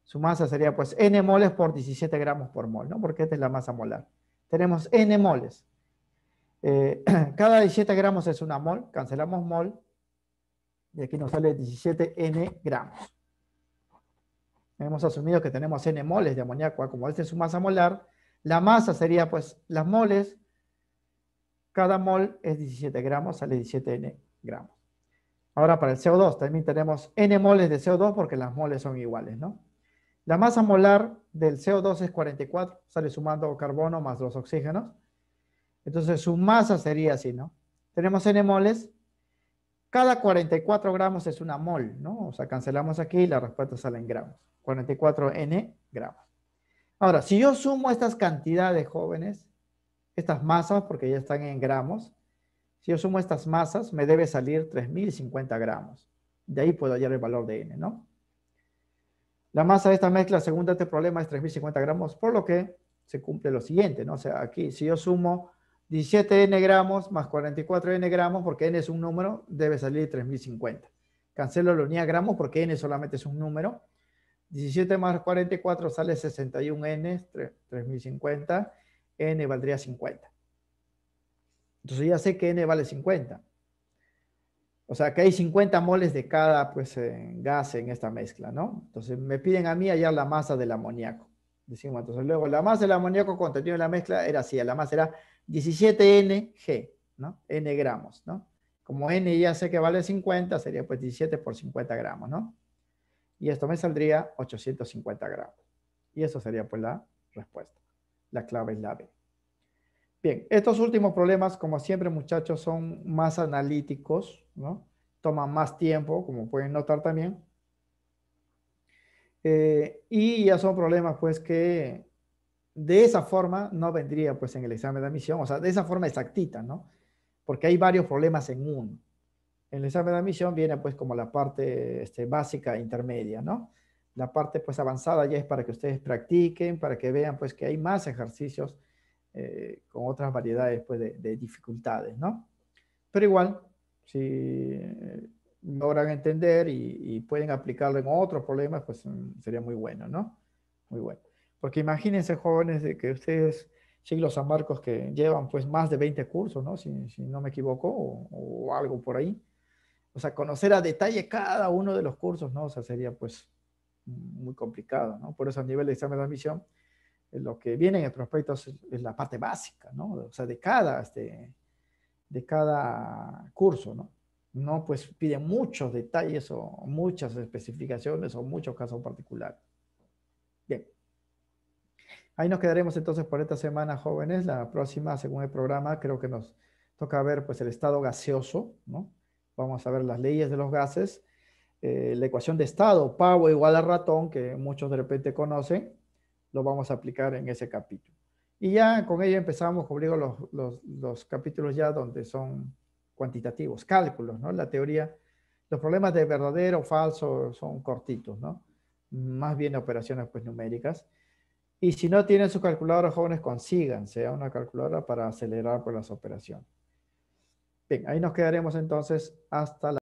su masa sería pues N moles por 17 gramos por mol, ¿no? Porque esta es la masa molar. Tenemos N moles. Cada 17 gramos es una mol. Cancelamos mol. Y aquí nos sale 17 N gramos. Hemos asumido que tenemos N moles de amoníaco. Como esta es su masa molar, la masa sería pues las moles. Cada mol es 17 gramos, sale 17 N gramos. Ahora para el CO2 también tenemos N moles de CO2 porque las moles son iguales, ¿no? La masa molar del CO2 es 44, sale sumando carbono más los oxígenos. Entonces su masa sería así, ¿no? Tenemos N moles. Cada 44 gramos es una mol, ¿no? O sea, cancelamos aquí y la respuesta sale en gramos. 44 N gramos. Ahora, si yo sumo estas cantidades, jóvenes, estas masas, porque ya están en gramos, si yo sumo estas masas, me debe salir 3050 gramos. De ahí puedo hallar el valor de N, ¿no? La masa de esta mezcla, según este problema, es 3050 gramos, por lo que se cumple lo siguiente, ¿no? O sea, aquí, si yo sumo 17N gramos más 44N gramos, porque N es un número, debe salir 3050. Cancelo la unidad de gramos porque N solamente es un número. 17 más 44 sale 61N, 3050. N valdría 50. Entonces ya sé que N vale 50. O sea, que hay 50 moles de cada pues, gas en esta mezcla, ¿no? Entonces me piden a mí hallar la masa del amoníaco. Decimos, entonces luego la masa del amoníaco contenido en la mezcla era así, la masa era 17Ng, ¿no? N gramos, ¿no? Como N ya sé que vale 50, sería pues 17 por 50 gramos, ¿no? Y esto me saldría 850 gramos. Y eso sería pues la respuesta. La clave es la B. Bien, estos últimos problemas, como siempre, muchachos, son más analíticos, ¿no? Toman más tiempo, como pueden notar también. Y ya son problemas, pues, que de esa forma no vendría, pues, en el examen de admisión, o sea, de esa forma exactita, ¿no? Porque hay varios problemas en uno. En el examen de admisión viene, pues, como la parte básica e intermedia, ¿no? La parte, pues, avanzada ya es para que ustedes practiquen, para que vean, pues, que hay más ejercicios con otras variedades pues, de dificultades, ¿no? Pero igual, si logran entender y pueden aplicarlo en otros problemas, pues sería muy bueno, ¿no? Muy bueno. Porque imagínense, jóvenes, de que ustedes, Siglos San Marcos, que llevan pues más de 20 cursos, ¿no? Si no me equivoco, o algo por ahí. O sea, conocer a detalle cada uno de los cursos, ¿no? O sea, sería pues muy complicado, ¿no? Por eso a nivel de examen de admisión, lo que viene en el prospecto es la parte básica, ¿no? O sea, de cada curso, ¿no? No, pues piden muchos detalles o muchas especificaciones o muchos casos particulares. Bien. Ahí nos quedaremos entonces por esta semana, jóvenes. La próxima, según el programa, creo que nos Toca ver pues el estado gaseoso, ¿no? Vamos a ver las leyes de los gases, la ecuación de estado, pavo igual a ratón, que muchos de repente conocen, lo vamos a aplicar en ese capítulo. Y ya con ello empezamos, como digo, los capítulos ya donde son cuantitativos, cálculos, ¿no? La teoría, los problemas de verdadero o falso son cortitos, ¿no? Más bien operaciones pues numéricas. Y si no tienen su calculadora, jóvenes, consíganse una calculadora para acelerar pues, las operaciones. Bien, ahí nos quedaremos entonces hasta la